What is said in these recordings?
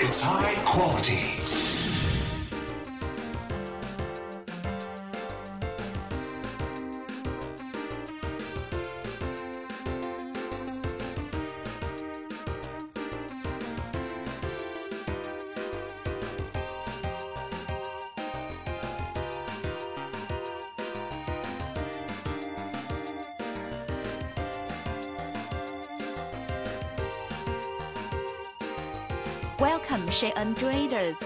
It's high quality. Welcome, Cheyenne Traders.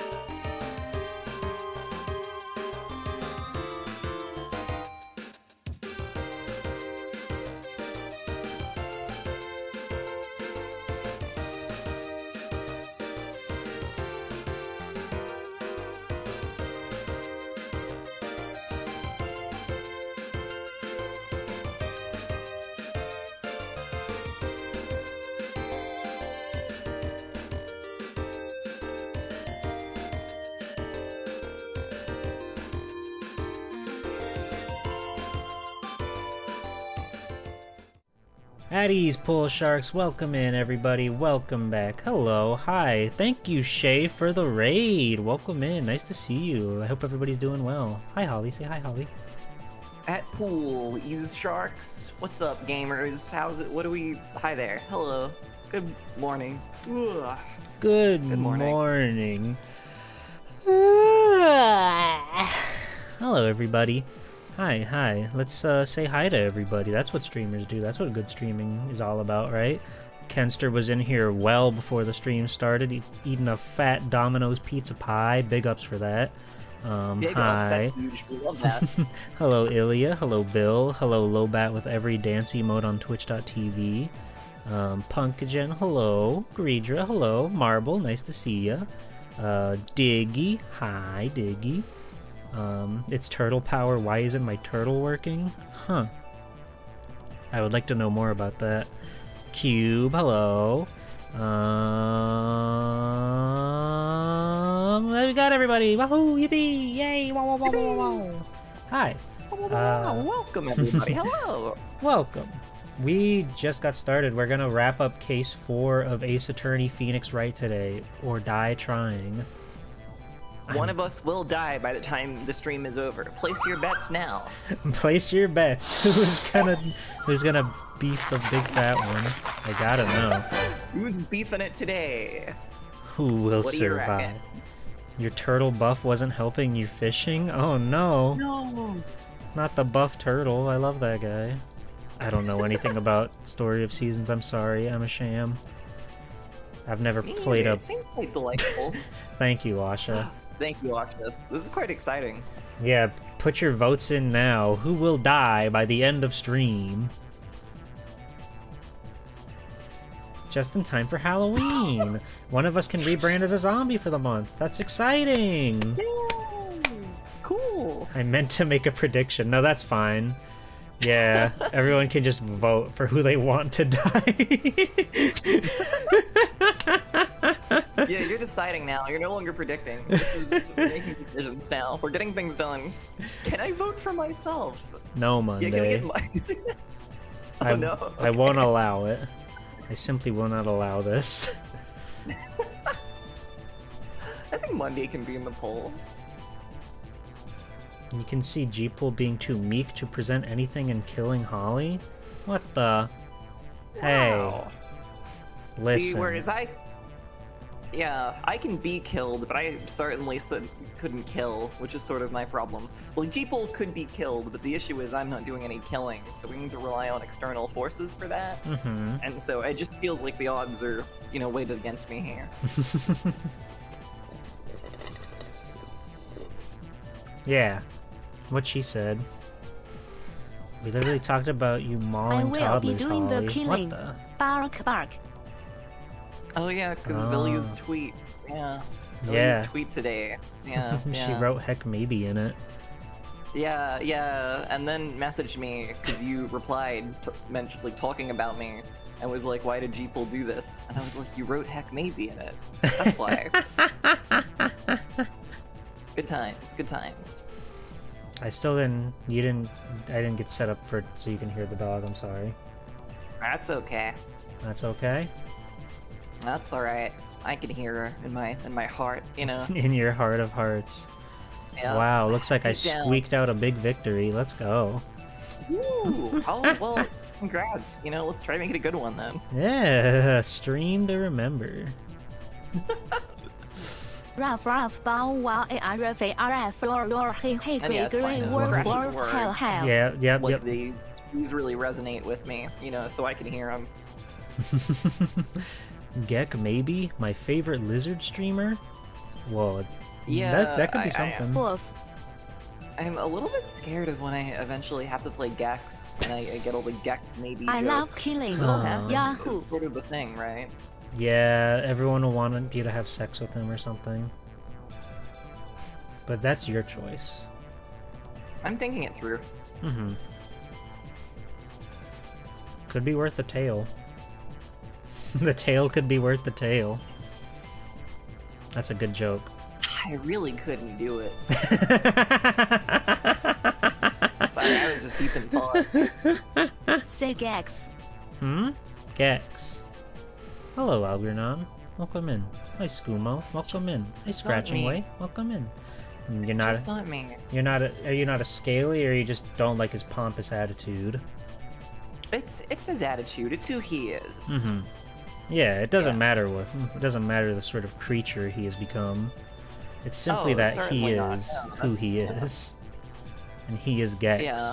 At ease, Pool Sharks. Welcome in, everybody. Welcome back. Hello. Hi. Thank you, Shay, for the raid. Welcome in. Nice to see you. I hope everybody's doing well. Hi, Holly. Say hi, Holly. At Pool, Ease Sharks. What's up, gamers? How's it? What do we... Hi there. Hello. Good morning. Ugh. Good morning. Hello, everybody. Hi. Let's say hi to everybody. That's what streamers do. That's what good streaming is all about, right? Kenster was in here well before the stream started, eating a fat Domino's pizza pie. Big ups for that. Big ups, that's huge. We love that. Hello, Ilya. Hello, Bill. Hello, Lobat with every dance emote on Twitch.tv. Punkagen, hello. Greedra, hello. Marble, nice to see ya. Diggy, hi, Diggy. It's turtle power. Why isn't my turtle working? Huh. I would like to know more about that. Cube, hello. We got everybody. Wahoo! Yippee! Yay! Wow! Wow! Wow! Wow! Wow! Hi. Welcome, everybody. Hello. Welcome. We just got started. We're gonna wrap up Case 4 of Ace Attorney Phoenix Wright today, or die trying. One of us will die by the time the stream is over. Place your bets now. Place your bets. Who's gonna beef the big fat one? I gotta know. Who's beefing it today? Who will What do you survive? reckon? Your turtle buff wasn't helping you fishing? Oh no. No. Not the buff turtle. I love that guy. I don't know anything about Story of Seasons. I'm sorry. I'm a sham. I've never played a... It seems quite delightful. Thank you, Asha. Thank you, Asha. This is quite exciting. Yeah, put your votes in now. Who will die by the end of stream? Just in time for Halloween. One of us can rebrand as a zombie for the month. That's exciting. Yay! Cool. I meant to make a prediction. No, that's fine. Yeah, everyone can just vote for who they want to die. Yeah, you're deciding now. You're no longer predicting. This is making decisions now. We're getting things done. Can I vote for myself? No, Monday. Yeah, can I get my... no. Okay. I won't allow it. I simply will not allow this. I think Monday can be in the poll. You can see G-Pool being too meek to present anything and killing Holly? What the? Wow. Hey. Listen. See, whereas yeah, I can be killed, but I certainly couldn't kill, which is sort of my problem. Well, G-Pool could be killed, but the issue is I'm not doing any killing, so we need to rely on external forces for that. Mm-hmm. And so it just feels like the odds are, you know, weighted against me here. Yeah. What she said. We literally talked about you mauling I will toddlers, be doing Holly. the killing. What the? Bark, bark. Oh yeah, because of Ilya's tweet. Yeah. Yeah. Ilya's tweet today. Yeah, yeah. She wrote heck maybe in it. Yeah, and then messaged me because you replied, like talking about me, and was like, "Why did G-Pool do this?" And I was like, "You wrote heck maybe in it. That's why." Good times, good times. I still didn't. I didn't get set up for so you can hear the dog. I'm sorry. That's okay. That's okay. That's alright. I can hear her in my heart, you know. In your heart of hearts. Yeah. Wow, looks like I Deep down. squeaked out a big victory. Let's go. Woo! Oh well, congrats. You know, let's try to make it a good one then. Yeah, stream to remember. Ruff ruff bow wow ARF lor hey hey And yeah, great it's fine. great The work crashes work were- hell hell. Yeah, yep, Like yep. these really resonate with me, you know, so I can hear them. Gek, maybe my favorite lizard streamer. Whoa, Yeah, that could be I am. something. Woof. I'm a little bit scared of when I eventually have to play Gex and I get all the Gex maybe I jokes. love killing. Aw. Yahoo. It's sort of the thing, right? Yeah, everyone will want you to have sex with him or something. But that's your choice. I'm thinking it through. Mm-hmm. Could be worth the tail. The tail could be worth the tail. That's a good joke. I really couldn't do it. Sorry, I was just deep in thought. Say Gex. Gex. Hello, Algernon. Welcome in. Hi, Skumo. Welcome in. Hi, It's not Scratching me. Way. Welcome in. You're not. It's not me. You're not. Are you not a scaly, or you just don't like his pompous attitude? It's his attitude. It's who he is. Mm-hmm. Yeah, it doesn't Yeah. matter what. It doesn't matter the sort of creature he has become. It's simply Oh, that he certainly not. is No, who he is, and he is Gex. Yeah.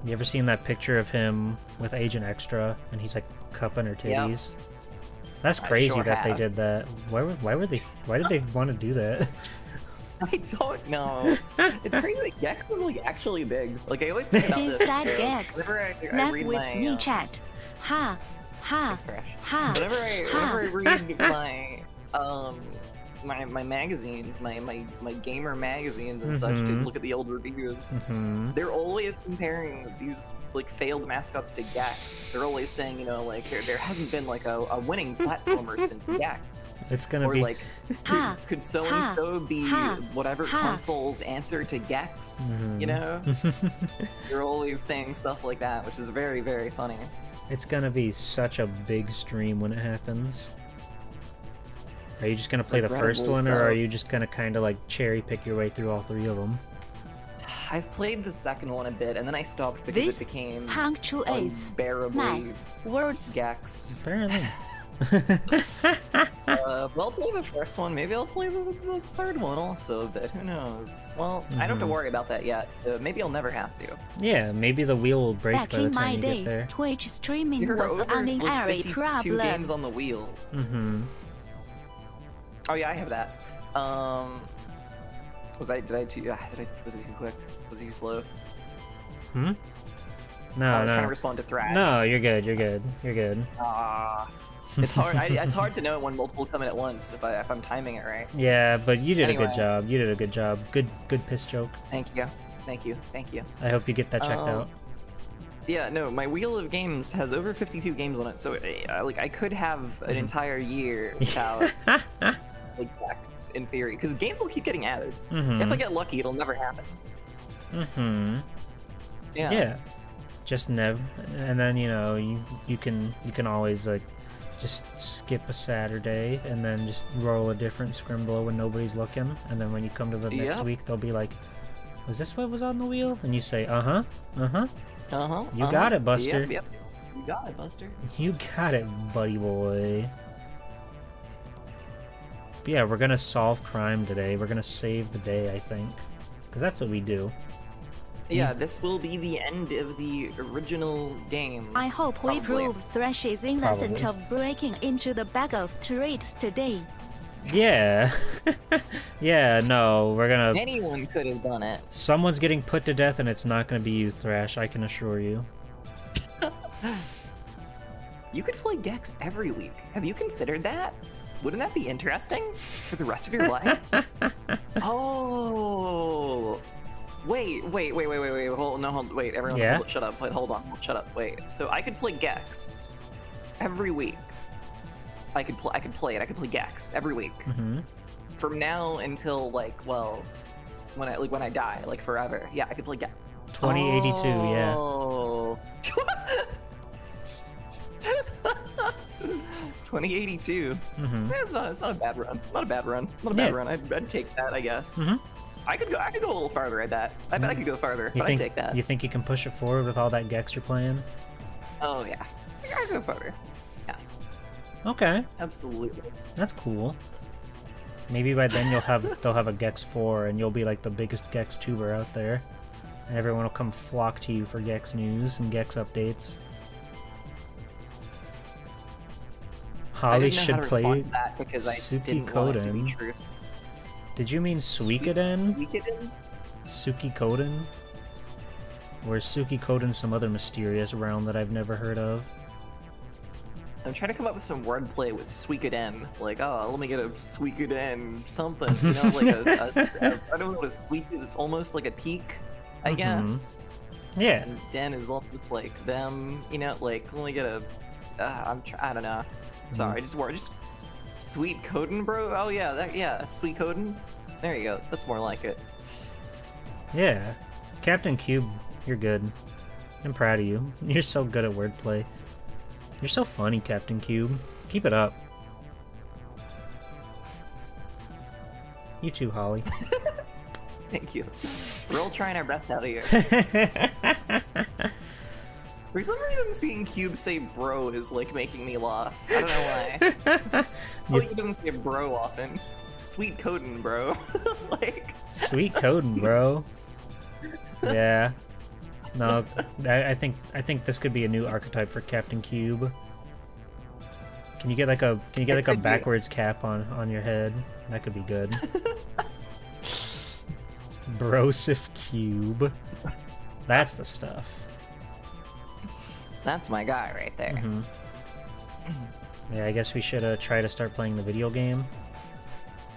You ever seen that picture of him with Agent Extra, and he's like cupping her Yep. titties? That's I crazy sure that they have. did that. Why did they want to do that? I don't know. It's crazy that Gex is like actually big. Like I always think about this. Inside so Gex. Whenever I Laugh read with my me chat. Ha. Ha. Thanks, Thrash. Ha. Whenever Ha. I read my magazines, my gamer magazines and such to Mhm. look at the old reviews, Hmm. they're always comparing these like failed mascots to Gex. They're always saying, you know, like there hasn't been like a winning platformer since Gex. It's gonna Or be. like, Ha. could so and so be Ha. whatever Ha. console's answer to Gex? Mhm. You know, they're always saying stuff like that, which is very, very funny. It's gonna be such a big stream when it happens. Are you just gonna play the first Regrettably one, or so. are you just gonna kind of like cherry pick your way through all three of them? I've played the second one a bit, and then I stopped because This it became punctuates unbearably my words. Gex. Apparently. Well, I'll play the first one. Maybe I'll play the third one also a bit. Who knows? Well, I don't have to Mhm. worry about that yet, so maybe I'll never have to. Yeah, maybe the wheel will break Back by the in my time you get day, there. Twitch streaming There are was over an like airy 52 problem. games on the wheel. Mm-hmm. Oh yeah, I have that. Was I was it too quick? Was it too slow? Hmm? No, I was trying to no. respond to Thrash. No, you're good, you're good, you're good. It's hard. It's hard to know when multiple come in at once if I'm timing it right. Yeah, but you did a Anyway. good job. You did a good job. Good piss joke. Thank you, thank you, thank you. I hope you get that checked out. Yeah, no, my wheel of games has over 52 games on it, so like I could have Mm-hmm. an entire year without like Gex in theory, because games will keep getting added. Mm-hmm. If I get lucky, it'll never happen. Mm-hmm. Yeah. Yeah. Just nev, and then you know you can always like just skip a Saturday and then just roll a different Scrimblow when nobody's looking, and then when you come to the next Yep. week they'll be like, "Was this what was on the wheel?" And you say, "Uh-huh, uh-huh." Uh-huh. You got it, Buster. Yep, yep. You got it, Buster. You got it, buddy boy. But yeah, we're gonna solve crime today. We're gonna save the day, I think, because that's what we do. Yeah, this will be the end of the original game. I hope we Probably. prove Thrash is innocent Probably. of breaking into the bag of treats today. Yeah. Yeah, no, we're gonna... Anyone could have done it. Someone's getting put to death and it's not gonna be you, Thrash, I can assure you. You could play Gex every week. Have you considered that? Wouldn't that be interesting for the rest of your life? Oh. Wait. Hold, wait, everyone, Yeah? shut up. Hold on, shut up. Wait. So I could play Gex every week. I could play it. Gex every week Mm-hmm. from now until like, well, when I die, like forever. Yeah, I could play Gex. 2082, yeah. Oh. 2082. Mm-hmm. It's not a bad run. Not a bad run. Not a bad run. I'd take that, I guess. Mm-hmm. I could go a little farther. I bet I could go farther. But I'd take that. You think you can push it forward with all that Gex you're playing? Oh yeah, I could go farther. Yeah. Okay. Absolutely. That's cool. Maybe by then they'll have a Gex 4 and you'll be like the biggest Gex tuber out there. And everyone will come flock to you for Gex news and Gex updates. Holly should play that because I Suki didn't want it to be Koden. true. Did you mean Suikoden? Suikoden? Suki Koden? Or is Suki Koden some other mysterious realm that I've never heard of? I'm trying to come up with some wordplay with Suikoden. Like, oh, let me get a Suikoden something. You know, like I don't know what a squeak is. It's almost like a peak, I guess. Yeah. And den is almost like them. You know, like let me get a. I don't know. Sorry, just Sweet Coden, bro. Oh yeah, Sweet Coden. There you go. That's more like it. Yeah. Captain Cube, you're good. I'm proud of you. You're so good at wordplay. You're so funny, Captain Cube. Keep it up. You too, Holly. Thank you. We're all trying our best out of here. For some reason, seeing Cube say bro is like making me laugh. I don't know why. Like he doesn't say bro often. Sweet Coden, bro. Like Sweet Coden, bro. Yeah. No, I think this could be a new archetype for Captain Cube. Can you get like a backwards cap on your head? That could be good. Brosif Cube. That's the stuff. That's my guy right there. Mm-hmm. Yeah, I guess we should try to start playing the video game.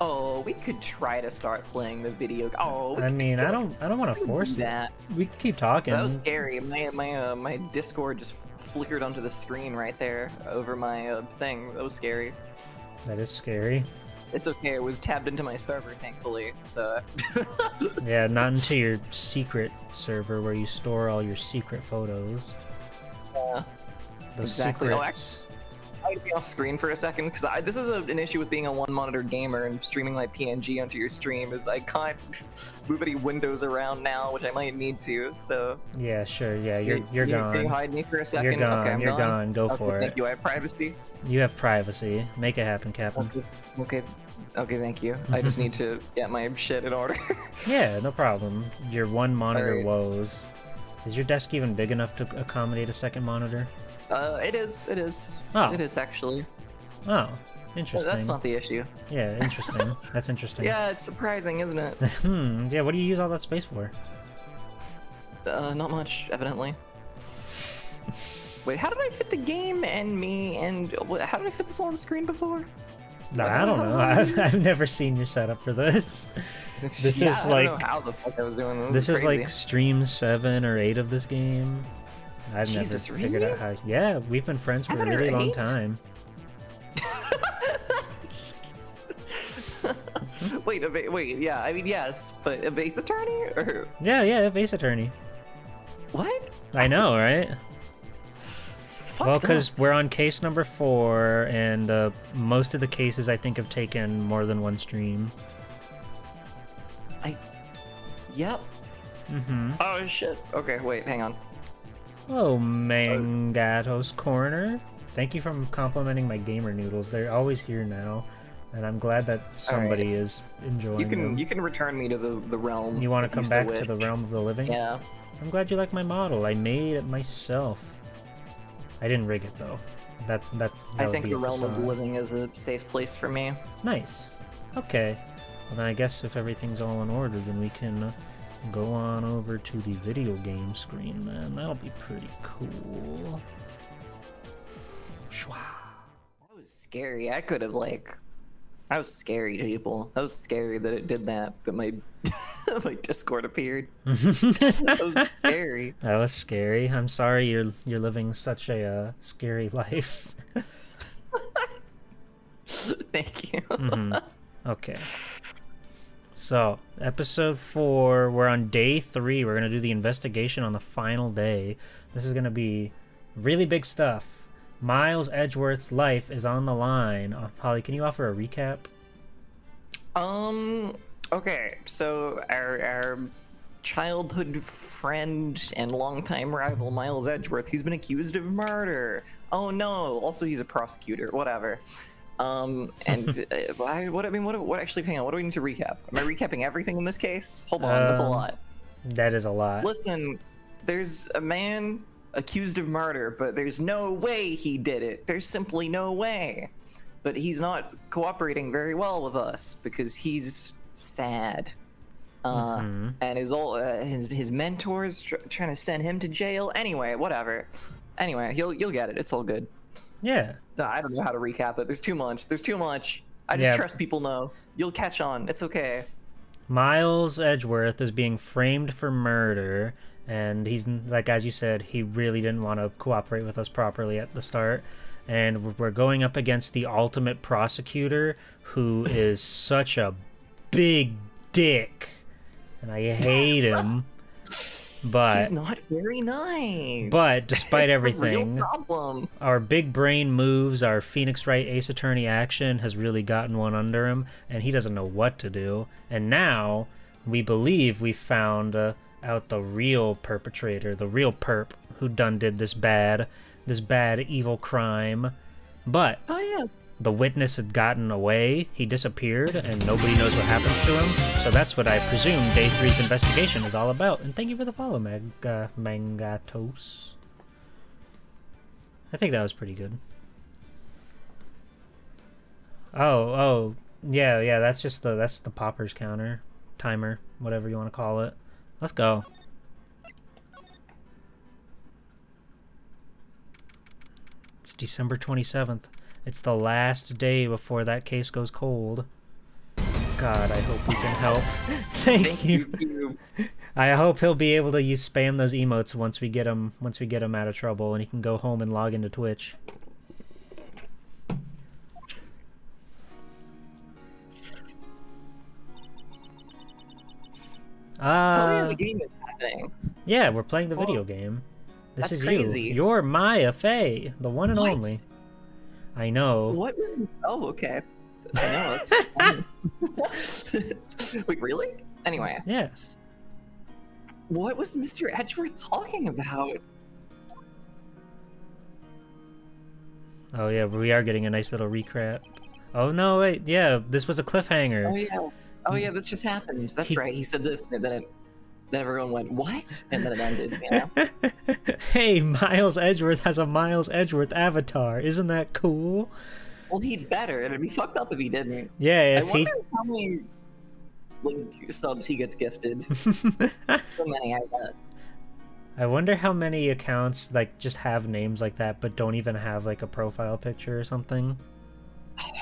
Oh, we could try to start playing the video. Oh, I mean, I don't want to force that. We can keep talking. That was scary. My Discord just flickered onto the screen right there over my thing. That was scary. That is scary. It's okay. It was tabbed into my server, thankfully. So. Yeah, not into your secret server where you store all your secret photos. Yeah. Those exactly. secrets. I need to be off screen for a second because this is an issue with being a one-monitor gamer and streaming my PNG onto your stream is I can't move any windows around now, which I might need to. So yeah, sure. Yeah, you're gone. Can you hide me for a second? You're gone. Okay, I'm you're gone. Go for it. Thank you. I have privacy. You have privacy. Make it happen, Captain. Okay. Okay. Thank you. I just need to get my shit in order. Yeah, no problem. Your one monitor Right. woes. Is your desk even big enough to accommodate a second monitor? It is. It is. Oh. It is actually. Oh, interesting. That's not the issue. Yeah, interesting. That's interesting. Yeah, it's surprising, isn't it? Yeah, what do you use all that space for? Not much, evidently. Wait, how did I fit the game and me and how did I fit this all on the screen before? No, I don't know. I've never seen your setup for this. This yeah, is I like don't know how the fuck I was doing this is crazy. like stream 7 or 8 of this game. I've Jesus, never figured out how. Yeah, we've been friends for a really long time. Wait, yeah, I mean, yes, but a Ace Attorney? Or... Yeah, Ace Attorney. What? I know, right? Well, because up. we're on case number 4, and most of the cases I think have taken more than one stream. Yep. Mm-hmm. Oh, shit. Okay, wait, hang on. Hello, Mangato's Corner. Thank you for complimenting my gamer noodles. They're always here now, and I'm glad that somebody is enjoying them. You can return me to the realm. You want to come back to the realm of the living? Yeah. I'm glad you like my model. I made it myself. I didn't rig it though. I think the realm of the living is a safe place for me. Nice. Okay. Well then I guess if everything's all in order, then we can go on over to the video game screen then. That'll be pretty cool. Shwa. That was scary. I could have I was scary to people. I was scary that it did that my my Discord appeared. That was scary. That was scary. I'm sorry you're living such a scary life. Thank you. Okay. So, episode 4, we're on day 3. We're going to do the investigation on the final day. This is going to be really big stuff. Miles Edgeworth's life is on the line. Holly, can you offer a recap? Okay, so our childhood friend and longtime rival Miles Edgeworth, he's been accused of murder. Oh no! Also, he's a prosecutor. Whatever. And what actually? Hang on. What do we need to recap? Am I recapping everything in this case? Hold on, that's a lot. That is a lot. Listen, there's a man accused of murder, but there's no way he did it. There's simply no way. But he's not cooperating very well with us because he's sad. And his mentors trying to send him to jail. Anyway, whatever. Anyway, you'll get it. It's all good. Yeah. I don't know how to recap it. There's too much. I just trust people know. You'll catch on. It's okay. Miles Edgeworth is being framed for murder, and he's, like, as you said, he really didn't want to cooperate with us properly at the start. And we're going up against the ultimate prosecutor, who is such a big dick. And I hate him. But he's not very nice. But despite everything, real problem. Our big brain moves, our Phoenix Wright Ace Attorney action has really gotten one under him, and he doesn't know what to do. And now we believe we found out the real perpetrator, the real perp who did this bad evil crime. But the witness had gotten away, he disappeared, and nobody knows what happens to him. So that's what I presume Day 3's investigation is all about. And thank you for the follow, Mangatos. I think that was pretty good. Oh, yeah, that's just that's the poppers counter, timer, whatever you want to call it. Let's go. It's December 27th. It's the last day before that case goes cold. God, I hope we can help. Thank you. I hope he'll be able to spam those emotes once we get him out of trouble, and he can go home and log into Twitch. Oh yeah, the game is happening. Yeah, we're playing the video game. This is crazy. You. You're Maya Fey, the one and only. I know. What was? Oh, okay. I know. That's Wait, really? Anyway. Yes. What was Mr. Edgeworth talking about? Oh yeah, we are getting a nice little recap. Oh no, wait, yeah, this was a cliffhanger. Oh yeah. Oh yeah, this just happened. That's right. He said this, and then everyone went, "What?" And then it ended. You know. Hey, Miles Edgeworth has a Miles Edgeworth avatar. Isn't that cool? Well, he'd better. It'd be fucked up if he didn't. Yeah, if I wonder how many subs he gets gifted. So many, I bet. I wonder how many accounts just have names like that, but don't even have a profile picture or something.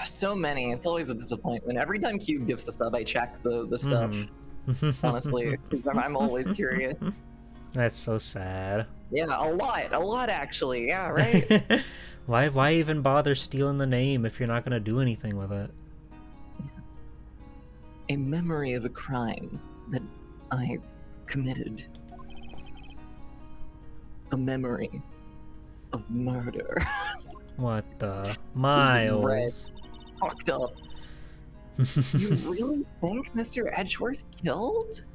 So many. It's always a disappointment. Every time Cube gives a sub, I check the stuff. Honestly, I'm always curious. That's so sad. Yeah, a lot actually. Yeah, right. Why even bother stealing the name if you're not gonna do anything with it? A memory of a crime that I committed. A memory of murder. What the? Miles. Red, fucked up. You really think Mr. Edgeworth killed?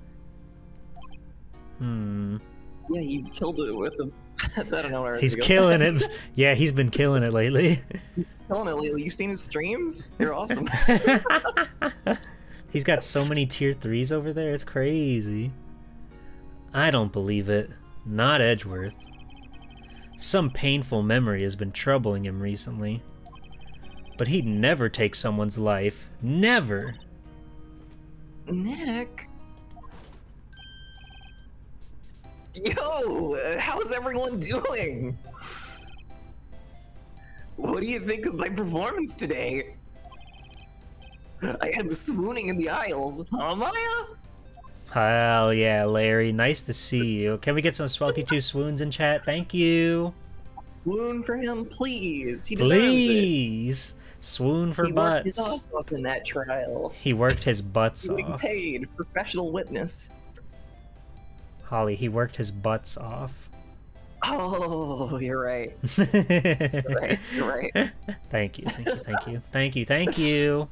Yeah, he killed it with the... I don't know where he's killing it. Yeah, he's been killing it lately. He's killing it lately. You've seen his streams? They're awesome. He's got so many tier 3s over there. It's crazy. I don't believe it. Not Edgeworth. Some painful memory has been troubling him recently. But he'd never take someone's life. Never! Nick? Yo! How's everyone doing? What do you think of my performance today? I am swooning in the aisles. Huh, Maya? Hell yeah, Larry. Nice to see you. Can we get some Swelky2 swoons in chat? Thank you. Swoon for him, please. He deserves Please. Swoon for butts. He worked his ass off in that trial. He worked his butts He off. paid. Professional witness. Holly, he worked his butts off. Oh, you're right. You're right. Thank you, thank you, thank you, thank you, thank you.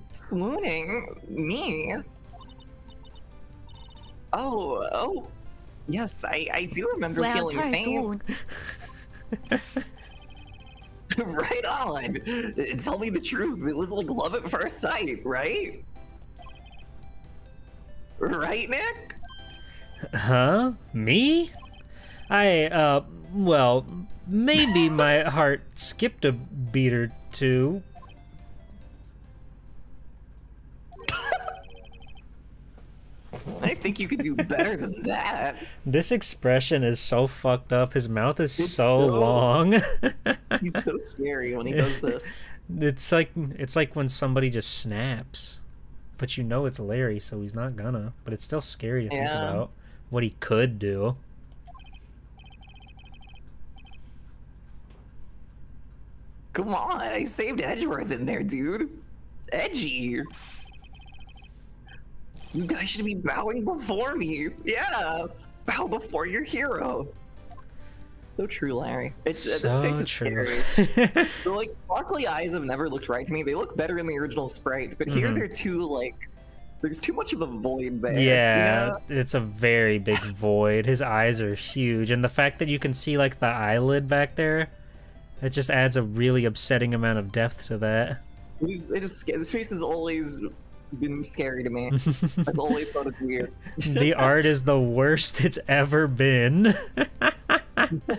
Swooning? Me? Oh, yes, I do remember Well, feeling turn faint. soon. Right on. Tell me the truth. It was like love at first sight, right? Right, Nick? Huh? Me? Well, maybe my heart skipped a beat or two. I think you could do better than that. This expression is so fucked up. His mouth is It's so so- long. He's so scary when he does this. It's like when somebody just snaps. But you know it's Larry, so he's not gonna. But it's still scary to think Yeah. about what he could do. Come on, I saved Edgeworth in there, dude. Edgy. You guys should be bowing before me. Yeah, bow before your hero. So true, Larry. It's this face So is true. scary. The like sparkly eyes have never looked right to me. They look better in the original sprite, but here they're too like. There's too much of a void there. Yeah, You know? it's a very big void. His eyes are huge, and the fact that you can see like the eyelid back there, it just adds a really upsetting amount of depth to that. This face has always been scary to me. I've always thought it's weird. The art is the worst it's ever been.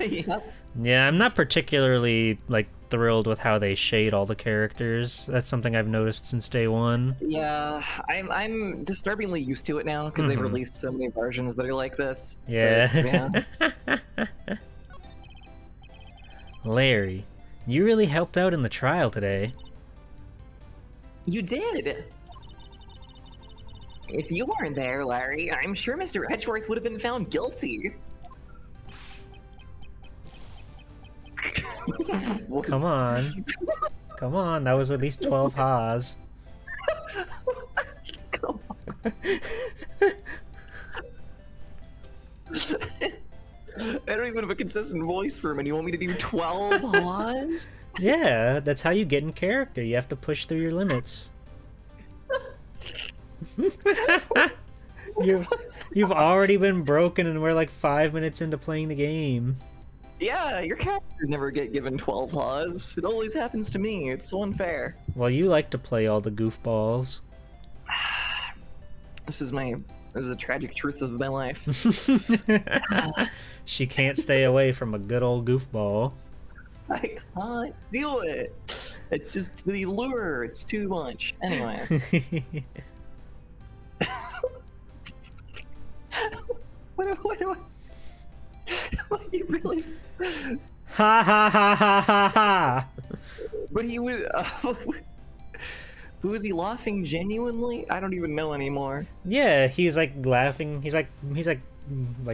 Yeah. Yeah, I'm not particularly like thrilled with how they shade all the characters. That's something I've noticed since day one. Yeah, I'm disturbingly used to it now because they've released so many versions that are like this. Yeah. But, yeah. Larry, you really helped out in the trial today. You did. If you weren't there, Larry, I'm sure Mr. Edgeworth would have been found guilty. Come on. Come on, that was at least 12 ha's. Come on. I don't even have a consistent voice for him, and you want me to do 12 haws? Yeah, that's how you get in character. You have to push through your limits. You've already been broken and we're like 5 minutes into playing the game. Yeah, your characters never get given 12 haws. It always happens to me. It's so unfair. Well, you like to play all the goofballs. This is a tragic truth of my life. She can't stay away from a good old goofball. I can't do it. It's just the lure. It's too much. Anyway. What you really? Ha ha ha ha ha ha! But he was. Was he laughing genuinely? I don't even know anymore. Yeah, he's like laughing. He's like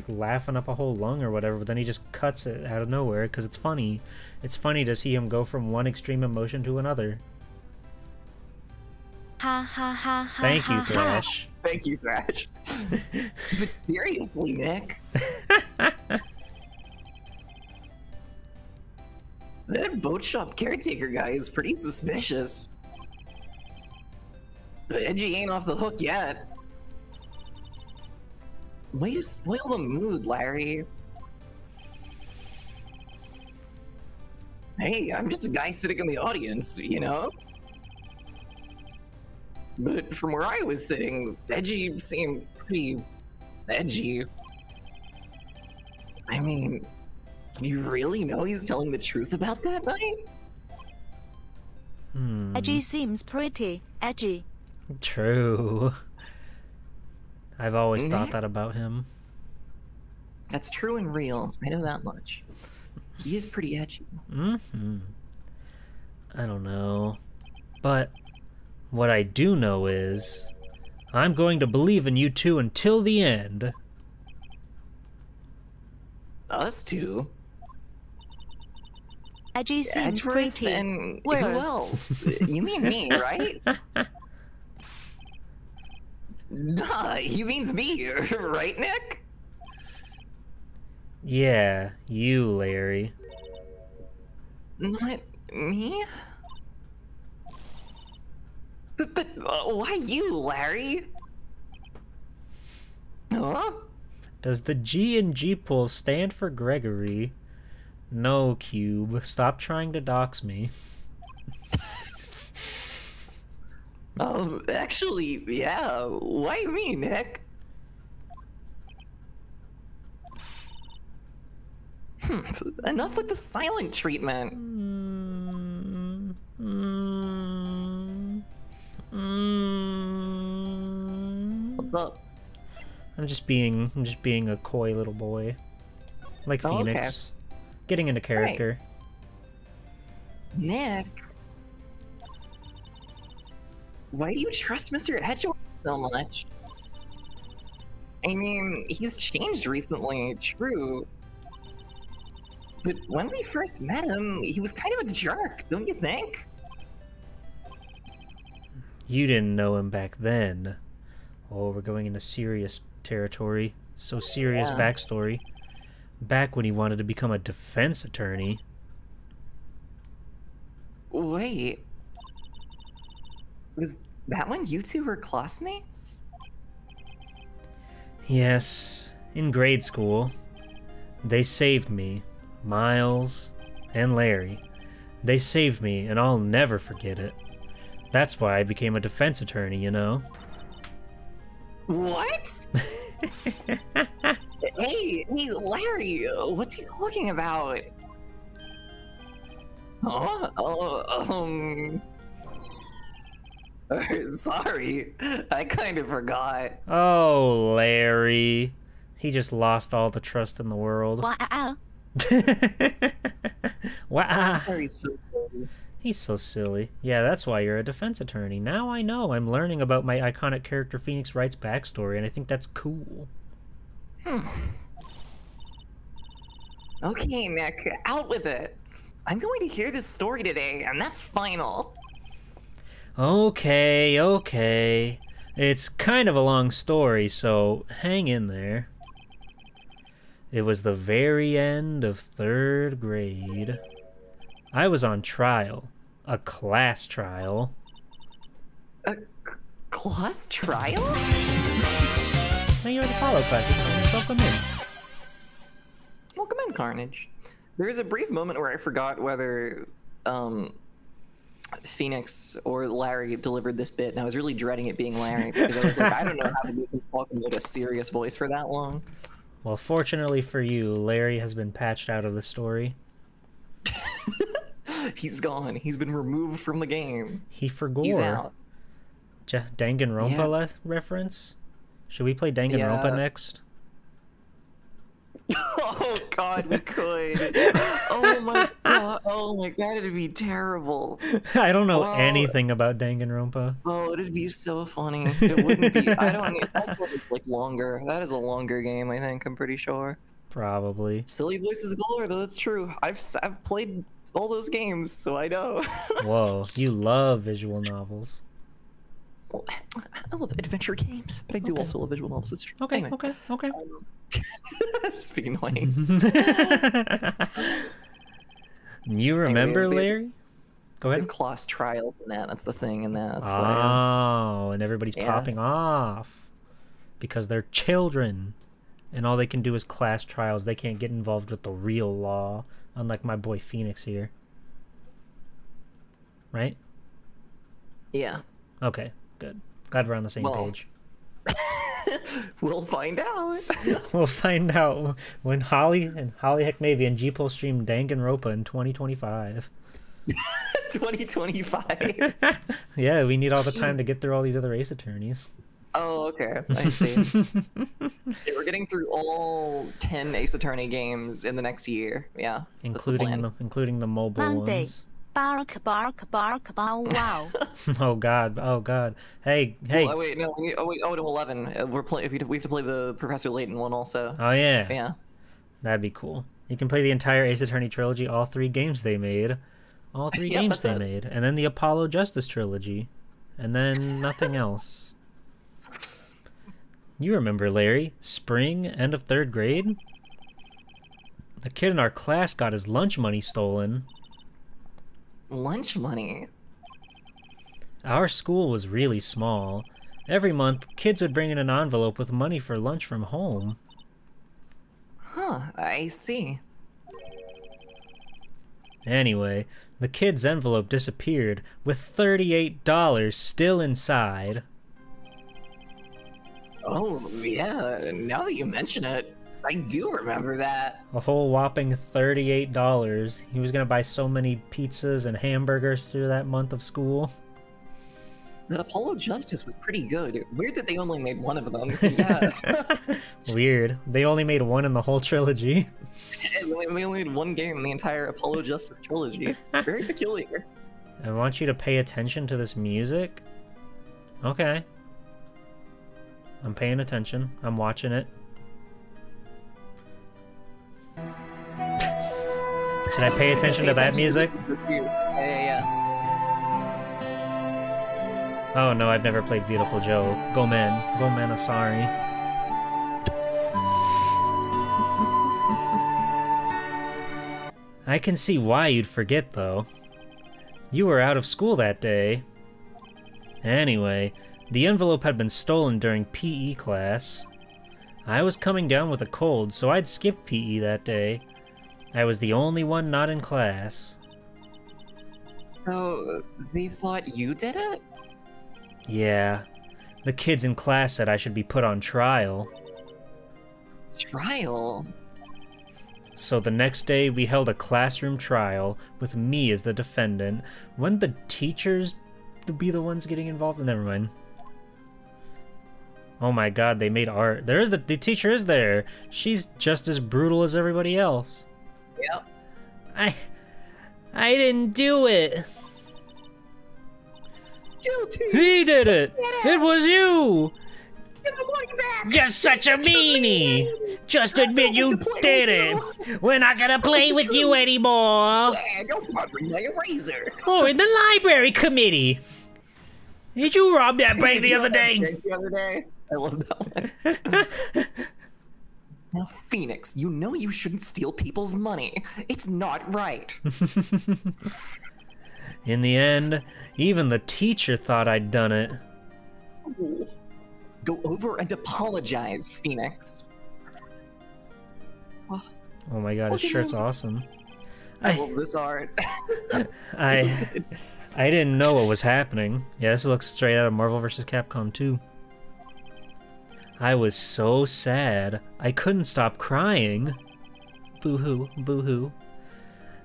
laughing up a whole lung or whatever. But then he just cuts it out of nowhere because it's funny. It's funny to see him go from one extreme emotion to another. Ha ha ha ha. Thank you, ha, ha. Thrash. Thank you, Thrash. But seriously, Nick. That boat shop caretaker guy is pretty suspicious. But Edgy ain't off the hook yet. Way to spoil the mood, Larry. Hey, I'm just a guy sitting in the audience, you know? But from where I was sitting, Edgy seemed pretty edgy. I mean, you really know he's telling the truth about that night? Edgy seems pretty edgy. True. I've always thought that about him. That's true and real. I know that much. He is pretty edgy. I don't know. But what I do know is I'm going to believe in you two until the end. Us two? Edgy seems Edgeworth pretty. and Where? who else? You mean me, right? Nah, he means me, right, Nick? Yeah, you, Larry. Not me? But why you, Larry? Huh? Does the G in G-Pool stand for Gregory? No, Cube. Stop trying to dox me. Actually, yeah. Why me, Nick? Enough with the silent treatment. What's up? I'm just being a coy little boy. Like Phoenix. Okay. Getting into character. Right. Nick. Why do you trust Mr. Edgeworth so much? I mean, he's changed recently, true. But when we first met him, he was kind of a jerk, don't you think? You didn't know him back then. Oh, we're going into serious territory. So serious backstory. Back when he wanted to become a defense attorney. Wait. Was that when you two were classmates? Yes, in grade school. They saved me. Miles and Larry. They saved me, and I'll never forget it. That's why I became a defense attorney, you know? What? Hey, Larry, what's he talking about? Sorry, I kind of forgot. Oh, Larry. He just lost all the trust in the world. Wow. Wow. Larry's so silly. He's so silly. Yeah, that's why you're a defense attorney. Now I know. I'm learning about my iconic character Phoenix Wright's backstory, and I think that's cool. Okay, Nick, out with it. I'm going to hear this story today, and that's final. Okay, okay. It's kind of a long story, so hang in there. It was the very end of 3rd grade. I was on trial. A class trial. A class trial? Hey, you're the follow class. Welcome in. Welcome in, Carnage. There was a brief moment where I forgot whether Phoenix or Larry delivered this bit, and I was really dreading it being Larry because I was like, I don't know how to make him fucking like a serious voice for that long. Well, fortunately for you, Larry has been patched out of the story. He's gone. He's been removed from the game. He forgot. He's out. Danganronpa reference? Should we play Danganronpa next? Oh god, we could. Oh my god, it'd be terrible. I don't know anything about Danganronpa. Oh, it'd be so funny. It wouldn't be. I don't need. That's like longer. That is a longer game, I think. I'm pretty sure. Probably. Silly voices galore, though. It's true. I've played all those games, so I know. Whoa, you love visual novels. Well, I love adventure games, but I do also love visual novels. It's true. Okay, anyway. okay. I'm just being annoying. You remember, anyway, Larry? Go ahead. They have class trials and that's the thing, and that's why. Oh, and everybody's popping off because they're children, and all they can do is class trials. They can't get involved with the real law, unlike my boy Phoenix here. Right? Yeah. Okay, good. Glad we're on the same page. We'll find out. We'll find out when Holly Heckmavy and G-Pole stream Danganronpa in 2025. 2025? Yeah, we need all the time to get through all these other Ace Attorneys. Oh, okay. I see. Yeah, we're getting through all 10 Ace Attorney games in the next year. Yeah. Including the mobile Monday. ones. Bark, bow, wow. Oh god. Hey. Oh wait, no. To 11. We have to play the Professor Layton one also. Oh yeah. Yeah. That'd be cool. You can play the entire Ace Attorney trilogy, all 3 games they made. All 3 games they made. And then the Apollo Justice trilogy. And then nothing else. You remember, Larry? Spring, end of 3rd grade? A kid in our class got his lunch money stolen. Lunch money? Our school was really small. Every month, kids would bring in an envelope with money for lunch from home. Huh, I see. Anyway, the kid's envelope disappeared, with $38 still inside. Oh, yeah, now that you mention it, I do remember that. A whole whopping $38. He was gonna buy so many pizzas and hamburgers through that month of school. That Apollo Justice was pretty good. Weird that they only made one of them. Yeah. Weird. They only made one in the whole trilogy. They only made one game in the entire Apollo Justice trilogy. Very peculiar. I want you to pay attention to this music. Okay. I'm paying attention. I'm watching it. Should I pay attention to that music? Yeah. Oh no, I've never played Beautiful Joe. Go men. Go men, sorry. I can see why you'd forget, though. You were out of school that day. Anyway, the envelope had been stolen during PE class. I was coming down with a cold, so I'd skipped PE that day. I was the only one not in class. So, they thought you did it? Yeah. The kids in class said I should be put on trial. Trial? So the next day, we held a classroom trial with me as the defendant. Wouldn't the teachers be the ones getting involved? Never mind. Oh my god, they made art. There is the teacher is there. She's just as brutal as everybody else. Yep. I didn't do it. Guilty. He did it. It was you. Give the money back. You're such a meanie. Just admit you did it. We're not gonna play with you anymore. Yeah, don't bring my eraser. Oh, in the library committee. Did you rob that bank the other day? I love that one. Now, Phoenix, you know you shouldn't steal people's money. It's not right. In the end, even the teacher thought I'd done it. Ooh. Go over and apologize, Phoenix. Oh my god, his shirt's awesome. I love this art. I didn't know what was happening. Yeah, this looks straight out of Marvel vs. Capcom 2. I was so sad. I couldn't stop crying. Boo-hoo, boo-hoo.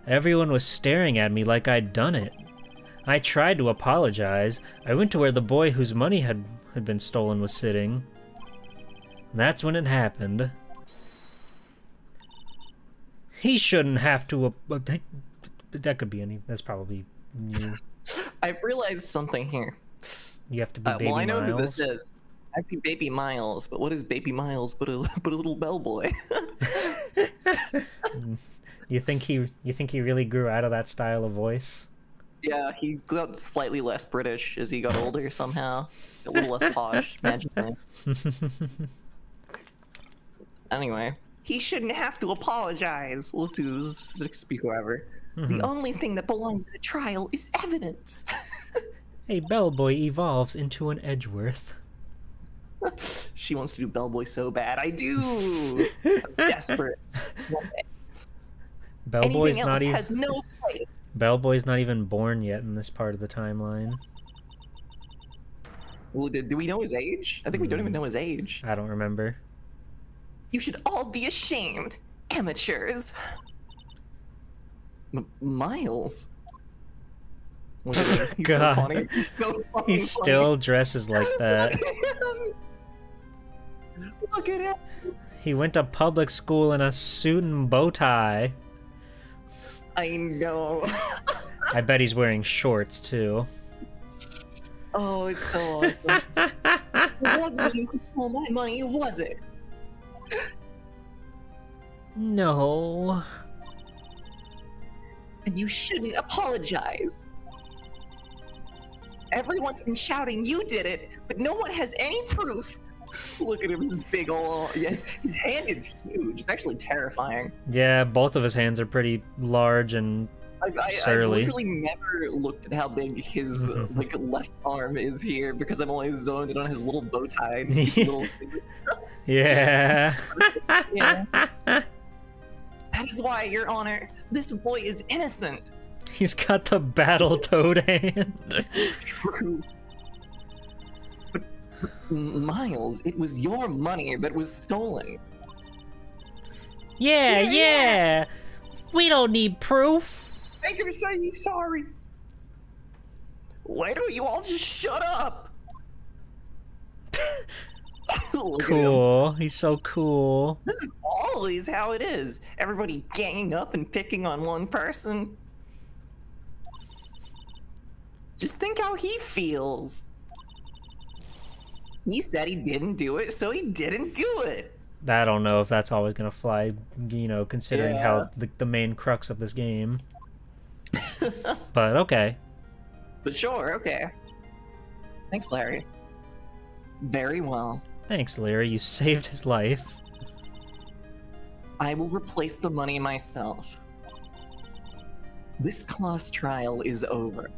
Everyone was staring at me like I'd done it. I tried to apologize. I went to where the boy whose money had been stolen was sitting. That's when it happened. He shouldn't have to... that could be any... That's probably you. I've realized something here. You have to be Baby well, I know Miles. who this is. I'd be Baby Miles, but what is Baby Miles but a little bellboy? You think he really grew out of that style of voice? Yeah, he got slightly less British as he got older somehow. A little less posh, magically. Anyway, he shouldn't have to apologize. Let's do this, speak whoever. The only thing that belongs in a trial is evidence. A bellboy evolves into an Edgeworth. She wants to do bellboy so bad. I do. I'm desperate. Bellboy's Anything else has no place. Bellboy's not even born yet in this part of the timeline. Well, do we know his age? I think we don't even know his age. I don't remember. You should all be ashamed, amateurs. Miles. Look at him. He's God. so funny. He's so fucking He still dresses like that. Look at him. He went to public school in a suit and bow tie. I know. I bet he's wearing shorts too. Oh, it's so awesome. It wasn't you who stole my money, was it? No. And you shouldn't apologize. Everyone's been shouting you did it, but no one has any proof. Look at him, his big ol'. Yes, his hand is huge. It's actually terrifying. Yeah, both of his hands are pretty large and I've surly. literally never looked at how big his like left arm is here because I'm always zoned in on his little bow tie and his little Yeah. Yeah. That is why, Your Honor, this boy is innocent. He's got the battle toad hand. True. But Miles, it was your money that was stolen. Yeah. We don't need proof. Make him say he's sorry. Why don't you all just shut up? Look at him. Cool. He's so cool. This is always how it is. Everybody ganging up and picking on one person. Just think how he feels. He said he didn't do it, so he didn't do it. I don't know if that's always gonna fly, you know, considering how the main crux of this game. But okay. But sure, okay. Thanks, Larry. Very well. Thanks, Larry. You saved his life. I will replace the money myself. This class trial is over.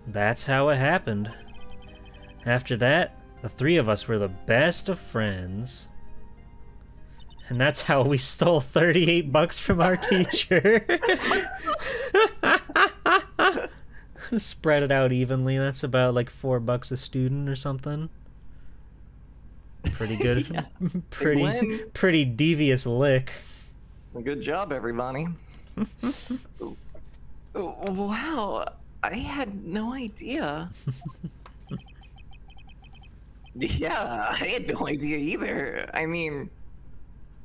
That's how it happened. After that, the three of us were the best of friends. And that's how we stole $38 from our teacher. Spread it out evenly. That's about like $4 a student or something. Pretty good. Yeah, pretty devious lick. Good job, everybody. Wow, I had no idea. Yeah, I had no idea either. I mean,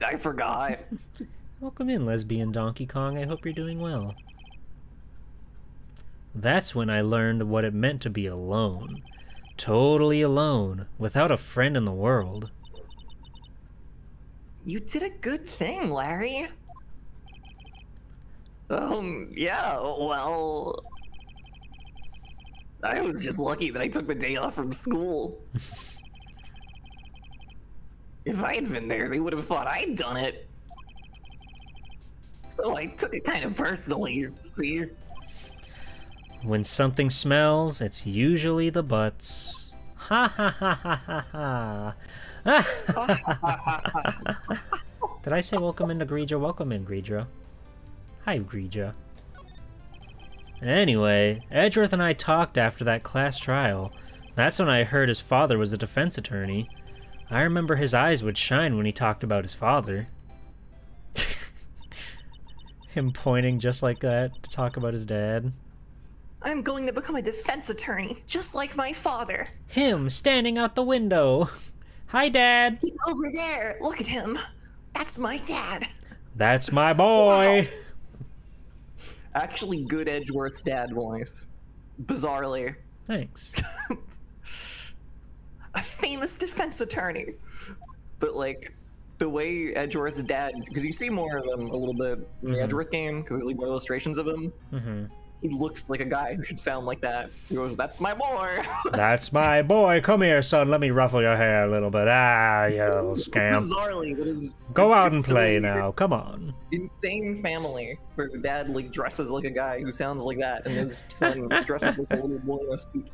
I forgot. Welcome in, lesbian Donkey Kong. I hope you're doing well. That's when I learned what it meant to be alone. Totally alone, without a friend in the world. You did a good thing, Larry. Yeah, well... I was just lucky that I took the day off from school. If I had been there, they would have thought I'd done it. So I took it kind of personally, see? When something smells, it's usually the butts. Ha ha ha ha ha ha. Did I say welcome into Greedra? Welcome in, Greedra. Hi, Greedra. Anyway, Edgeworth and I talked after that class trial. That's when I heard his father was a defense attorney. I remember his eyes would shine when he talked about his father. Him pointing just like that to talk about his dad. I'm going to become a defense attorney, just like my father. Him standing out the window. Hi, Dad. He's over there. Look at him. That's my dad. That's my boy. Wow. Actually, good Edgeworth's dad voice. Bizarrely. Thanks. A famous defense attorney. But, like, the way Edgeworth's dad... Because you see more of him a little bit in the Edgeworth game, because there's, like, more illustrations of him. He looks like a guy who should sound like that. He goes, that's my boy. That's my boy. Come here, son. Let me ruffle your hair a little bit. Ah, you little scamp. Bizarrely, that is... Go out and play now. Come on. Insane family where the dad, like, dresses like a guy who sounds like that, and his son dresses like a little boy in a suit.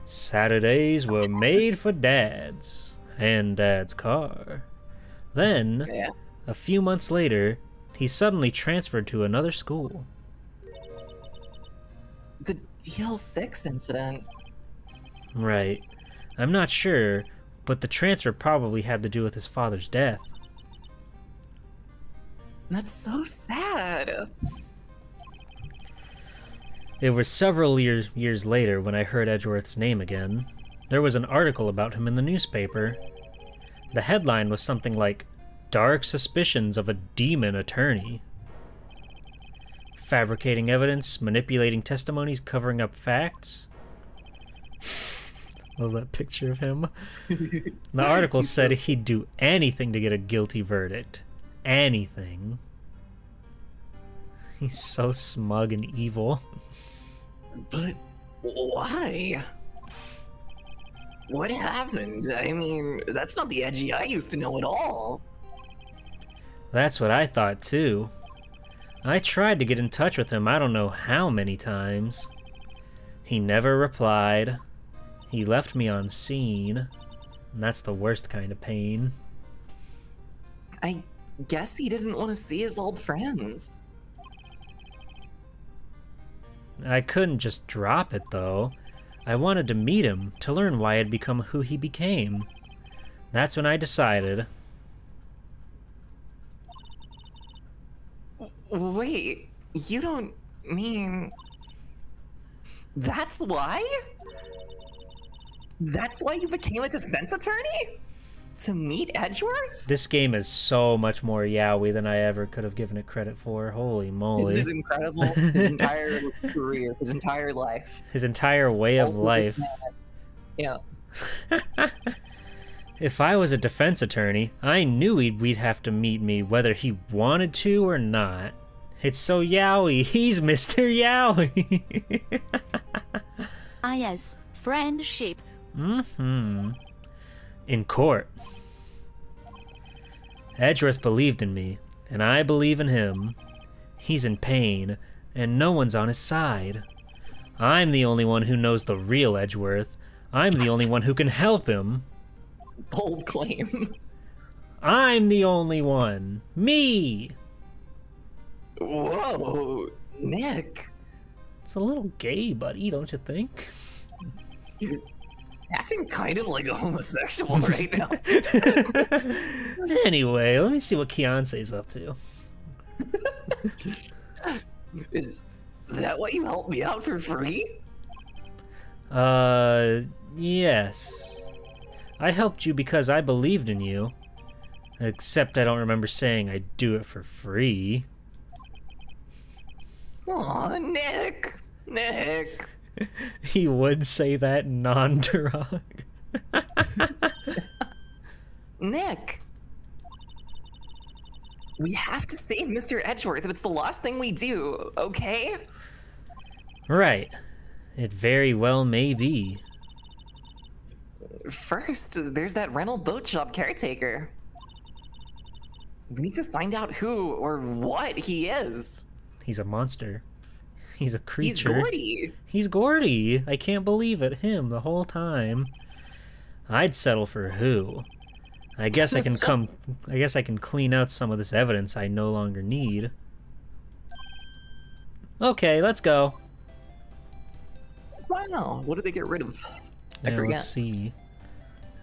Saturdays were made for dads and Dad's car. Then, a few months later, he suddenly transferred to another school. The DL6 incident? Right. I'm not sure, but the transfer probably had to do with his father's death. That's so sad. It was several years later when I heard Edgeworth's name again. There was an article about him in the newspaper. The headline was something like, "Dark Suspicions of a Demon Attorney." Fabricating evidence, manipulating testimonies, covering up facts. Love that picture of him. The article said he'd do anything to get a guilty verdict. Anything. He's so smug and evil. But why? What happened? I mean, that's not the Edgy I used to know at all. That's what I thought too. I tried to get in touch with him I don't know how many times. He never replied. He left me on scene. And that's the worst kind of pain. I guess he didn't want to see his old friends. I couldn't just drop it though. I wanted to meet him, to learn why I'd become who he became. That's when I decided. Wait, you don't mean... That's why? That's why you became a defense attorney? To meet Edgeworth? This game is so much more yaoi than I ever could have given it credit for. Holy moly. Isn't it incredible? His entire career, his entire life. His entire way of life. Yeah. If I was a defense attorney, I knew we'd have to meet me whether he wanted to or not. It's so yaoi. He's Mr. Yaoi. Ah yes, friendship. In court. Edgeworth believed in me, and I believe in him. He's in pain, and no one's on his side. I'm the only one who knows the real Edgeworth. I'm the only one who can help him. Bold claim. I'm the only one. Me! Whoa, Nick. It's a little gay, buddy, don't you think? You're acting kind of like a homosexual right now. Anyway, let me see what Keonce's up to. Is that why you helped me out for free? Yes. I helped you because I believed in you. Except I don't remember saying I'd do it for free. Aw, Nick. Nick. He would say that non-derog. Nick. We have to save Mr. Edgeworth if it's the last thing we do, okay? Right. It very well may be. First, there's that rental boat shop caretaker. We need to find out who or what he is. He's a monster. He's a creature. He's Gordy. He's Gordy. I can't believe it. Him the whole time. I'd settle for who. I guess I can clean out some of this evidence I no longer need. Okay, let's go. Wow, what did they get rid of? I Yeah, forget. let's see.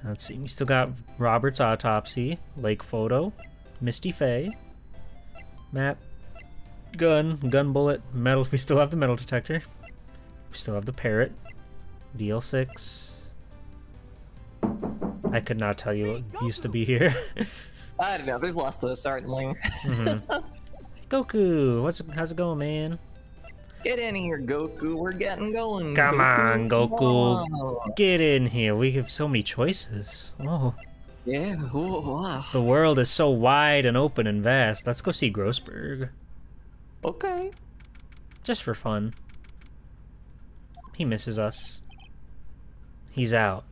Let's see. We still got Robert's autopsy, Lake photo, Misty Faye, map, gun bullet, metal. We still have the metal detector. We still have the parrot, DL6. I could not tell you what used to be here. I don't know, there's lots of those, certainly. Goku, how's it going, man? Get in here, Goku, we're getting going. Come on, Goku. Whoa. Get in here. We have so many choices. Oh. Yeah, whoa. The world is so wide and open and vast. Let's go see Grossberg. Okay. Just for fun. He misses us. He's out.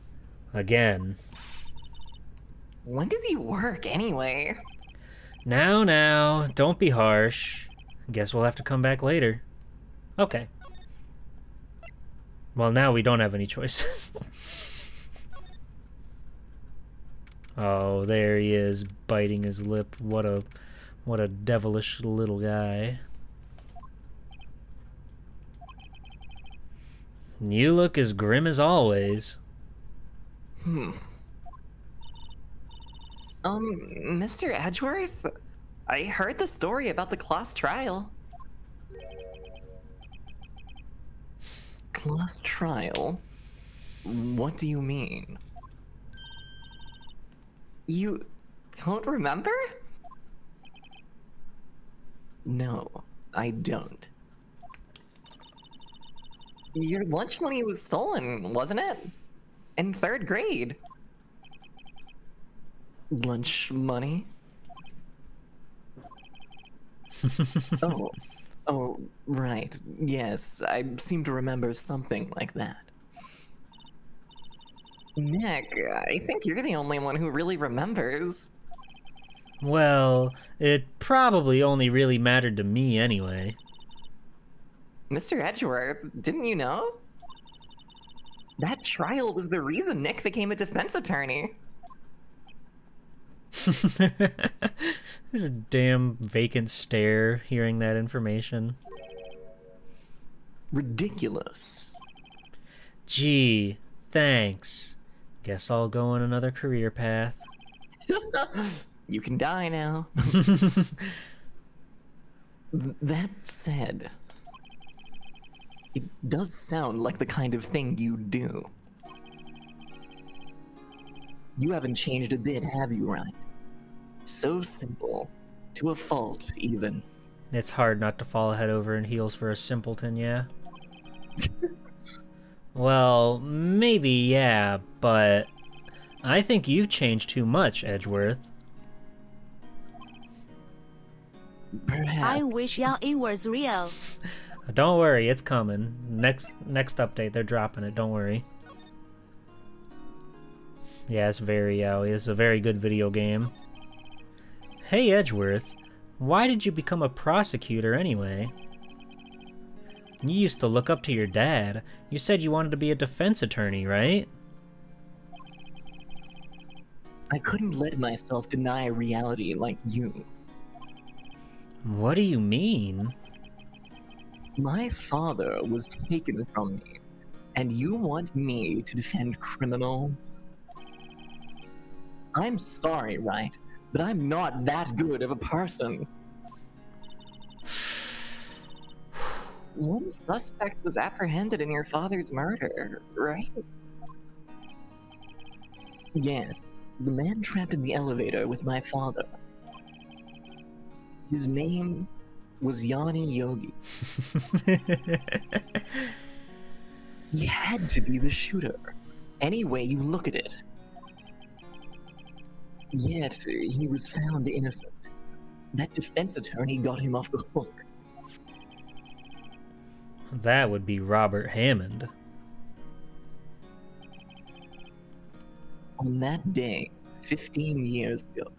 Again. When does he work, anyway? Now, don't be harsh. Guess we'll have to come back later. Okay. Well, now we don't have any choices. Oh, there he is, biting his lip. What a devilish little guy. You look as grim as always. Mr. Edgeworth? I heard the story about the class trial. Class trial? What do you mean? You don't remember? No, I don't. Your lunch money was stolen, wasn't it? In 3rd grade. Lunch money? Oh, right. Yes, I seem to remember something like that. Nick, I think you're the only one who really remembers. Well, it probably only really mattered to me anyway. Mr. Edgeworth, didn't you know? That trial was the reason Nick became a defense attorney. This is a damn vacant stare hearing that information. Ridiculous. Gee, thanks. Guess I'll go on another career path. You can die now. That said, it does sound like the kind of thing you do. You haven't changed a bit, have you, Wright? So simple. To a fault, even. It's hard not to fall head over heels for a simpleton, yeah? Well, maybe, yeah, but I think you've changed too much, Edgeworth. Perhaps. I wish y'all it was real. Don't worry, it's coming. Next update, they're dropping it, don't worry. Yeah, it's very yaoi. It's a very good video game. Hey, Edgeworth, why did you become a prosecutor anyway? You used to look up to your dad. You said you wanted to be a defense attorney, right? I couldn't let myself deny reality like you. What do you mean? My father was taken from me, and you want me to defend criminals? I'm sorry, Wright, but I'm not that good of a person. One suspect was apprehended in your father's murder, right? Yes, the man trapped in the elevator with my father. His name was Yanni Yogi. He had to be the shooter, any way you look at it. Yet, he was found innocent. That defense attorney got him off the hook. That would be Robert Hammond. On that day, 15 years ago,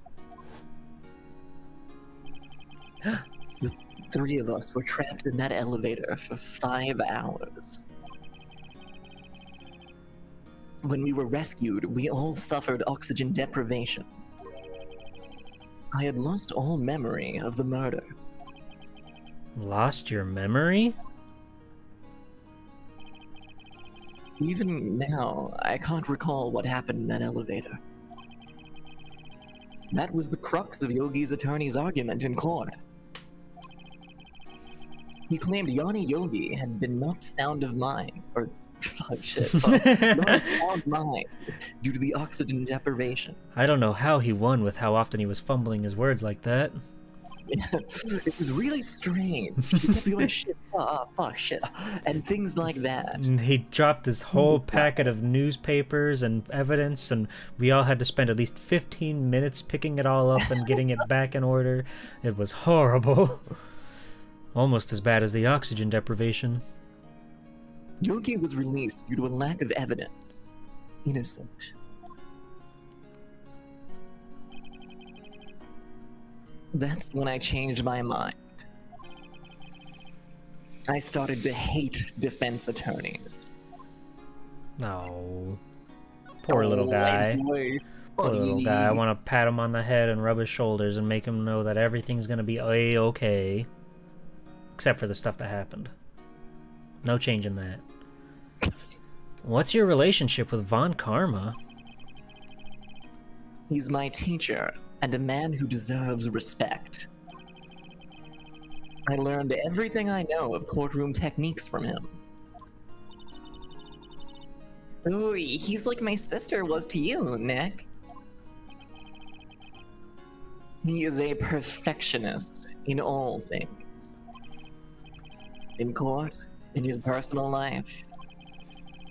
the three of us were trapped in that elevator for 5 hours. When we were rescued, we all suffered oxygen deprivation. I had lost all memory of the murder. Lost your memory? Even now, I can't recall what happened in that elevator. That was the crux of Yogi's attorney's argument in court. He claimed Yanni Yogi had been knocked sound of mind, or knocked sound mind due to the oxygen deprivation. I don't know how he won with how often he was fumbling his words like that. It was really strange. He kept going shit, fuck, shit, and things like that. And he dropped this whole packet of newspapers and evidence, and we all had to spend at least 15 minutes picking it all up and getting it back in order. It was horrible. Almost as bad as the oxygen deprivation. Yogi was released due to a lack of evidence. Innocent. That's when I changed my mind. I started to hate defense attorneys. Oh. Poor little guy. Poor little guy. I want to pat him on the head and rub his shoulders and make him know that everything's going to be a-okay. Except for the stuff that happened. No change in that. What's your relationship with Von Karma? He's my teacher, and a man who deserves respect. I learned everything I know of courtroom techniques from him. So, he's like my sister was to you, Nick. He is a perfectionist in all things. In court, in his personal life.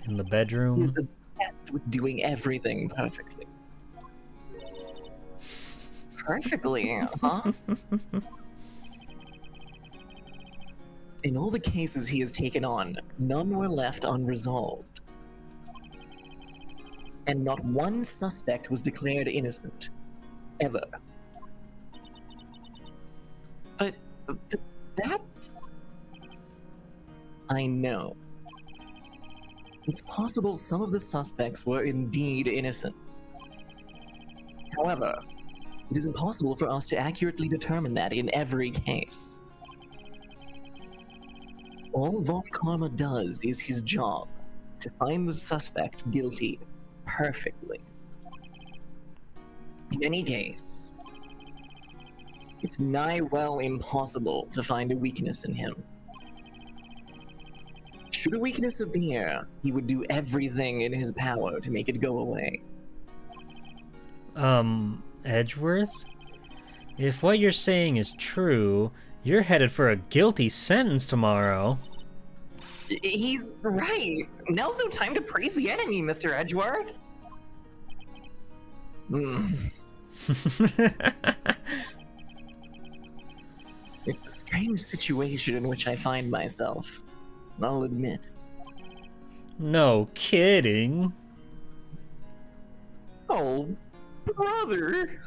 In the bedroom? He's obsessed with doing everything perfectly. Perfectly, huh? In all the cases he has taken on, none were left unresolved. and not one suspect was declared innocent. Ever. But that's... I know. It's possible some of the suspects were indeed innocent. However, it is impossible for us to accurately determine that in every case. All Von Karma does is his job, to find the suspect guilty perfectly. In any case, it's nigh well impossible to find a weakness in him. Should a weakness appear, he would do everything in his power to make it go away. Edgeworth? If what you're saying is true, you're headed for a guilty sentence tomorrow. He's right. Now's no time to praise the enemy, Mr. Edgeworth. It's a strange situation in which I find myself, I'll admit. No kidding. Oh, brother.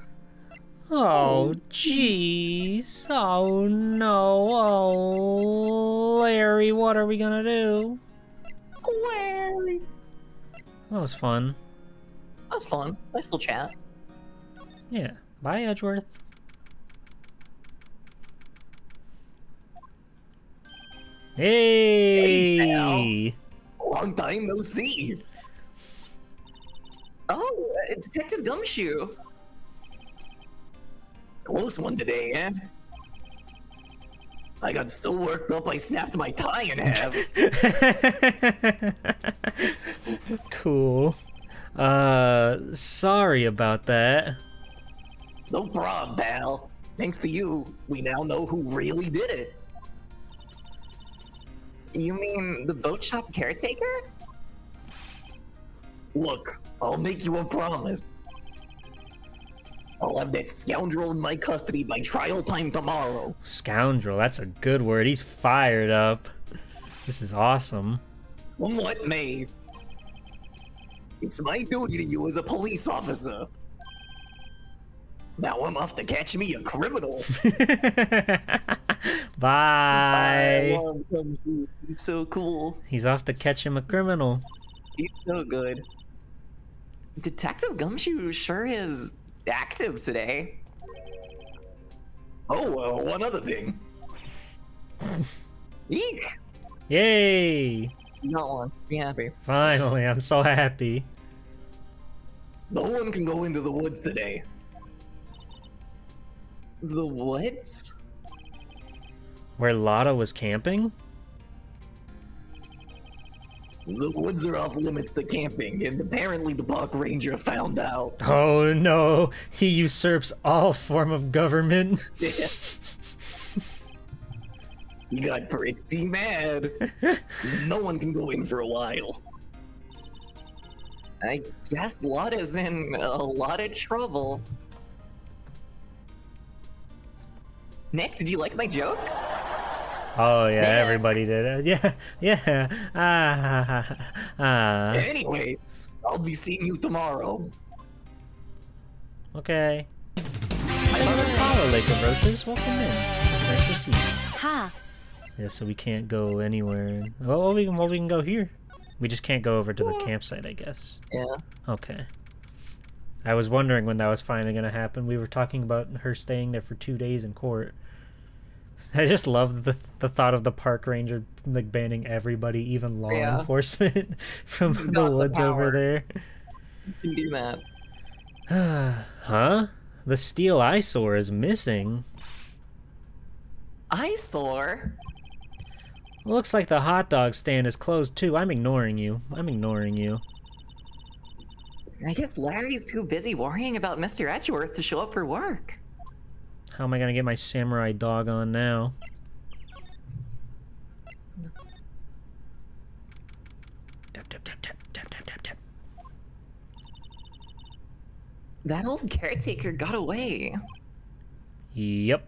Oh, jeez. Oh, no. Oh, Larry, what are we gonna do? Larry. That was fun. That was fun. I still chat. Yeah. Bye, Edgeworth. Hey! Long time no see. Oh, Detective Gumshoe. Close one today, eh? I got so worked up I snapped my tie in half. Cool. Sorry about that. No problem, pal. Thanks to you, we now know who really did it. You mean the boat shop caretaker? Look, I'll make you a promise. I'll have that scoundrel in my custody by trial time tomorrow. Scoundrel, that's a good word. He's fired up. This is awesome. What may? It's my duty to you as a police officer. Now I'm off to catch me a criminal. Bye. He's so cool. He's off to catch him a criminal. He's so good. Detective Gumshoe sure is active today. Oh, one other thing. Eek! Yay! Got one. Be happy. Finally, I'm so happy. No one can go into the woods today. The woods? Where Lotta was camping? The woods are off limits to camping, and apparently the park ranger found out. Oh no, he usurps all form of government. Yeah. He got pretty mad. No one can go in for a while. I guess Lotta's in a lot of trouble. Nick, did you like my joke? Oh yeah, Man. everybody did it. Yeah. Anyway, I'll be seeing you tomorrow. Okay. Hello, Lake of Roaches. Welcome in. Nice to see you. Ha! Yeah, so we can't go anywhere. Oh, we can go here. We just can't go over to the campsite, I guess. Yeah. Okay. I was wondering when that was finally gonna happen. We were talking about her staying there for 2 days in court. I just love the thought of the park ranger like banning everybody, even law enforcement, from the woods over there. You can do that. Huh? The steel eyesore is missing. Eyesore? Looks like the hot dog stand is closed too. I'm ignoring you. I guess Larry's too busy worrying about Mr. Edgeworth to show up for work. How am I gonna get my samurai dog on now? Tap, tap, tap, tap, tap, tap, tap, tap. That old caretaker got away. Yep.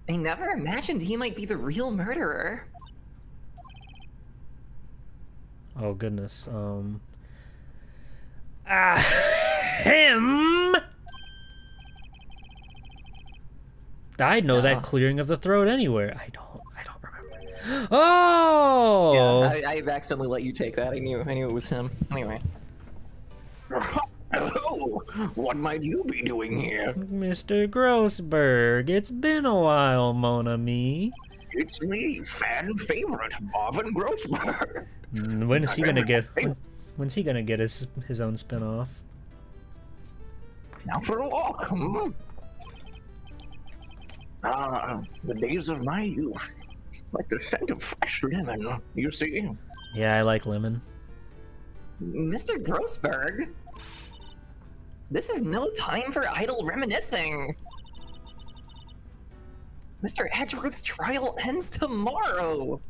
I never imagined he might be the real murderer. Oh goodness. Him. I know that clearing of the throat anywhere. I don't remember. Oh. Yeah, I accidentally let you take that. I knew it was him. Anyway. Hello. What might you be doing here? Mr. Grossberg, it's been a while, mon ami. It's me, fan favorite, Marvin Grossberg. When is he gonna get? When's he gonna get his own spinoff? Now for a walk. The days of my youth, like the scent of fresh lemon. You see? Yeah, I like lemon. Mr. Grossberg, this is no time for idle reminiscing. Mr. Edgeworth's trial ends tomorrow.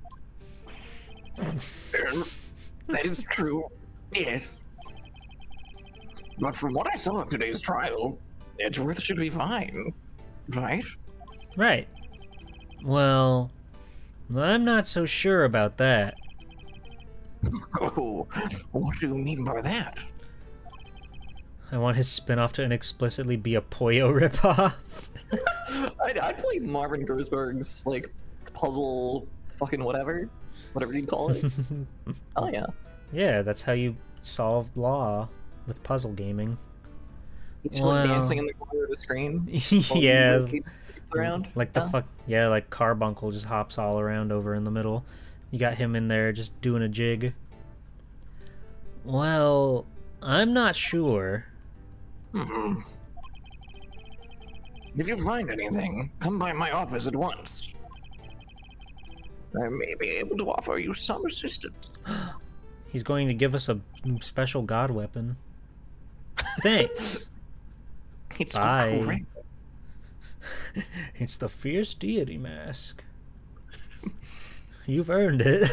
That is true. Yes. But from what I saw of today's trial, Edgeworth should be fine. Right? Right. Well, I'm not so sure about that. Oh, what do you mean by that? I want his spinoff to inexplicitly be a Poyo ripoff. I played Marvin Grossberg's, like, puzzle fucking whatever you call it. Oh, yeah. Yeah, that's how you solved law with puzzle gaming. Just like dancing in the corner of the screen. Yeah. Around. Like like Carbuncle just hops all around over in the middle. You got him in there just doing a jig. Well, I'm not sure. If you find anything, come by my office at once. I may be able to offer you some assistance. He's going to give us a special god weapon. Thanks. It's Bye. correct. It's the fierce deity mask. You've earned it.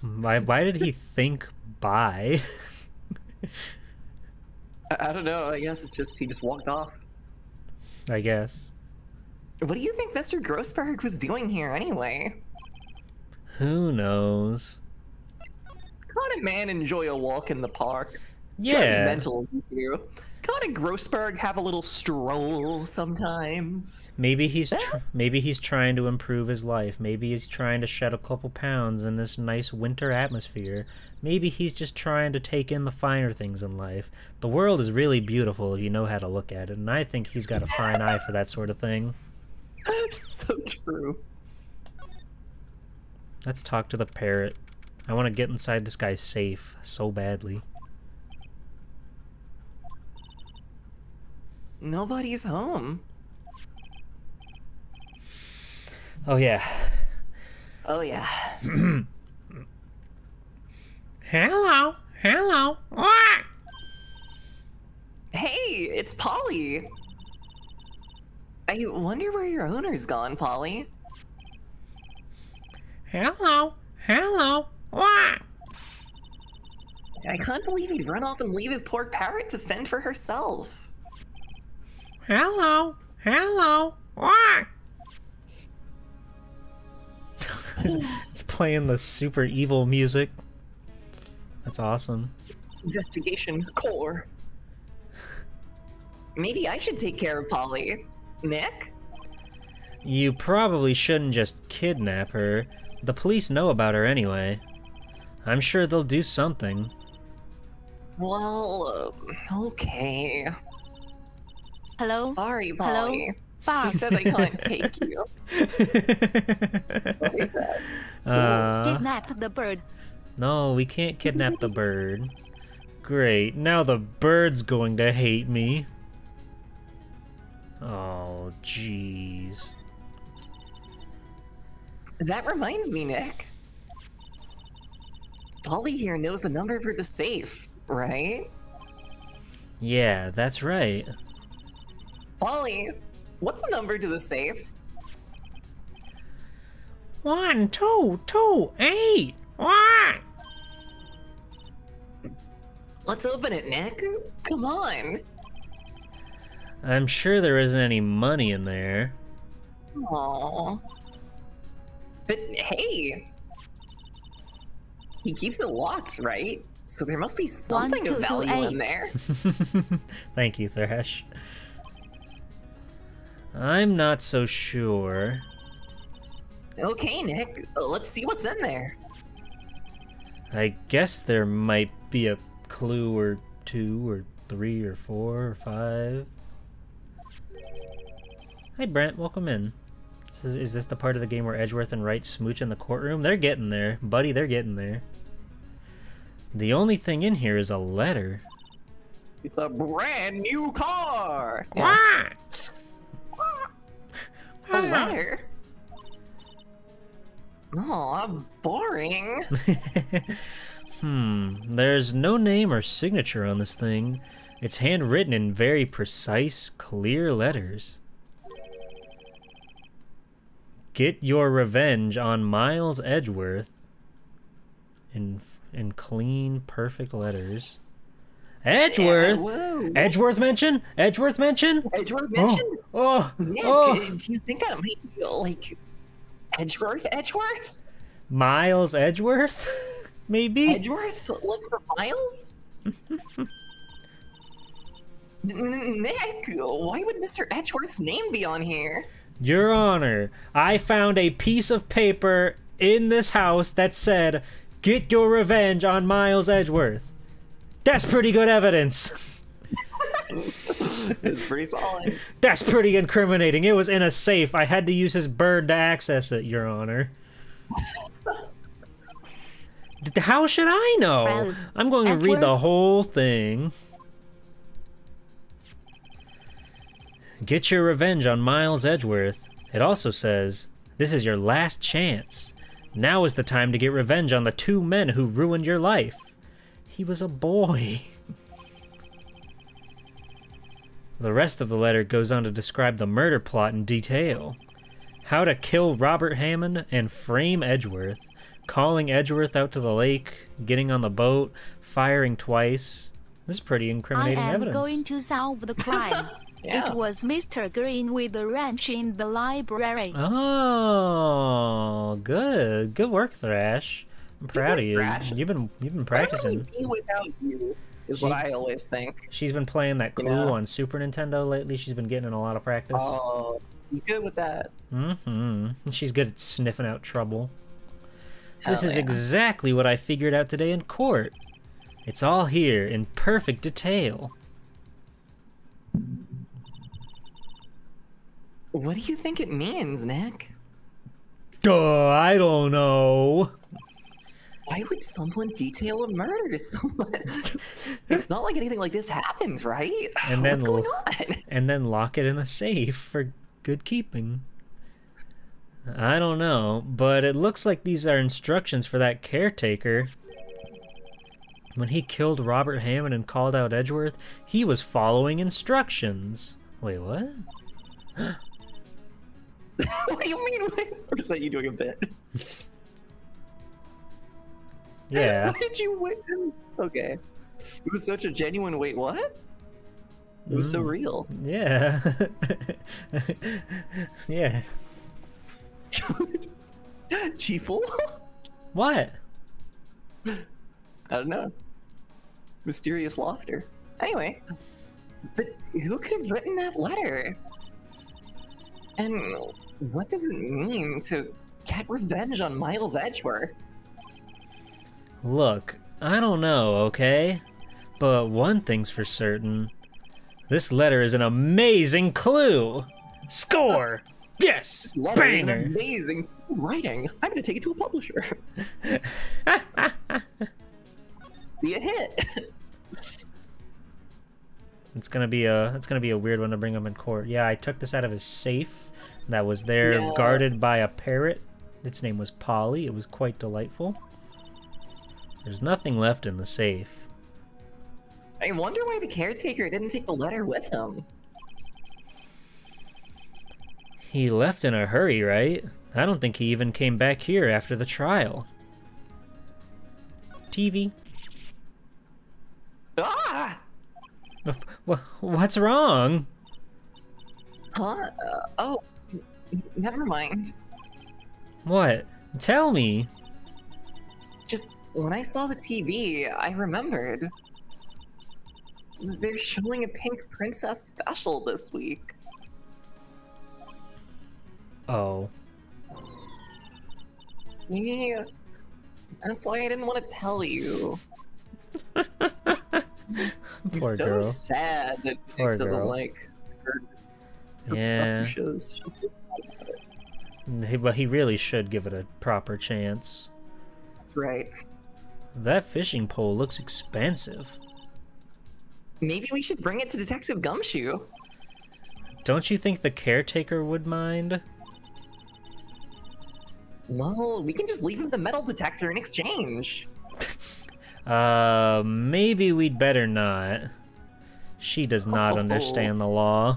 Why did he think bye? I don't know. I guess it's just he just walked off. I guess. What do you think Mr. Grossberg was doing here anyway? Who knows? Can't a man enjoy a walk in the park? Yeah. Judgmental of you. Can't a Grossberg have a little stroll sometimes? Maybe he's trying to improve his life. Maybe he's trying to shed a couple pounds in this nice winter atmosphere. Maybe he's just trying to take in the finer things in life. The world is really beautiful if you know how to look at it, and I think he's got a fine eye for that sort of thing. So true. Let's talk to the parrot. I want to get inside this guy's safe so badly. Nobody's home. Oh yeah. Oh yeah. Hello. Hey, it's Polly. I wonder where your owner's gone, Polly. Hello. I can't believe he'd run off and leave his poor parrot to fend for herself. Hello. It's playing the super evil music. That's awesome. Investigation core. Maybe I should take care of Polly. Nick? You probably shouldn't just kidnap her. The police know about her anyway. I'm sure they'll do something. Well, okay. Hello? Sorry, Polly. Hello? He says I can't take you. What is that? Kidnap the bird. No, we can't kidnap the bird. Great, now the bird's going to hate me. Oh, jeez. That reminds me, Nick. Polly here knows the number for the safe, right? Yeah, that's right. Polly, what's the number to the safe? 1228. What? Let's open it, Nick. Come on. I'm sure there isn't any money in there. Aww. But hey, He keeps it locked, right? So there must be something of value in there. Thank you, Thrash. I'm not so sure. Okay, Nick, let's see what's in there. I guess there might be a clue or 2 or 3 or 4 or 5. Hey Brent, welcome in. Is this the part of the game where Edgeworth and Wright smooch in the courtroom? They're getting there. Buddy, they're getting there. The only thing in here is a letter. It's a brand new car! Yeah. A letter? Aw, boring. There's no name or signature on this thing. It's handwritten in very precise, clear letters. Get your revenge on Miles Edgeworth. In clean, perfect letters. Edgeworth? Whoa. Edgeworth mention? Edgeworth mention? Edgeworth mention? Oh, Nick, do you think that might be like Edgeworth? Miles Edgeworth? Maybe? Edgeworth? Like for Miles? Nick, why would Mr. Edgeworth's name be on here? Your Honor, I found a piece of paper in this house that said, "Get your revenge on Miles Edgeworth." That's pretty good evidence. It's pretty solid. That's pretty incriminating. It was in a safe. I had to use his bird to access it, Your Honor. How should I know? I'm going to read the whole thing. Get your revenge on Miles Edgeworth. It also says, this is your last chance. Now is the time to get revenge on the 2 men who ruined your life. He was a boy. The rest of the letter goes on to describe the murder plot in detail. How to kill Robert Hammond and frame Edgeworth. Calling Edgeworth out to the lake, getting on the boat, firing twice. This is pretty incriminating evidence. I am going to solve the crime. Yeah. It was Mr. Green with the wrench in the library. Oh, good. Good work, Thrash. I'm proud of you. Thrash. You've been practicing. Where would we be without you? Is what I always think. She's been playing that Clue on Super Nintendo lately. She's been getting in a lot of practice. Oh, he's good with that. She's good at sniffing out trouble. Hell This is yeah. exactly what I figured out today in court. It's all here in perfect detail. What do you think it means, Nick? Duh, I don't know. Why would someone detail a murder to someone? It's not like anything like this happens, right? And then What's going on? And then lock it in a safe for good keeping. I don't know, but it looks like these are instructions for that caretaker. When he killed Robert Hammond and called out Edgeworth, he was following instructions. Wait, what? What do you mean? Or is that you doing a bit? Yeah. Why did you wait? Okay. It was such a genuine wait, what? It was so real. Yeah. Yeah. Chiefle? What? I don't know. Mysterious laughter. Anyway, but who could have written that letter? And what does it mean to get revenge on Miles Edgeworth? Look, I don't know, okay? But one thing's for certain. This letter is an amazing clue! Score! Yes! Letter is an Banger! amazing writing. I'm gonna take it to a publisher. Be a hit. It's gonna be a weird one to bring him in court. Yeah, I took this out of his safe that was there guarded by a parrot. Its name was Polly. It was quite delightful. There's nothing left in the safe. I wonder why the caretaker didn't take the letter with him. He left in a hurry, right? I don't think he even came back here after the trial. TV. Ah! What's wrong? Huh? Oh, never mind. What? Tell me. Just When I saw the TV, I remembered. They're showing a Pink Princess special this week. Oh. See? That's why I didn't want to tell you. Poor I'm so girl. sad that Poor Nick doesn't girl. like her Yeah. tokusatsu shows. But he really should give it a proper chance. That's right. That fishing pole looks expensive. Maybe we should bring it to Detective Gumshoe. Don't you think the caretaker would mind? Well, we can just leave him the metal detector in exchange. Maybe we'd better not. She does not understand the law.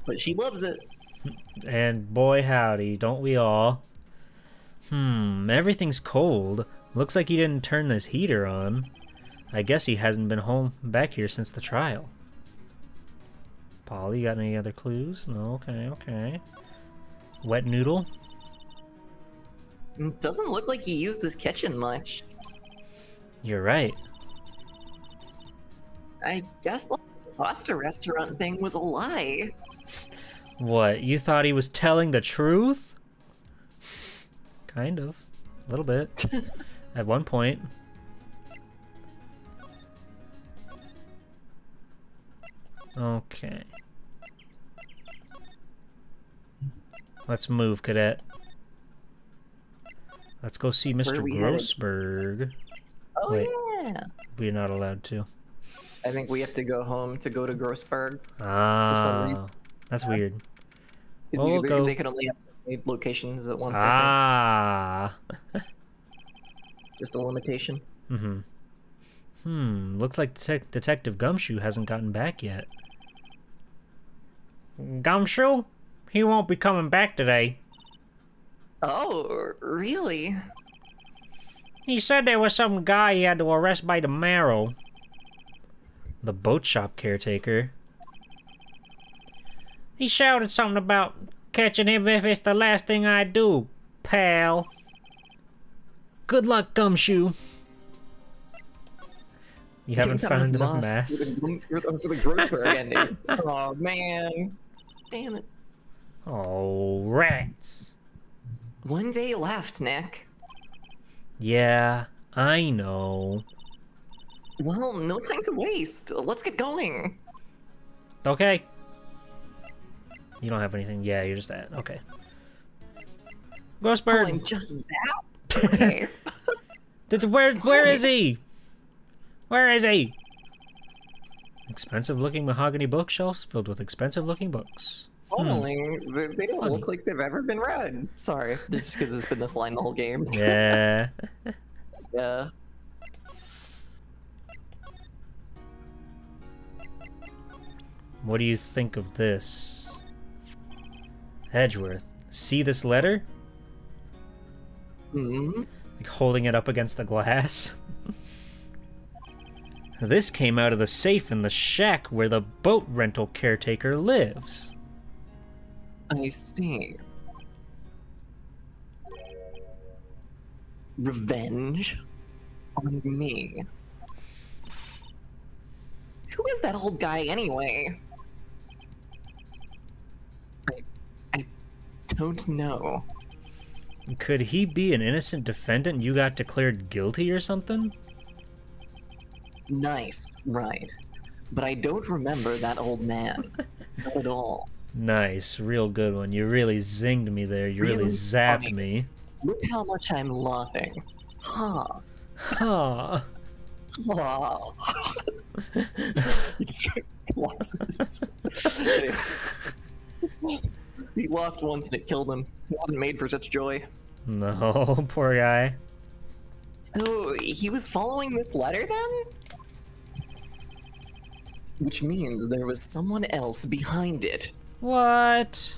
But she loves it. And boy howdy, don't we all? Everything's cold. Looks like he didn't turn this heater on. I guess he hasn't been back here since the trial. Polly, got any other clues? No, okay. Wet noodle? It doesn't look like he used this kitchen much. You're right. I guess the pasta restaurant thing was a lie. What, you thought he was telling the truth? Kind of. A little bit. At one point. Okay. Let's move, cadet. Let's go see Mr. we Grossberg. Oh, Wait. yeah. We're not allowed to. I think we have to go home to go to Grossberg. Ah, that's weird. Well, we'll they, go. they can only have so many locations at once, Ah. I think. Just a limitation. Looks like Detective Gumshoe hasn't gotten back yet. Gumshoe? He won't be coming back today. Oh, really? He said there was some guy he had to arrest by tomorrow. The boat shop caretaker. He shouted something about catching him if it's the last thing I do, pal. Good luck, Gumshoe. You haven't found enough masks? For the Grossberg ending. Oh, man. Damn it. Oh, rats. One day left, Nick. Yeah, I know. Well, no time to waste. Let's get going. Okay. You don't have anything. Yeah, you're just that. Okay. Grossberg. Oh, I'm just that? Okay. Where is he? Where is he? Expensive-looking mahogany bookshelves filled with expensive-looking books. Funny, they don't Funny. look like they've ever been read. Sorry, just because it's been this line the whole game. Yeah. Yeah. What do you think of this? Edgeworth, see this letter? Hmm. Like holding it up against the glass. This came out of the safe in the shack where the boat rental caretaker lives. I see. Revenge on me. Who is that old guy anyway? I don't know. Could he be an innocent defendant you got declared guilty or something? Nice, right. But I don't remember that old man. Not at all. Nice, real good one. You really zinged me there. You really zapped funny. me. Look how much I'm laughing. Ha. Huh. Ha. He just laughs. He laughed once and it killed him. He wasn't made for such joy. No, poor guy. So, he was following this letter then? Which means there was someone else behind it. What?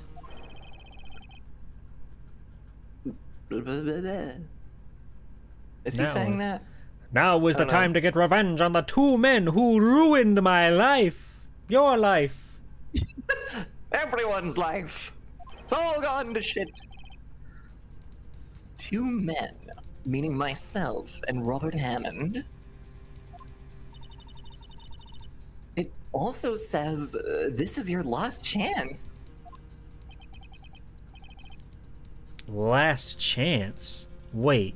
Is he No. saying that? Now is the don't know. time to get revenge on the two men who ruined my life. Your life. Everyone's life. It's all gone to shit. Two men. meaning myself and Robert Hammond. It also says this is your last chance. Last chance? Wait,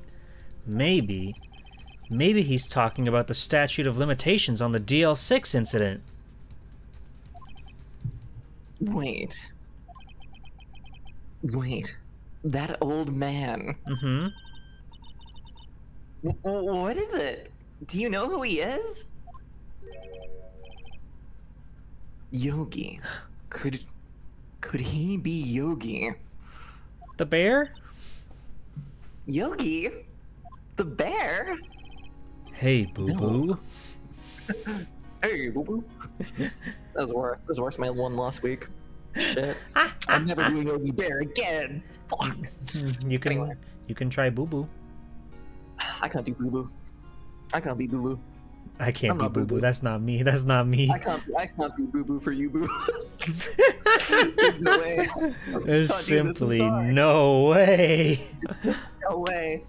maybe he's talking about the statute of limitations on the DL6 incident. Wait, that old man. Mm-hmm. What is it? Do you know who he is? Yogi. Could he be Yogi? The bear? Yogi? The bear? Hey, boo-boo. Hey, boo boo. That was worse. That was worse than my one last week. Shit. I'm never doing Yogi Bear again. Fuck. You can Anyway. you can try boo-boo. I can't do boo boo. I can't be boo boo. I can't I'm be not boo-boo. boo-boo. That's not me. That's not me. I can't be boo boo for you, boo. There's no way. There's Can't do this, I'm simply sorry. no way. No way.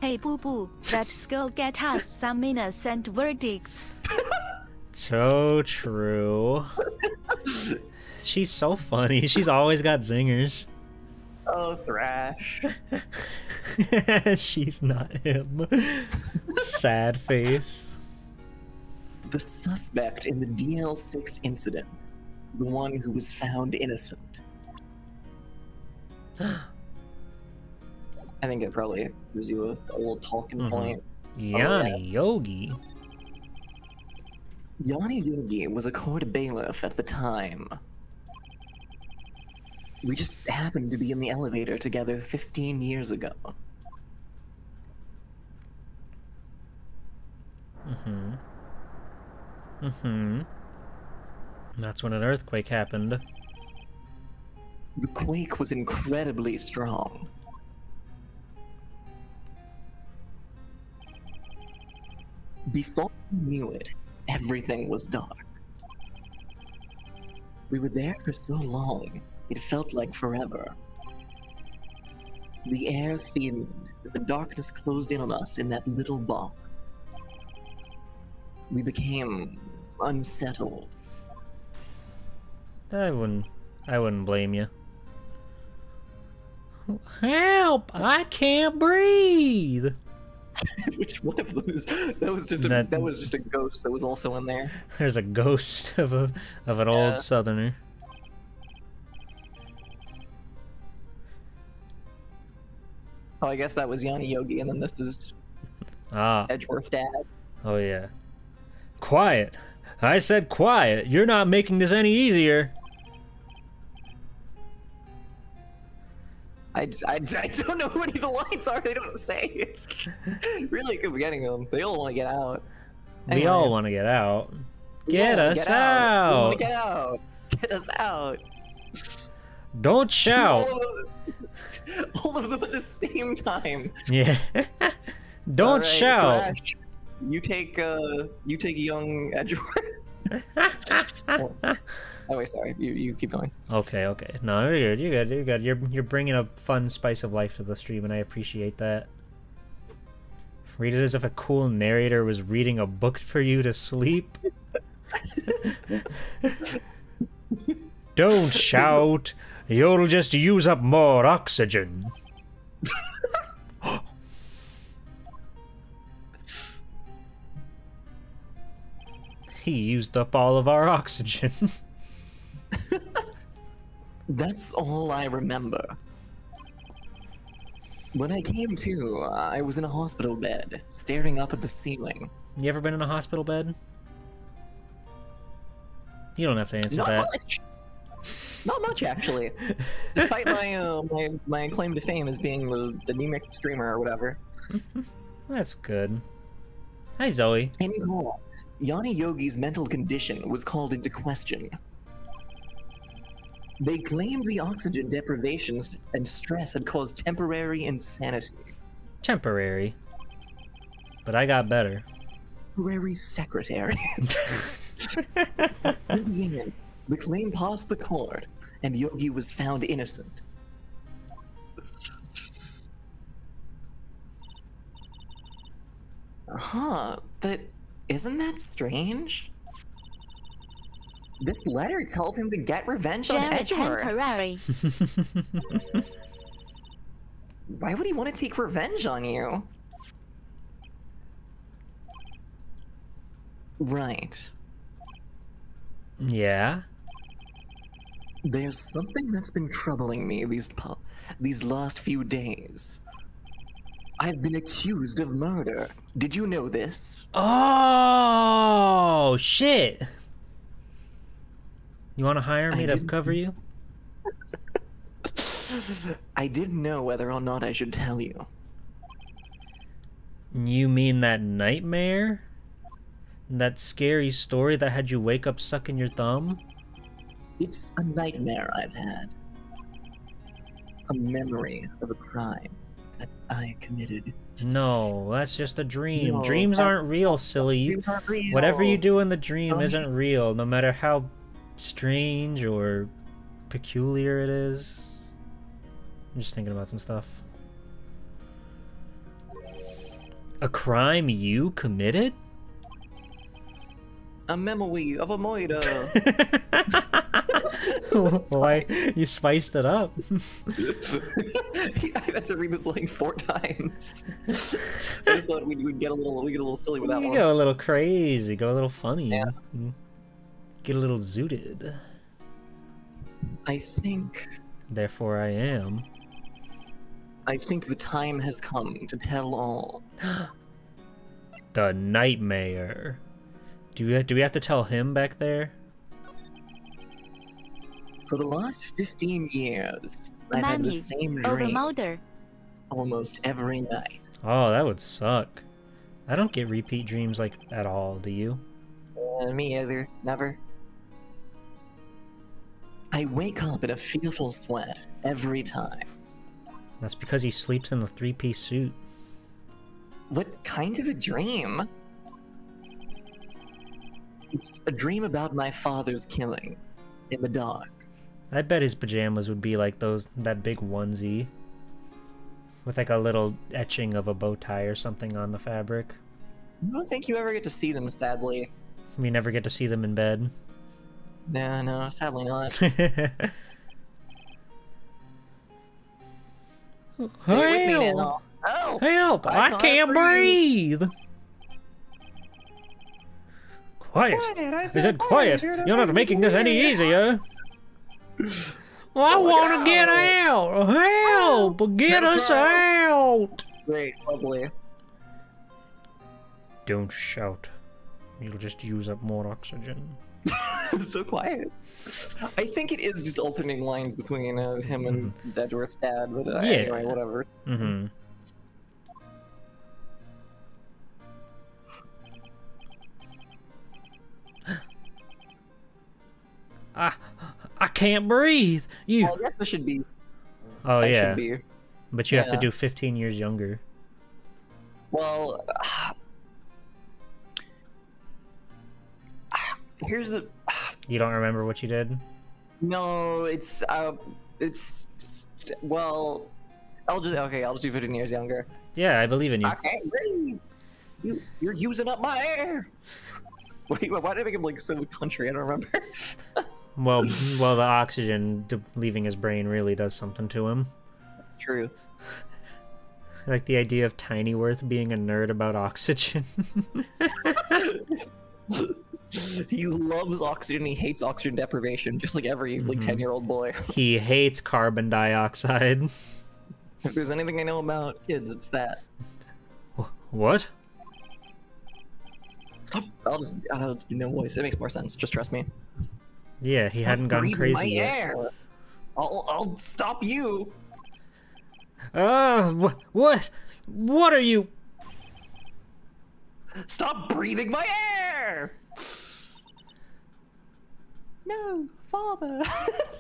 Hey boo boo, let's go get us some innocent verdicts. So true. She's so funny. She's always got zingers. Oh, Thrash. She's not him. Sad face. The suspect in the DL6 incident. The one who was found innocent. I think it probably gives you a little talking point. Yanni Yogi. Yanni Yogi was a court bailiff at the time. We just happened to be in the elevator together 15 years ago. That's when an earthquake happened. The quake was incredibly strong. Before we knew it, everything was dark. We were there for so long, it felt like forever. The air thinned, the darkness closed in on us in that little box. We became unsettled. I wouldn't blame you. Help! I can't breathe. Which one of those? That was just a ghost that was also in there. There's a ghost of an old southerner. Oh, I guess that was Yanni Yogi, and then this is Edgeworth Dad. Oh yeah. Quiet. I said quiet. You're not making this any easier. I don't know what any of the lines are. They don't say. Really good getting them. They all want to get out. We all want to get out. Get us out. We want to get out. Get us out. Don't shout. All of them at the same time. Yeah. Don't All right, shout. Thrash, you take young Edgeworth. Oh wait, sorry. You keep going. Okay. No, you're good. You're good. You're bringing a fun spice of life to the stream, and I appreciate that. Read it as if a cool narrator was reading a book for you to sleep. Don't shout. You'll just use up more oxygen. He used up all of our oxygen. That's all I remember. When I came to, I was in a hospital bed, staring up at the ceiling. You ever been in a hospital bed? You don't have to answer that. Much. Not much, actually. Despite my claim to fame as being the anemic streamer or whatever. That's good. Hi, Zoe. In court, Yanni Yogi's mental condition was called into question. They claimed the oxygen deprivations and stress had caused temporary insanity. Temporary. But I got better. Temporary secretary. In the end, the claim passed the court, and Yogi was found innocent. Huh, but isn't that strange? This letter tells him to get revenge on Jared Edgeworth. temporary. Why would he want to take revenge on you? Right. Yeah? There's something that's been troubling me these last few days. I've been accused of murder. Did you know this? Oh, shit. You want to hire me to didn't- cover you? I didn't know whether or not I should tell you. You mean that nightmare? That scary story that had you wake up sucking your thumb? It's a nightmare I've had. A memory of a crime that I committed. No, that's just a dream. No, Dreams that- aren't real, silly. Dreams aren't real. Whatever you do in the dream Oh, isn't real, no matter how strange or peculiar it is. I'm just thinking about some stuff. A crime you committed? A memory of a murder. Why? You spiced it up. I had to read this like 4 times. I just thought we'd get a little silly with that You one. go a little crazy, go a little funny. Yeah. Get a little zooted. I think Therefore I am. the time has come to tell all. The nightmare. Do we have to tell him back there? For the last 15 years, I've had the Money same over dream murder. almost every night. Oh, that would suck. I don't get repeat dreams like at all, do you? Me either. Never. I wake up in a fearful sweat every time. That's because he sleeps in the 3-piece suit. What kind of a dream? It's a dream about my father's killing in the dark. I bet his pajamas would be like that big onesie. With like a little etching of a bow tie or something on the fabric. I don't think you ever get to see them, sadly. We never get to see them in bed. Yeah, no, sadly not. So you're with me now. Oh! Help! I I can't can't breathe! Quiet! I said quiet! You're not making this any easier! I want to get out! Help! Get us out! Great, lovely. Don't shout. You'll just use up more oxygen. So quiet. I think it is just alternating lines between him and Edgeworth's dad, but Yeah. anyway, whatever. Mm-hmm. I can't breathe. You. Well, I guess this should be. Oh I yeah. Should be. But you have to yeah. do 15 years younger. Well, here's the. You don't remember what you did? No, well, I'll just do 15 years younger. Yeah, I believe in you. I can't breathe. You're using up my air. Wait, why did I make him like so country? I don't remember. Well, the oxygen leaving his brain really does something to him. That's true. Like the idea of Tinyworth being a nerd about oxygen. He loves oxygen. He hates oxygen deprivation, just like every like 10-year-old boy. He hates carbon dioxide. If there's anything I know about kids, it's that. What? Stop. I'll just do no voice. It makes more sense. Just trust me. Yeah, he Stop hadn't gone breathing my crazy yet. air. I'll stop you. What are you? Stop breathing my air. No, father.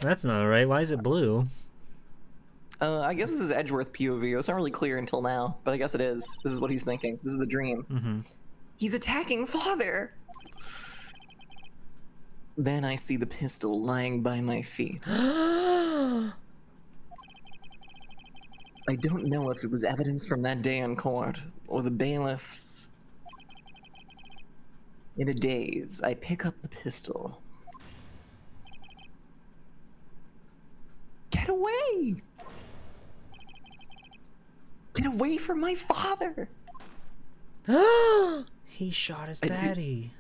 That's not right. Why is it blue? I guess this is Edgeworth POV. It's not really clear until now, but I guess it is. This is what he's thinking. This is the dream. Mm-hmm. He's attacking father. Then I see the pistol lying by my feet. I don't know if it was evidence from that day in court, or the bailiff's In a daze, I pick up the pistol. Get away! Get away from my father! He shot his daddy.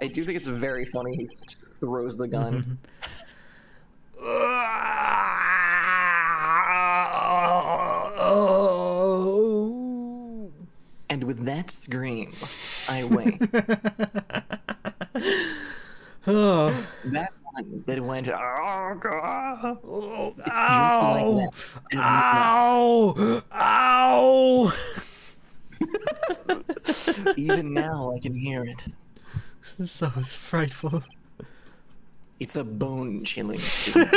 I do think it's very funny. He just throws the gun. And with that scream, I wait. That one that went, oh god. It's just like that. Ow! Ow! Even now, I can hear it. So frightful. It's a bone-chilling scream.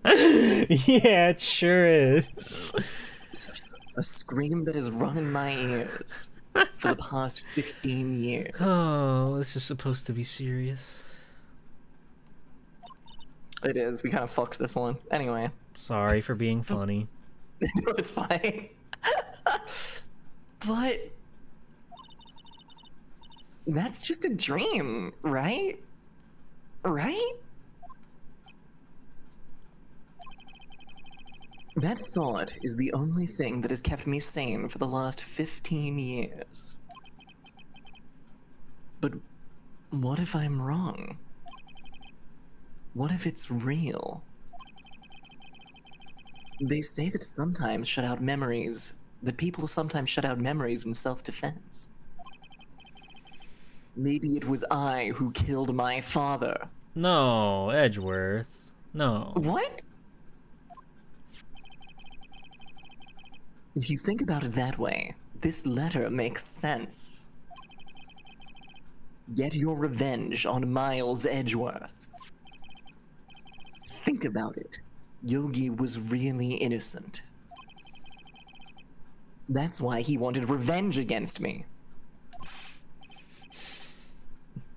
Yeah, it sure is. A scream that has run in my ears for the past 15 years. Oh, this is supposed to be serious. It is. We kind of fucked this one. Anyway. Sorry for being funny. No, it's fine. But that's just a dream, right? Right? That thought is the only thing that has kept me sane for the last 15 years. But what if I'm wrong? What if it's real? They say that sometimes shut out memories, that people sometimes shut out memories in self-defense. Maybe it was I who killed my father. No, Edgeworth. No. What? If you think about it that way, this letter makes sense. Get your revenge on Miles Edgeworth. Think about it. Yogi was really innocent. That's why he wanted revenge against me.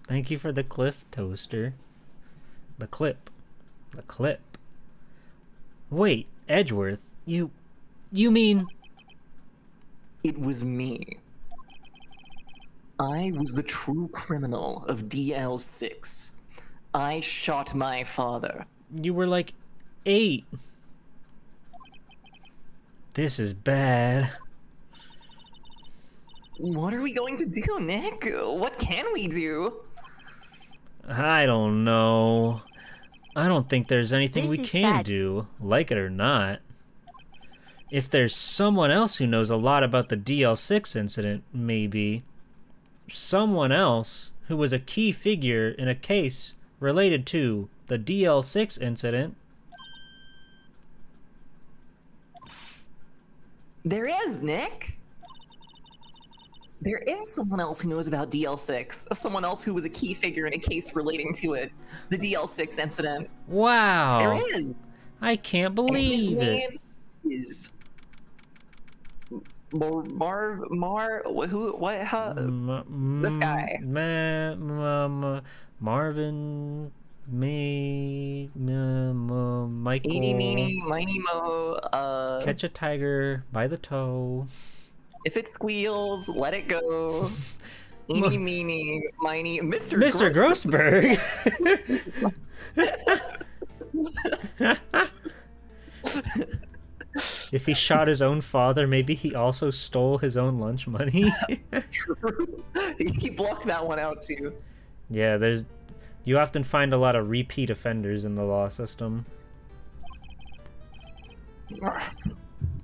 Thank you for the cliff toaster. The clip. The clip. Wait, Edgeworth, you mean... It was me. I was the true criminal of DL6. I shot my father. You were like 8. This is bad. What are we going to do, Nick? What can we do? I don't know. I don't think there's anything This we is can bad. do, like it or not. If there's someone else who knows a lot about the DL6 incident, maybe. Someone else who was a key figure in a case related to the DL6 incident. There is, Nick. There is someone else who knows about DL6. Someone else who was a key figure in a case relating to it. The DL6 incident. Wow. There is. I can't And his believe it. name is... This guy. Marvin, Michael. Eeny, meeny, miny, mo, Catch a tiger by the toe. if it squeals, let it go. Eeny, meeny, miny, Mr. Mr. Grossberg. If he shot his own father, maybe he also stole his own lunch money. He blocked that one out too. Yeah, you often find a lot of repeat offenders in the law system.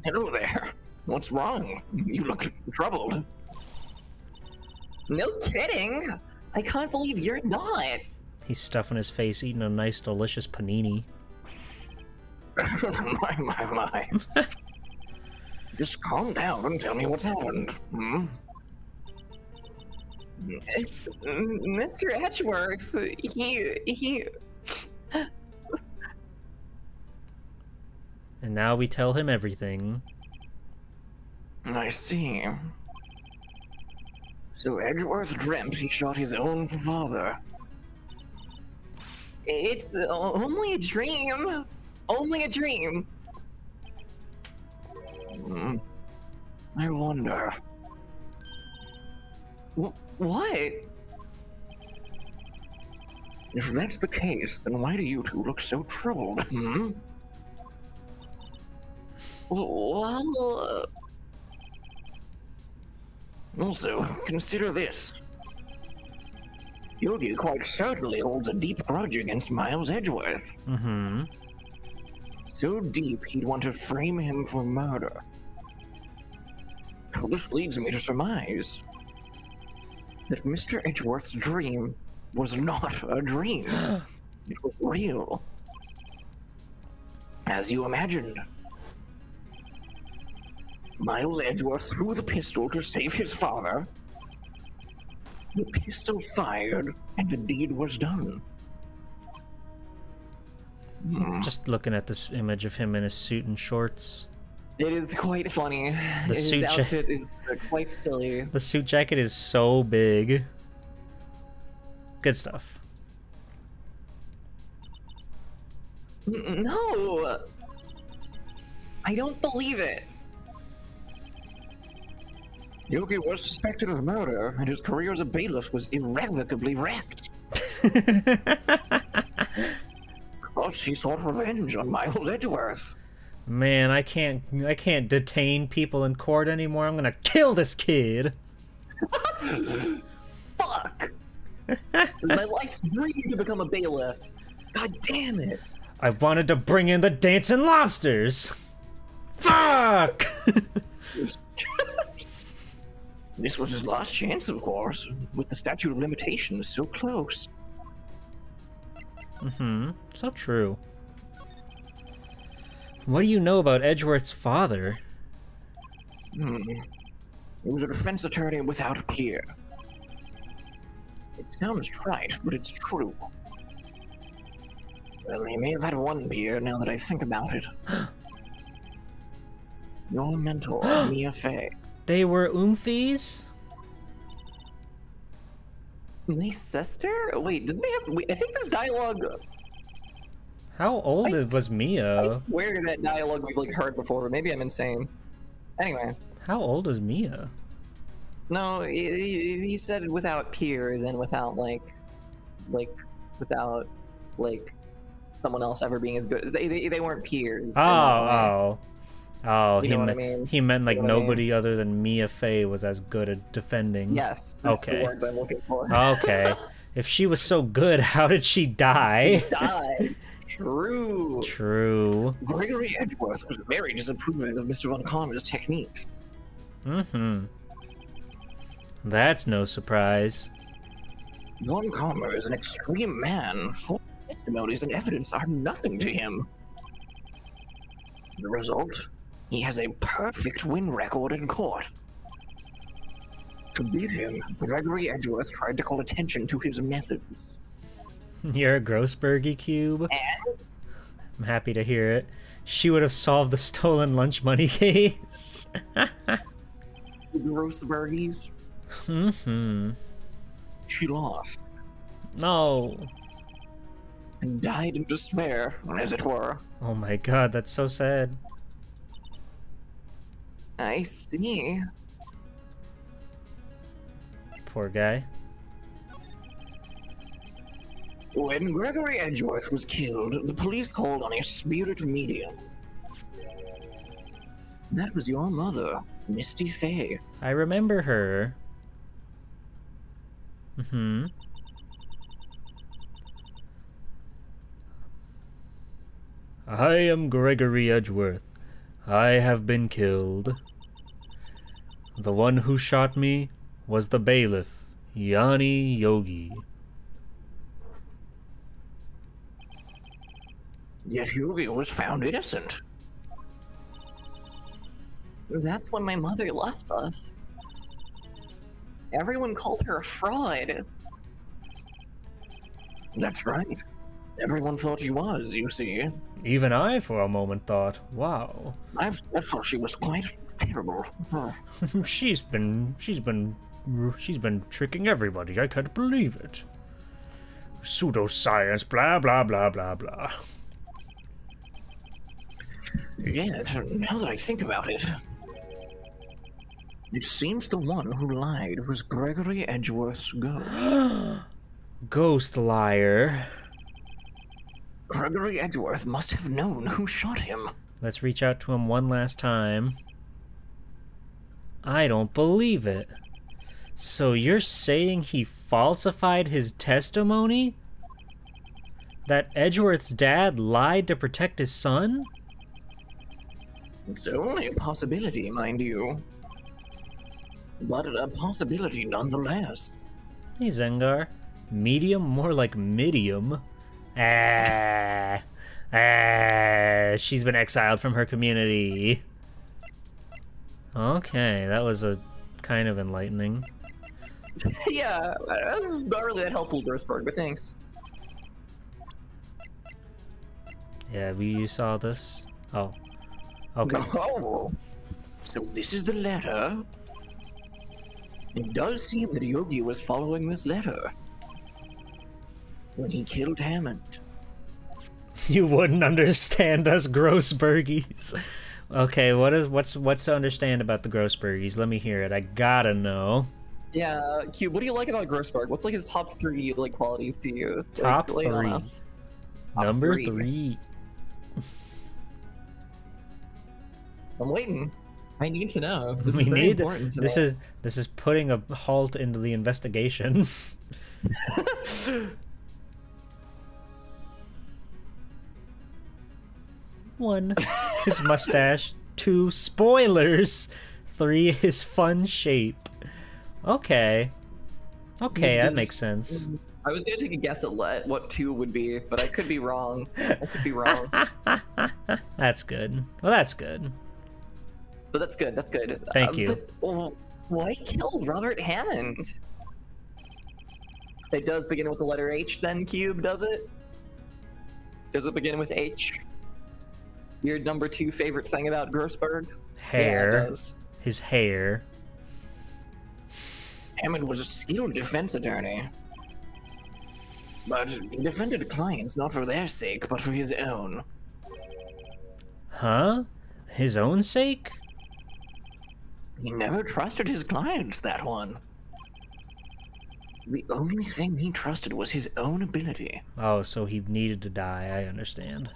Hello there. What's wrong? You look troubled. No kidding. I can't believe you're not. He's stuffing his face, eating a nice, delicious panini. my. Just calm down and tell me what's happened. Hmm? It's Mr. Edgeworth. He... And now we tell him everything. I see. So Edgeworth dreamt he shot his own father. It's only a dream. Only a dream. I wonder. What? If that's the case, then why do you two look so troubled, hmm? Well, Also, consider this. Yogi quite certainly holds a deep grudge against Miles Edgeworth. Mm-hmm. So deep, he'd want to frame him for murder. Well, this leads me to surmise that Mr. Edgeworth's dream was not a dream. It was real. As you imagined. Miles Edgeworth threw the pistol to save his father. The pistol fired, and the deed was done. Just looking at this image of him in his suit and shorts. it is quite funny. The His suit outfit is quite silly. The suit jacket is so big. Good stuff. No! I don't believe it. Yogi was suspected of murder, and his career as a bailiff was irrevocably wrecked. Because he sought revenge on Miles Edgeworth. Man, I can't detain people in court anymore. I'm gonna kill this kid. Fuck! It was my life's dream to become a bailiff. God damn it. I wanted to bring in the dancing lobsters. Fuck! This was his last chance, of course, with the statute of limitations so close. Mm-hmm. So true. What do you know about Edgeworth's father? He was a defense attorney without peer. It sounds trite, but it's true. Well, he may have had one peer, now that I think about it. Your mentor, Mia Fey. They were Oomfies? My sister? Wait, didn't they have... Wait, I think this dialogue... How old was Mia? I swear that dialogue we've, like, heard before, but maybe I'm insane. Anyway. How old was Mia? No, he said without peers and without, like, without, like, someone else ever being as good as... They weren't peers. Oh, You know what I mean? He meant like You know what I mean? nobody other than Mia Fey was as good at defending. Yes, that's Okay. the words I'm looking for. Okay. If she was so good, how did she die? Die. True. True. Gregory Edgeworth was very disapproving of Mr. Von Karma's techniques. Mm-hmm. That's no surprise. Von Karma is an extreme man. Full testimonies and evidence are nothing to him. The result? He has a perfect win record in court. To beat him, Gregory Edgeworth tried to call attention to his methods. You're a Grossbergy cube? And I'm happy to hear it. She would have solved the stolen lunch money case. the Grossbergies. Mm-hmm. She lost No. and died in despair, as it were. Oh my god, that's so sad. I see. Poor guy. When Gregory Edgeworth was killed, the police called on a spirit medium. That was your mother, Misty Fey. I remember her. Mm-hmm. I am Gregory Edgeworth. I have been killed. The one who shot me was the bailiff, Yanni Yogi. Yet Yogi was found innocent. That's when my mother left us. Everyone called her a fraud. That's right. Everyone thought he was, you see. Even I, for a moment, thought, wow, I thought she was quite terrible. she's been tricking everybody. I can't believe it. Pseudoscience, blah blah blah blah blah. Yeah, now that I think about it. It seems the one who lied was Gregory Edgeworth's ghost. Ghost liar. Gregory Edgeworth must have known who shot him. Let's reach out to him one last time. I don't believe it. So you're saying he falsified his testimony? That Edgeworth's dad lied to protect his son? It's only a possibility, mind you. But a possibility nonetheless. Hey, Zengar. Medium? More like medium. She's been exiled from her community. Okay, that was a kind of enlightening. Yeah, that was not really that helpful, Grossberg, but thanks. Yeah, you saw this? Oh. Okay. Oh, so this is the letter. It does seem that Yogi was following this letter when he killed Hammond. You wouldn't understand us Grossbergies. Okay, what's to understand about the Grossbergies? Let me hear it. I gotta know. Yeah, Cube, what do you like about Grossberg? What's like his top 3 like qualities to you? Top like, lay it on 3. us. Number Top 3. I'm waiting. I need to know. This We is very need important to this me. is putting a halt into the investigation. 1, his mustache. 2, spoilers. 3, his fun shape. Okay. Okay, that makes sense. I was gonna take a guess at what 2 would be, but I could be wrong. I could be wrong. That's good. Well, that's good. But that's good, that's good. Thank you. But, why kill Robert Hammond? It does begin with the letter H then, Cube, does it? Does it begin with H? Your number 2 favorite thing about Grossberg? Hair. Yeah, it does. His hair. Hammond was a skilled defense attorney. But he defended clients not for their sake, but for his own. Huh? His own sake? He never trusted his clients, that one. The only thing he trusted was his own ability. Oh, so he needed to die. I understand.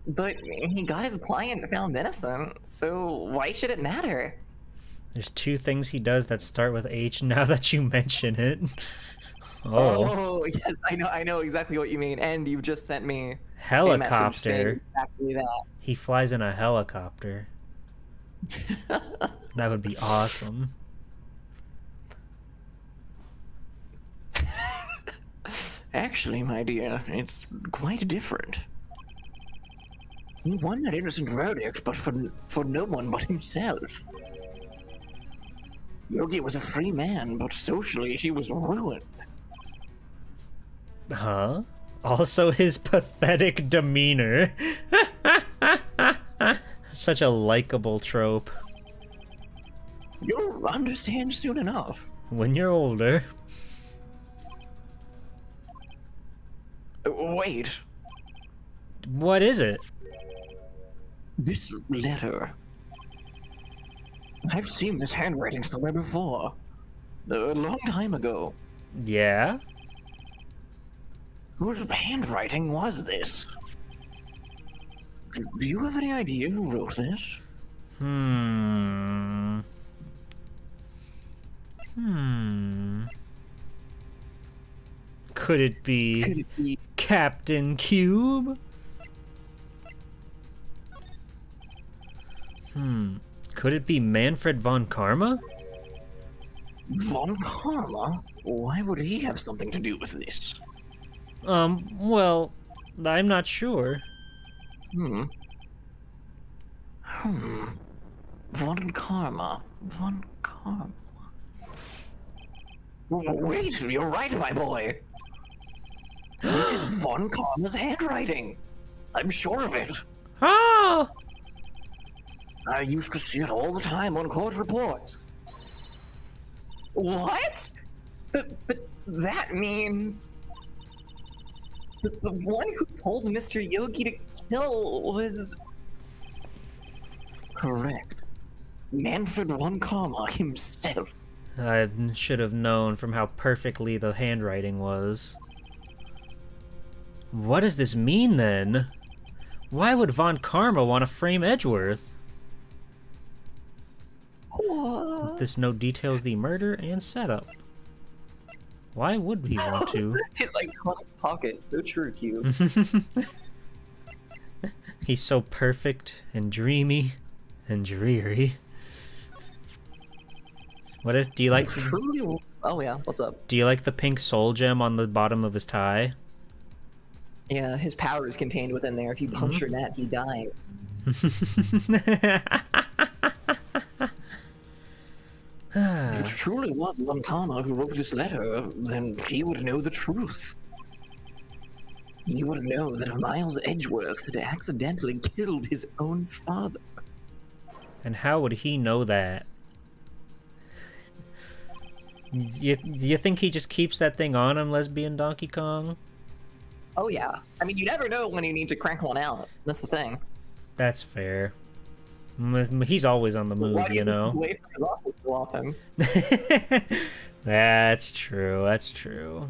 But he got his client found innocent, so why should it matter? There's 2 things he does that start with H now that you mention it. Oh. Oh, yes, I know exactly what you mean, and you've just sent me a message Helicopter. saying exactly that. He flies in a helicopter. That would be awesome. Actually, my dear, it's quite different. He won that innocent verdict, but for no one but himself. Yogi was a free man, but socially he was ruined. Huh? Also his pathetic demeanor. Such a likable trope. You'll understand soon enough. When you're older. Wait, What is it? this letter. I've seen this handwriting somewhere before. A long time ago. Yeah? Whose handwriting was this? Do you have any idea who wrote this? Could it be Could it be Captain Cube? Could it be Manfred von Karma? Von Karma? Why would he have something to do with this? Well, I'm not sure. Von Karma. Von Karma. Wait, you're right, my boy. This is Von Karma's handwriting. I'm sure of it. Ah! I used to see it all the time on court reports. What? But that means that the one who told Mr. Yogi to kill was... Correct. Manfred von Karma himself. I should have known from how perfectly the handwriting was. What does this mean, then? Why would Von Karma want to frame Edgeworth? What? This note details the murder and setup. Why would he want to? His iconic pocket, so true, Q. He's so perfect and dreamy and dreary. Do you like? Truly. Oh yeah, what's up? Do you like the pink soul gem on the bottom of his tie? Yeah, his power is contained within there. If you puncture that, he dies. If it truly was von Karma who wrote this letter, then he would know the truth. He would know that Miles Edgeworth had accidentally killed his own father. And how would he know that? You think he just keeps that thing on him, lesbian Donkey Kong? Oh yeah. I mean, you never know when you need to crank one out. That's the thing. That's fair. He's always on the move, Why do you know? Away from his office so often. That's true. That's true.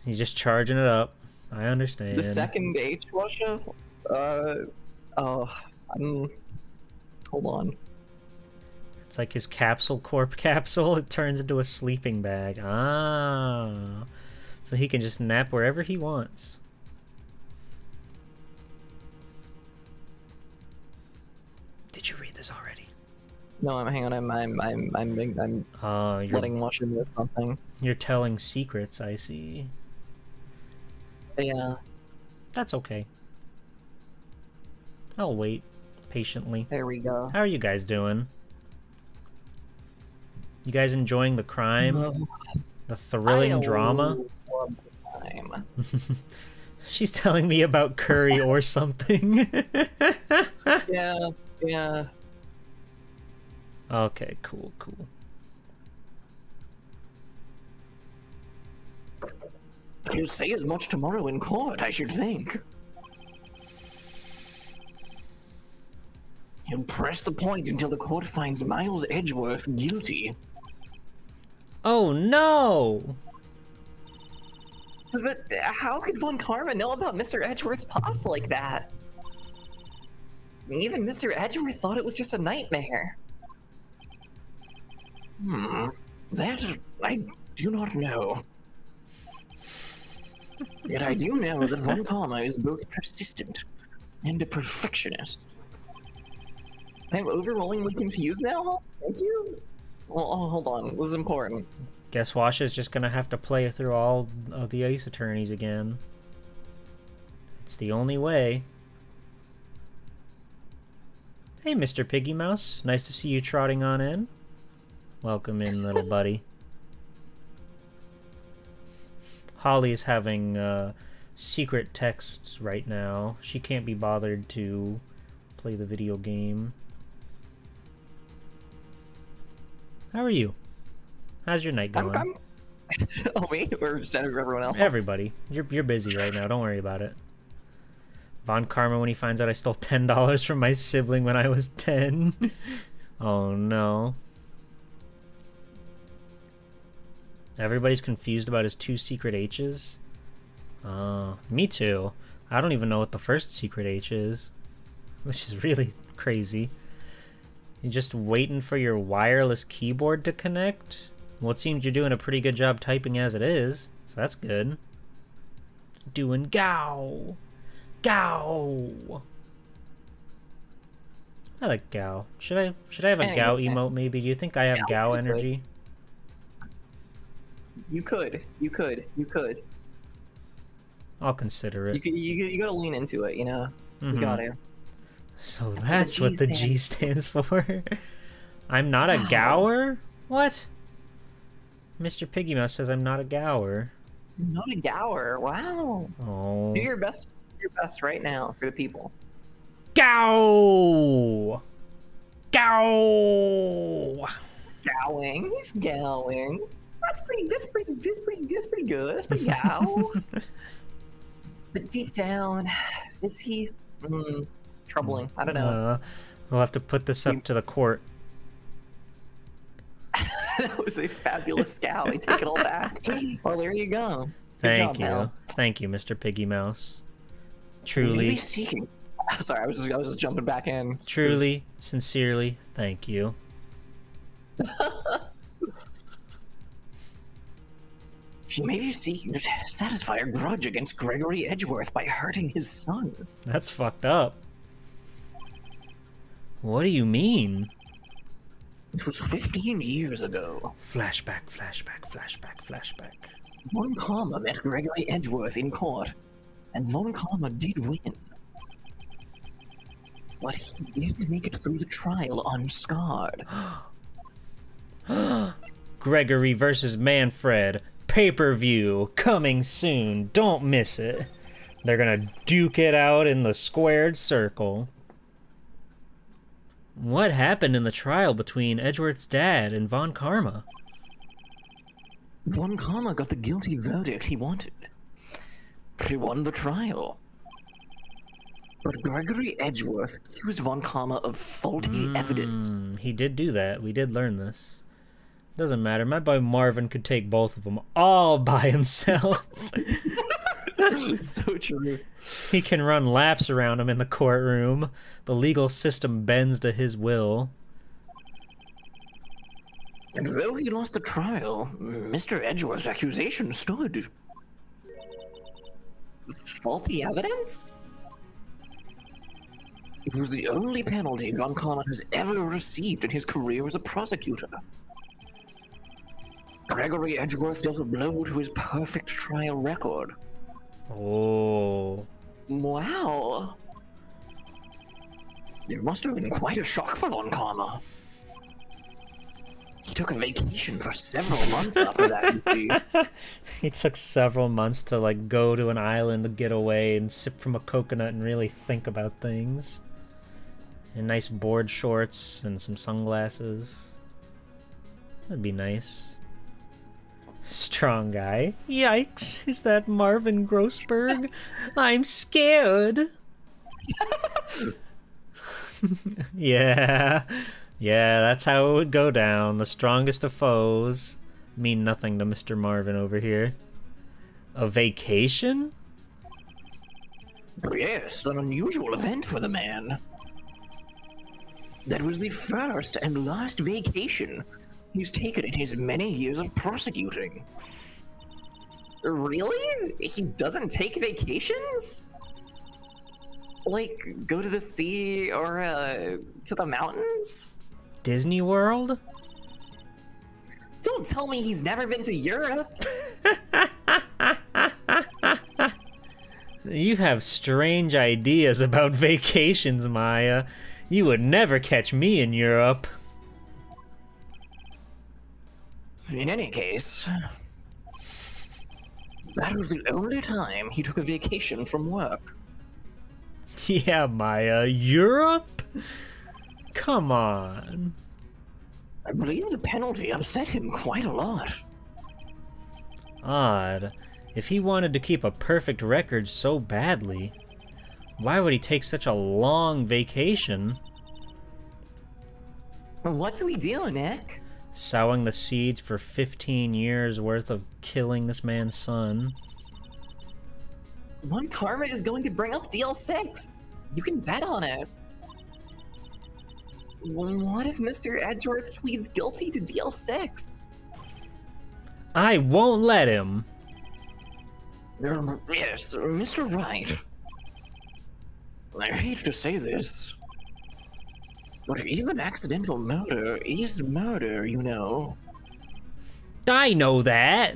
He's just charging it up. I understand. The second H Russia? Hold on. It's like his capsule corp capsule. It turns into a sleeping bag. Ah. So he can just nap wherever he wants. Did you read this already? No, hang on. I'm letting Russia know something. You're telling secrets, I see. Yeah. That's okay. I'll wait patiently. There we go. How are you guys doing? You guys enjoying the crime? The thrilling drama? She's telling me about curry or something. Yeah, yeah. Okay, cool, cool. He'll say as much tomorrow in court, I should think. He'll press the point until the court finds Miles Edgeworth guilty. Oh no! But how could Von Karma know about Mr. Edgeworth's past like that? Even Mr. Edgeworth thought it was just a nightmare. That I do not know. Yet I do know that Von Karma is both persistent and a perfectionist. I'm overwhelmingly confused now? Thank you? Well, hold on. This is important. Guess Washa's just gonna have to play through all of the Ace Attorneys again. It's the only way. Hey, Mr. Piggy Mouse. Nice to see you trotting on in. Welcome in, little buddy. Holly is having secret texts right now. She can't be bothered to play the video game. How are you? How's your night going? Oh, me? Or just everyone else? Everybody. You're busy right now. Don't worry about it. Von Karma when he finds out I stole $10 from my sibling when I was 10. Oh no. Everybody's confused about his 2 secret H's. Me too. I don't even know what the first secret H is, which is really crazy. You're just waiting for your wireless keyboard to connect? Well, it seems you're doing a pretty good job typing as it is, so that's good. Doing Gao! Gao! I like Gao. Should I have a Gao emote maybe? Do you think I have Gao energy? You could. I'll consider it. You gotta lean into it, you know? You gotta. So that's what the G stands for. I'm not a Gower? What? Mr. Piggy Mouse says I'm not a Gower. Not a Gower. Wow. Oh. Do your best right now for the people. Gow! Gow! He's gowing. That's pretty good. That's pretty gow. But deep down, is he troubling? I don't know. We'll have to put this up to the court. That was a fabulous scout. I take it all back. Well, there you go. Good Thank job, you. pal. Thank you, Mr. Piggy Mouse. Maybe Truly, seeking. Sorry, I was just jumping back in. truly, sincerely, thank you. She may be seeking to satisfy a grudge against Gregory Edgeworth by hurting his son. That's fucked up. What do you mean? It was 15 years ago. Flashback, flashback, flashback, flashback. Von Karma met Gregory Edgeworth in court, and Von Karma did win. But he didn't make it through the trial unscarred. Gregory versus Manfred. Pay-per-view. Coming soon. Don't miss it. They're gonna duke it out in the squared circle. What happened in the trial between Edgeworth's dad and Von Karma? Von Karma got the guilty verdict he wanted. He won the trial. But Gregory Edgeworth accused Von Karma of faulty evidence. He did do that. We did learn this. Doesn't matter. My boy Marvin could take both of them all by himself. So true. He can run laps around him in the courtroom. The legal system bends to his will. And though he lost the trial, Mr. Edgeworth's accusation stood. Faulty evidence? It was the only penalty Von Karma has ever received in his career as a prosecutor. Gregory Edgeworth dealt a blow to his perfect trial record. Oh. Wow. It must have been quite a shock for Von Karma. He took a vacation for several months after that, you see. He took several months to, like, go to an island to get away and sip from a coconut and really think about things. And nice board shorts and some sunglasses. That'd be nice. Strong guy. Yikes, is that Marvin Grossberg? I'm scared. Yeah. Yeah, that's how it would go down. The strongest of foes mean nothing to Mr. Marvin over here. A vacation? Yes, an unusual event for the man. That was the first and last vacation he's taken in his many years of prosecuting. Really? He doesn't take vacations? Like, go to the sea or to the mountains? Disney World? Don't tell me he's never been to Europe. You have strange ideas about vacations, Maya. You would never catch me in Europe. In any case, that was the only time he took a vacation from work. Yeah, Maya. Europe? Come on. I believe the penalty upset him quite a lot. Odd. If he wanted to keep a perfect record so badly, why would he take such a long vacation? What do we do, Nick? Sowing the seeds for 15 years worth of killing this man's son. Von Karma is going to bring up DL6. You can bet on it. What if Mr. Edgeworth pleads guilty to DL6? I won't let him. Yes, Mr. Wright. I hate to say this, but even accidental murder is murder, you know. I know that.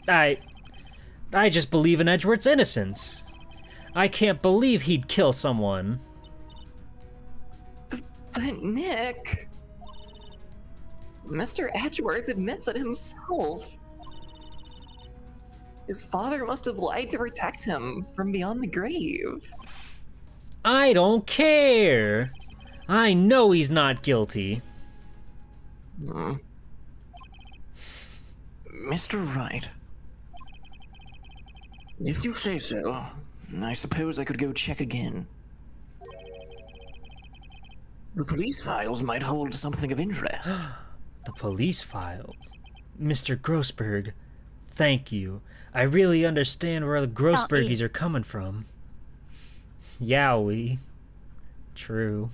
I just believe in Edgeworth's innocence. I can't believe he'd kill someone. But Nick... Mr. Edgeworth admits it himself. His father must have lied to protect him from beyond the grave. I don't care. I know he's not guilty. Mr. Wright, if you say so, I suppose I could go check again. The police files might hold something of interest. The police files. Mr. Grossberg, thank you. I really understand where the Grossbergies are coming from. Yowie. True.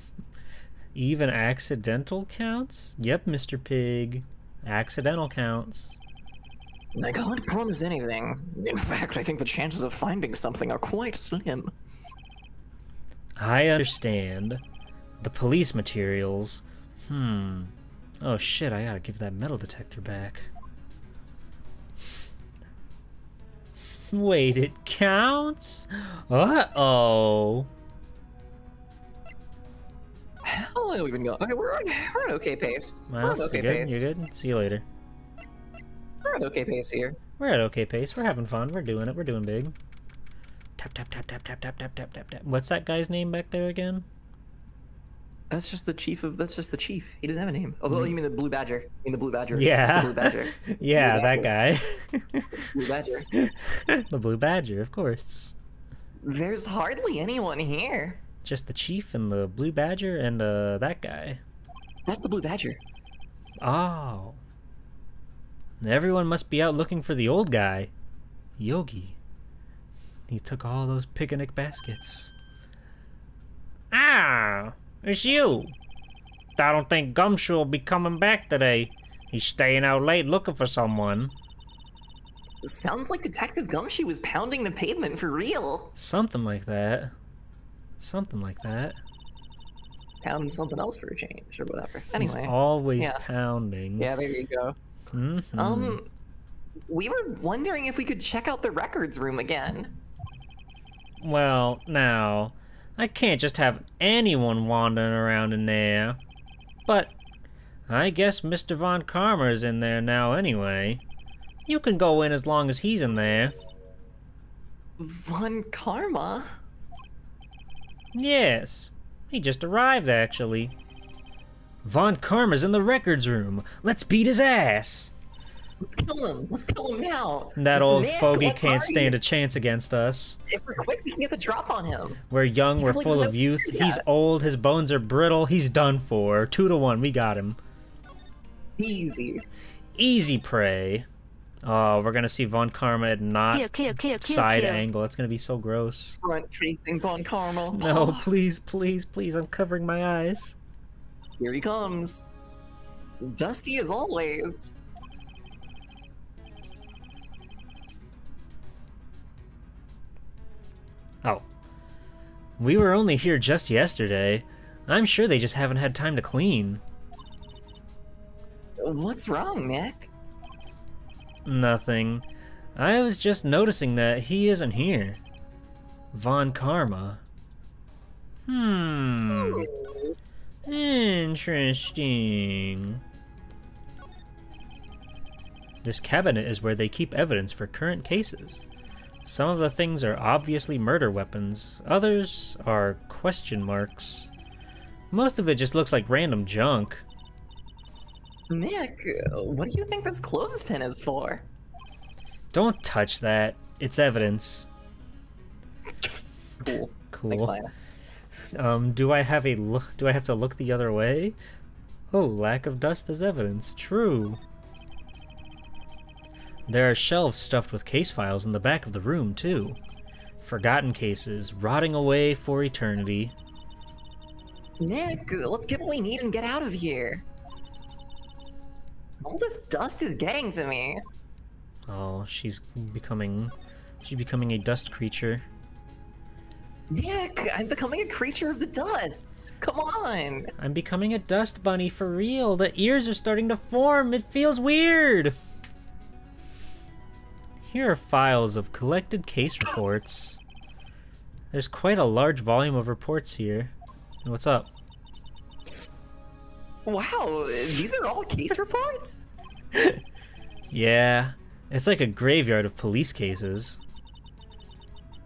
Even accidental counts? Yep, Mr. Pig. Accidental counts. I can't promise anything. In fact, I think the chances of finding something are quite slim. I understand. The police materials. Oh shit, I gotta give that metal detector back. Wait, it counts? Uh-oh. How long have we been going? Okay, we're on okay pace. Miles, we're on okay you good? pace. You good? See you later. We're on okay pace here. We're at okay pace. We're having fun. We're doing it. We're doing big. Tap, tap, tap, tap, tap, tap, tap, tap, tap, tap. What's that guy's name back there again? That's just the chief of. That's just the chief. He doesn't have a name. Although you mean the Blue Badger. You mean the Blue Badger. Yeah. That's the Blue Badger. Yeah, Blue that guy. Blue Badger. The Blue Badger, of course. There's hardly anyone here. Just the chief and the Blue Badger and that guy. That's the Blue Badger. Oh. Everyone must be out looking for the old guy. Yogi. He took all those picnic baskets. Ah! It's you! I don't think Gumshoe will be coming back today. He's staying out late looking for someone. Sounds like Detective Gumshoe was pounding the pavement for real. Something like that. Something like that. Pound something else for a change or whatever. He's Anyway. always yeah. pounding. Yeah, there you go. We were wondering if we could check out the records room again. Well, now, I can't just have anyone wandering around in there. But I guess Mr. Von Karmer's in there now anyway. You can go in as long as he's in there. Von Karma? Yes, he just arrived actually. Von Karma's in the records room. Let's beat his ass. Let's kill him. Let's kill him now. That old Nick, fogey let's can't hurry. stand a chance against us. If we're quick, we can get the drop on him. We're young, we're Like, full no- of youth. yeah. He's old, his bones are brittle, he's done for. 2-1, we got him. Easy. Easy prey. Oh, we're gonna see Von Karma at not side angle. That's gonna be so gross. Front facing Von Karma. No, please, please, please, I'm covering my eyes. Here he comes. Dusty as always. Oh. We were only here just yesterday. I'm sure they just haven't had time to clean. What's wrong, Nick? Nothing. I was just noticing that he isn't here. Von Karma. Interesting. This cabinet is where they keep evidence for current cases. Some of the things are obviously murder weapons, others are question marks. Most of it just looks like random junk. Nick, what do you think this clothespin is for? Don't touch that. It's evidence. Cool. Cool. Thanks, Maya. Do I have to look the other way? Oh, lack of dust as evidence. True. There are shelves stuffed with case files in the back of the room, too. Forgotten cases, rotting away for eternity. Nick, let's get what we need and get out of here. All this dust is getting to me. Oh, she's becoming a dust creature. Nick, I'm becoming a creature of the dust. Come on. I'm becoming a dust bunny for real. The ears are starting to form. It feels weird. Here are files of collected case reports. There's quite a large volume of reports here. What's up? Wow, these are all case reports? Yeah, it's like a graveyard of police cases.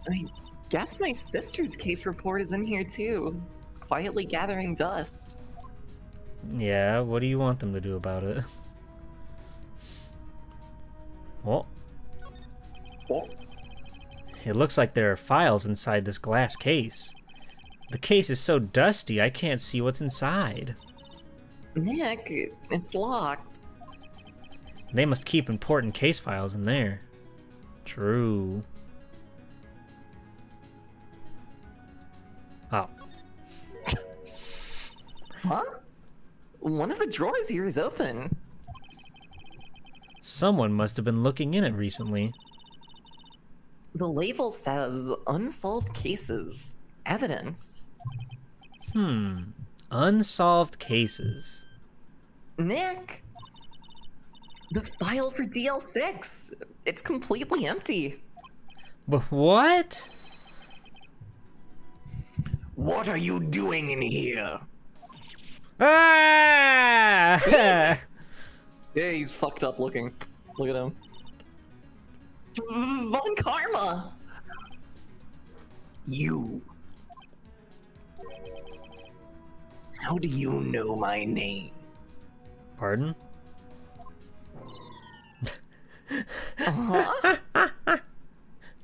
I guess my sister's case report is in here too. Quietly gathering dust. Yeah, what do you want them to do about it? Well, Oh, it looks like there are files inside this glass case. The case is so dusty, I can't see what's inside. Nick, it's locked. They must keep important case files in there. True. Oh. Huh? One of the drawers here is open. Someone must have been looking in it recently. The label says unsolved cases. Evidence. Unsolved cases. Nick! The file for DL6. It's completely empty. But what? What are you doing in here? Ah! Yeah, he's fucked up looking. Look at him. Von Karma! You. How do you know my name? Pardon?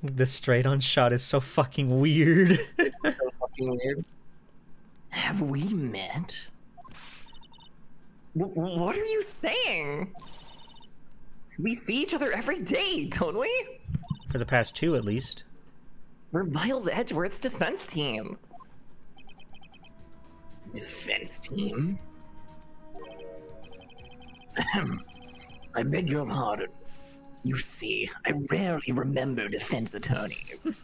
The straight on shot is so fucking weird. So fucking weird. Have we met? What are you saying? We see each other every day, don't we? For the past 2, at least. We're Miles Edgeworth's defense team. Defense team? Ahem. I beg your pardon. You see, I rarely remember defense attorneys.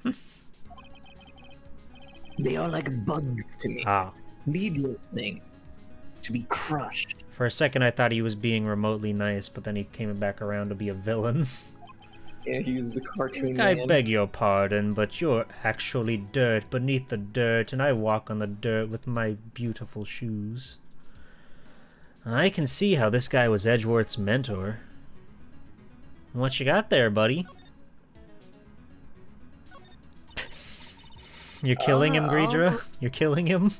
They are like bugs to me. Ah. Needless things. To be crushed. For a second, I thought he was being remotely nice, but then he came back around to be a villain. Yeah, he's a cartoon I man. beg your pardon, but you're actually dirt beneath the dirt, and I walk on the dirt with my beautiful shoes. I can see how this guy was Edgeworth's mentor. What you got there, buddy? You're killing him, Greedra? You're killing him?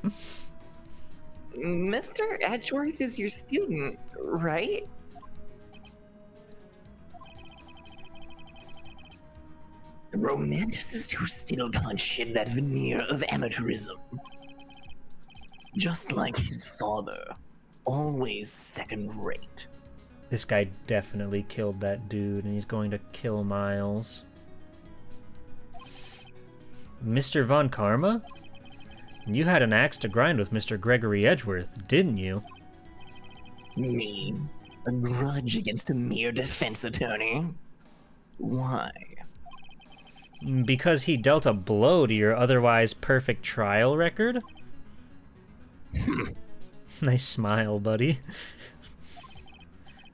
Mr. Edgeworth is your student, right? A romanticist who still can't shed that veneer of amateurism. Just like his father. Always second rate. This guy definitely killed that dude, and he's going to kill Miles. Mr. Von Karma? You had an axe to grind with Mr. Gregory Edgeworth, didn't you? Me? A grudge against a mere defense attorney? Why? Because he dealt a blow to your otherwise perfect trial record? Nice smile, buddy.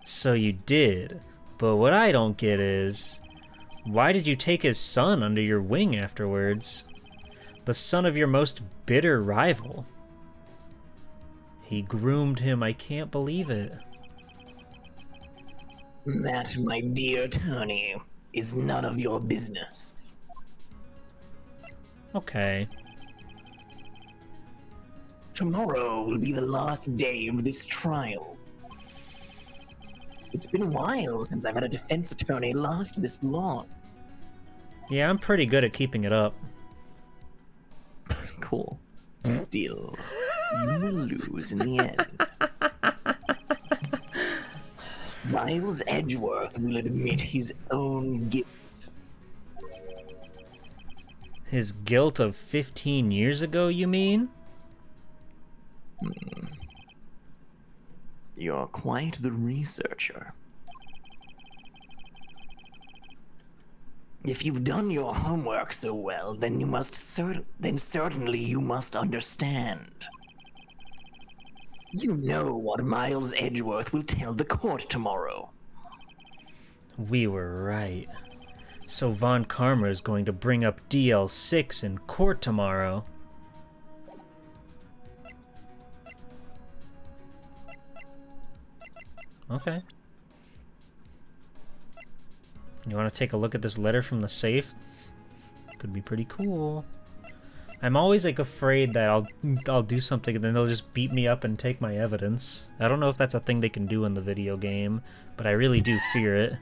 So you did, but what I don't get is, why did you take his son under your wing afterwards? The son of your most bitter rival. He groomed him, I can't believe it. That, my dear attorney, is none of your business. Okay. Tomorrow will be the last day of this trial. It's been a while since I've had a defense attorney last this long. Yeah, I'm pretty good at keeping it up. Cool. Still, you will lose in the end. Miles Edgeworth will admit his own guilt. His guilt of 15 years ago, you mean? You're quite the researcher. If you've done your homework so well, then you must certainly you must understand. You know what Miles Edgeworth will tell the court tomorrow. We were right. So Von Karma is going to bring up DL6 in court tomorrow. Okay. You want to take a look at this letter from the safe? Could be pretty cool. I'm always like afraid that I'll do something and then they'll just beat me up and take my evidence. I don't know if that's a thing they can do in the video game, but I really do fear it.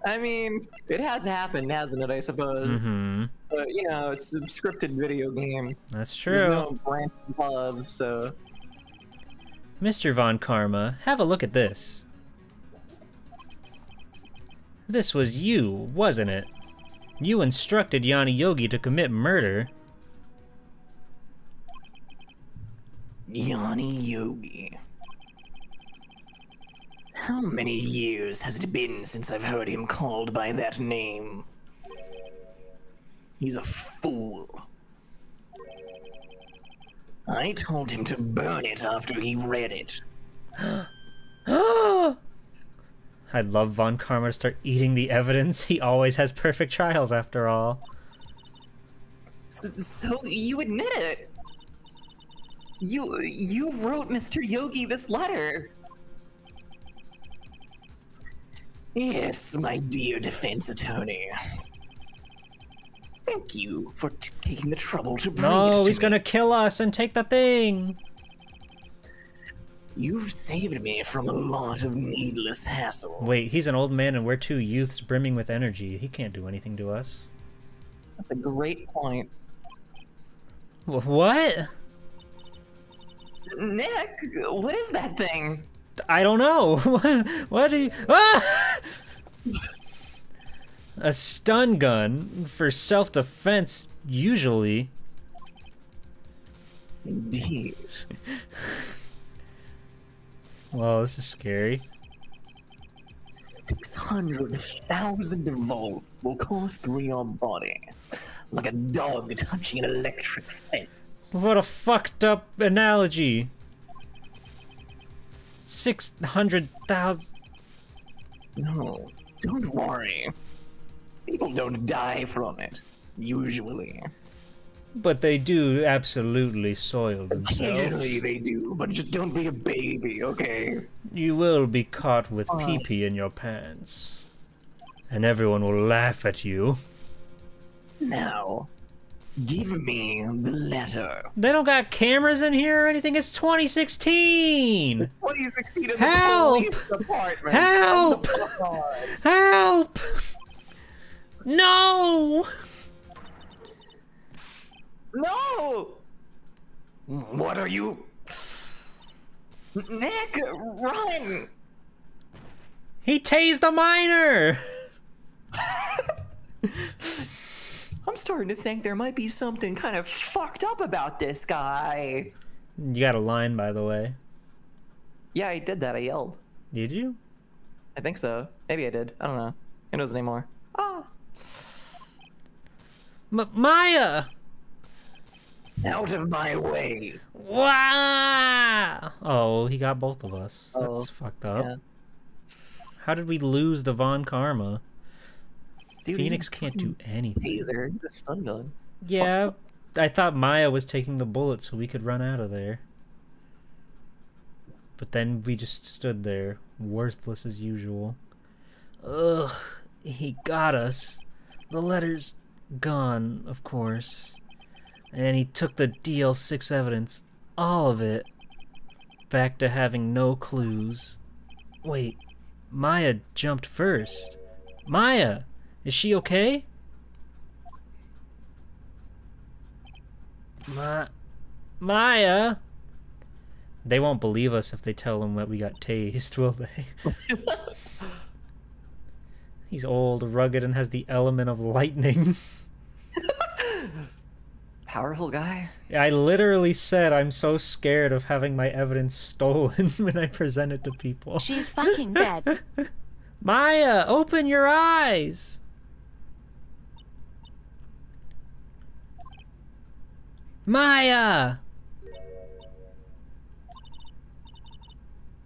I mean, it has happened, hasn't it, I suppose? Mm-hmm. But, you know, it's a scripted video game. That's true. There's no branch paths, so... Mr. Von Karma, have a look at this. This was you, wasn't it? You instructed Yanni Yogi to commit murder. Yanni Yogi. How many years has it been since I've heard him called by that name? He's a fool. I told him to burn it after he read it. I'd love Von Karma to start eating the evidence. He always has perfect trials after all. So you admit it? You wrote Mr. Yogi this letter. Yes, my dear defense attorney. Thank you for taking the trouble to bring it No, to he's me. gonna kill us and take the thing. You've saved me from a lot of needless hassle. Wait, he's an old man and we're two youths brimming with energy. He can't do anything to us. That's a great point. What? Nick, what is that thing? I don't know. What do you... Ah! A stun gun for self-defense, usually. Indeed. Well, this is scary. 600,000 volts will course through your body, like a dog touching an electric fence. What a fucked up analogy. 600,000... No, don't worry. People don't die from it, usually. But they do absolutely soil themselves. Occasionally they do, but just don't be a baby, okay? You will be caught with pee-pee in your pants. And everyone will laugh at you. Now, give me the letter. They don't got cameras in here or anything. It's 2016! 2016 in Help! the police department. Help! Oh my God. Help! No! No! What are you? Nick, run! He tased a miner! I'm starting to think there might be something kind of fucked up about this guy. You got a line, by the way. Yeah, I did that. I yelled. Did you? I think so. Maybe I did. I don't know. Who knows anymore? Ah. Maya! Out of my way. Wow! Oh, he got both of us. Oh, That's fucked up. yeah. How did we lose the Von Karma? Dude, Phoenix he can't do anything. Taser, the stun gun. Yeah, I thought Maya was taking the bullet so we could run out of there. But then we just stood there, worthless as usual. Ugh, he got us. The letter's gone, of course. And he took the DL6 evidence, all of it, back to having no clues. Wait, Maya jumped first. Maya, is she okay? Maya? They won't believe us if they tell them that we got tased, will they? He's old, rugged, and has the element of lightning. Powerful guy. I literally said I'm so scared of having my evidence stolen when I present it to people. She's fucking dead. Maya, open your eyes! Maya!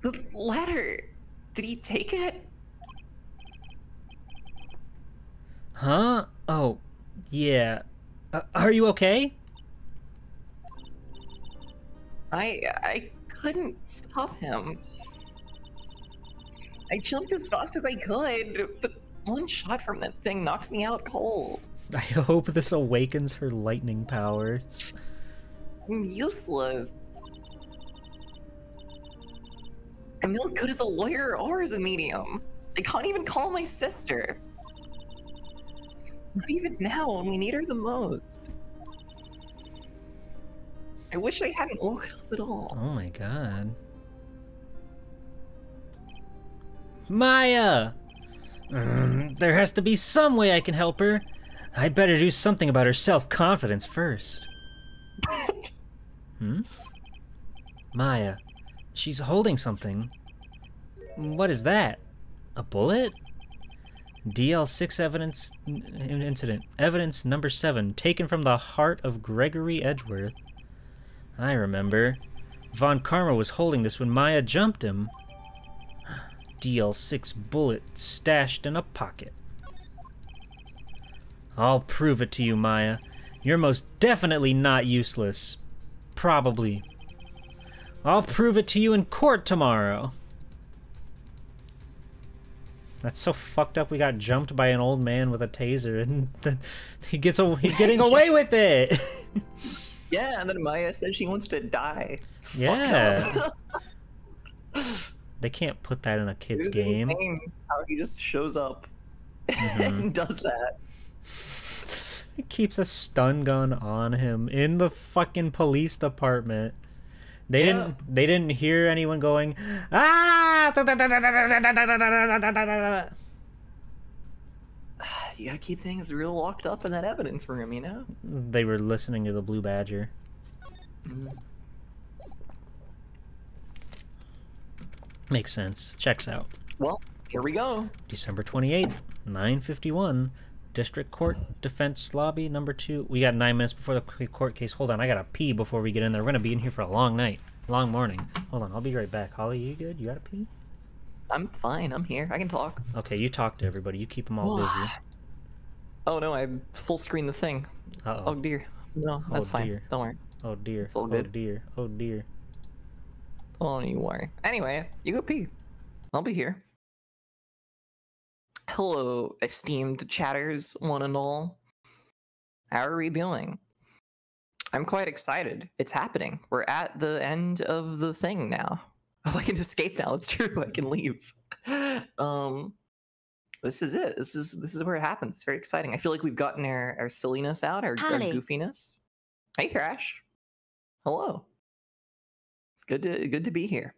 The letter. Did he take it? Huh? Oh, yeah. Are you okay? I couldn't stop him. I jumped as fast as I could, but one shot from that thing knocked me out cold. I hope this awakens her lightning powers. I'm useless. I'm not good as a lawyer or as a medium. I can't even call my sister. Not even now when we need her the most. I wish I hadn't woken up at all. Oh my god. Maya! There has to be some way I can help her. I'd better do something about her self-confidence first. Maya, she's holding something. What is that? A bullet? DL6 evidence incident. Evidence number 7, taken from the heart of Gregory Edgeworth. I remember. Von Karma was holding this when Maya jumped him. DL6 bullet stashed in a pocket. I'll prove it to you, Maya. You're most definitely not useless. Probably. I'll prove it to you in court tomorrow. That's so fucked up. We got jumped by an old man with a taser, and he's getting away with it. Yeah, and then Maya says she wants to die. It's Yeah. fucked up. They can't put that in a kid's It is game. insane how he just shows up and does that. He keeps a stun gun on him in the fucking police department. They didn't hear anyone going, ah! You gotta keep things real locked up in that evidence room, you know? They were listening to the Blue Badger. Makes sense. Checks out. Well, here we go. December 28th, 9:51. District Court Defense Lobby number 2. We got 9 minutes before the court case. Hold on, I gotta pee before we get in there. We're gonna be in here for a long night. Long morning. Hold on, I'll be right back. Holly, you good? You gotta pee? I'm fine. I'm here. I can talk. Okay, you talk to everybody. You keep them all busy. Oh no, I full screen the thing. Uh-oh. Oh dear. No, that's fine. Dear. Don't worry. Oh dear. It's all Oh good. dear. Oh dear. Don't you worry. Anyway, you go pee. I'll be here. Hello, esteemed chatters, one and all. How are we doing? I'm quite excited. It's happening. We're at the end of the thing now. Oh, I can escape now. It's true. I can leave. This is it. This is where it happens. It's very exciting. I feel like we've gotten our silliness out, our goofiness. Hey, Thrash. Hello. Good to be here.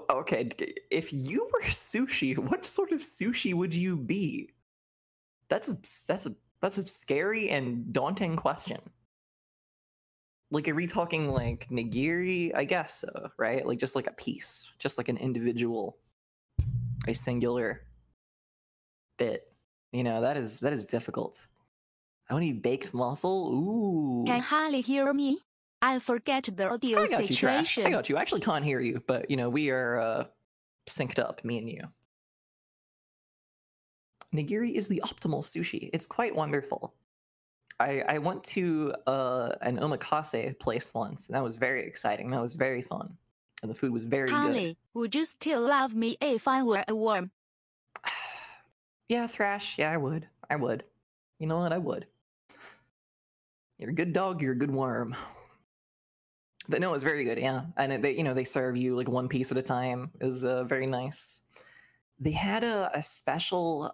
Okay, if you were sushi, what sort of sushi would you be? That's a scary and daunting question. Like, are we talking like nigiri? I guess so, right? Like just like a piece, just like an individual, a singular bit. You know, that is difficult. I want to eat baked mussel. Ooh. Can Harley hear me? I forget the audio I got you, Trash. situation. I got you. I actually can't hear you, but you know, we are synced up, me and you. Nigiri is the optimal sushi. It's quite wonderful. I went to an omakase place once, and that was very exciting. That was very fun. And the food was very Harley, good. would you still love me if I were a worm? Yeah, Thrash. Yeah, I would. I would. You know what? I would. You're a good dog, you're a good worm. But no, it was very good, yeah. And they serve you like one piece at a time. It was very nice. They had a special,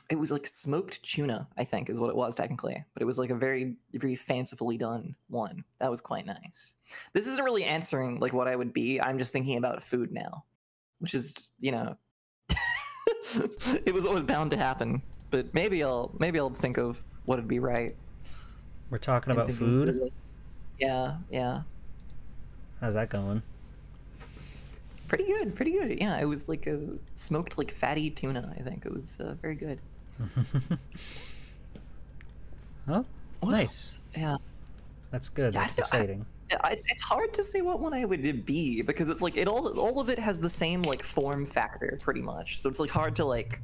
it was like smoked tuna, I think is what it was technically. But it was like a very, very fancifully done one. That was quite nice. This isn't really answering like what I would be. I'm just thinking about food now, which is, you know, it was always bound to happen. But maybe I'll think of what would be right. We're talking about food? Yeah, yeah. How's that going? Pretty good, pretty good. Yeah, it was like a smoked, like fatty tuna. I think it was very good. Oh, nice. Yeah, that's good. Yeah, That's exciting. It's hard to say what one I would be because it's like all of it has the same like form factor pretty much. So it's like hard to like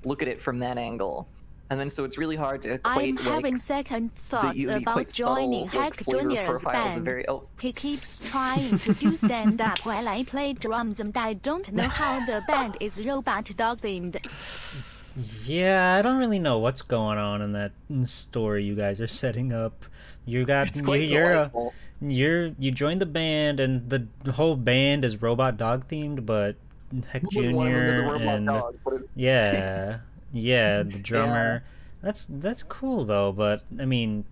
look at it from that angle. And then so it's really hard to equate I'm having like, second thoughts the about joining subtle, like, Hack flavor Junior's profiles band. of very He keeps trying to do stand-up while I play drums and I don't know how the band is robot dog themed. Yeah, I don't really know what's going on in that story you guys are setting up. You got you joined the band and the whole band is robot dog themed, but Heck Junior and yeah, the drummer. Yeah. That's cool though, but I mean,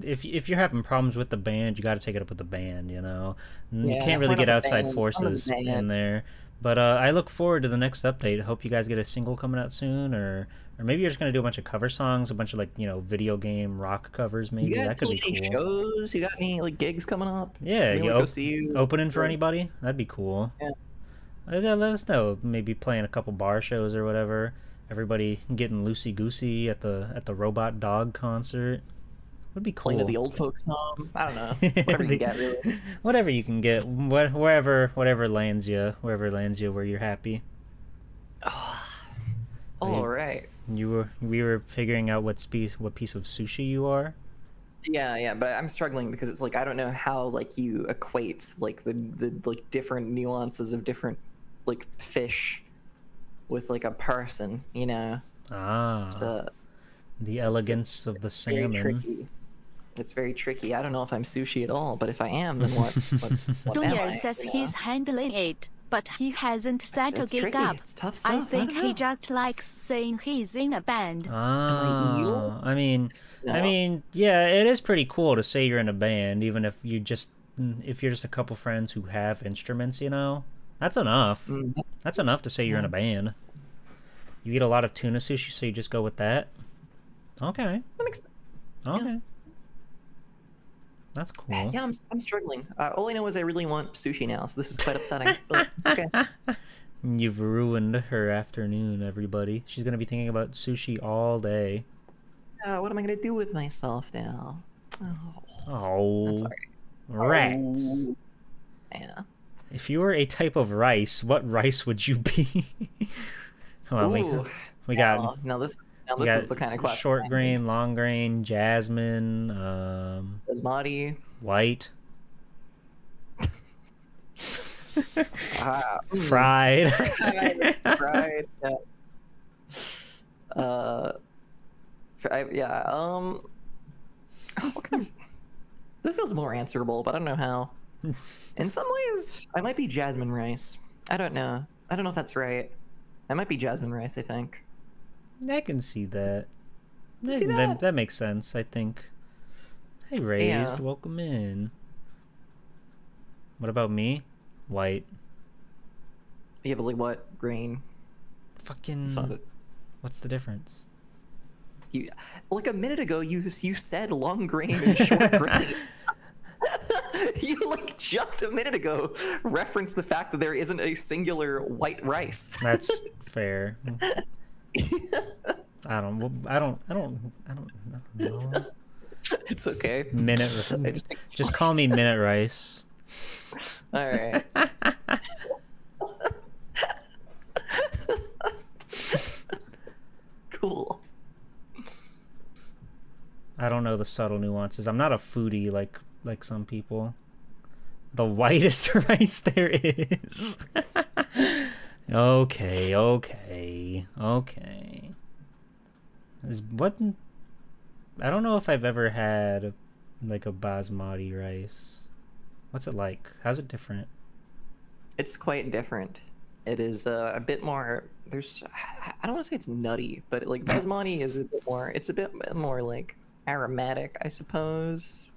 if you're having problems with the band, you got to take it up with the band. You know, you Yeah, can't really we're not get the outside band. forces I'm the in band. there. But I look forward to the next update. Hope you guys get a single coming out soon, or maybe you're just gonna do a bunch of cover songs, a bunch of like video game rock covers. Maybe You guys that could play be any cool. shows? You got any like gigs coming up? Yeah, Maybe you we'll go see you. opening for anybody? That'd be cool. Yeah. Let us know. Maybe playing a couple bar shows or whatever. Everybody getting loosey goosey at the Robot Dog concert. Would be cool. Playing at the old folks' home. I don't know. Whatever you can get, really. Whatever you can get. Wherever lands you. Wherever lands you where you're happy. All right. We were figuring out what piece of sushi you are. Yeah, but I'm struggling because it's like I don't know how like you equate like the like different nuances of different like fish with like a person, you know. Ah. It's, the elegance of the salmon. Very tricky. It's very tricky. I don't know if I'm sushi at all, but if I am, then what am Junior I? says you know? he's handling it, but he hasn't set a It's gig tricky. up. It's tough I stuff. think don't he know. just likes saying he's in a band. Ah. eel? I mean, No. yeah, it is pretty cool to say you're in a band, even if you're just a couple friends who have instruments. You know, that's enough. That's enough to say you're in a band. You eat a lot of tuna sushi, so you just go with that. Okay. That makes sense. Okay. Yeah. That's cool. Yeah, I'm struggling. All I know is I really want sushi now, so this is quite upsetting. But okay. You've ruined her afternoon, everybody. She's gonna be thinking about sushi all day. What am I gonna do with myself now? Oh, That's alright. rats. Oh. Yeah. If you were a type of rice, what rice would you be? Come on, Ooh. we got Now this we got is the kind of question. short grain, long grain, jasmine, Basmati. white, Fried. fried. Fried. Yeah. What kind of... This feels more answerable, but I don't know how. In some ways, I might be jasmine rice. I don't know. I don't know if that's right. I might be jasmine rice, I think. I can see that. See that? That makes sense, I think. Hey, Raised, Yeah. welcome in. What about me? White. Yeah, but like what? Grain? Fucking. It's not a... What's the difference? You, like a minute ago, you said long grain and short grain. You like just a minute ago referenced the fact that there isn't a singular white rice. That's fair. I don't know. It's okay. Just call me Minute Rice. All right. Cool. I don't know the subtle nuances. I'm not a foodie like some people. The whitest rice there is. Okay. I don't know if I've ever had like a basmati rice. What's it like? How's it different? It's quite different. It is a bit more. I don't want to say it's nutty, but like basmati is a bit more. It's a bit more like aromatic, I suppose.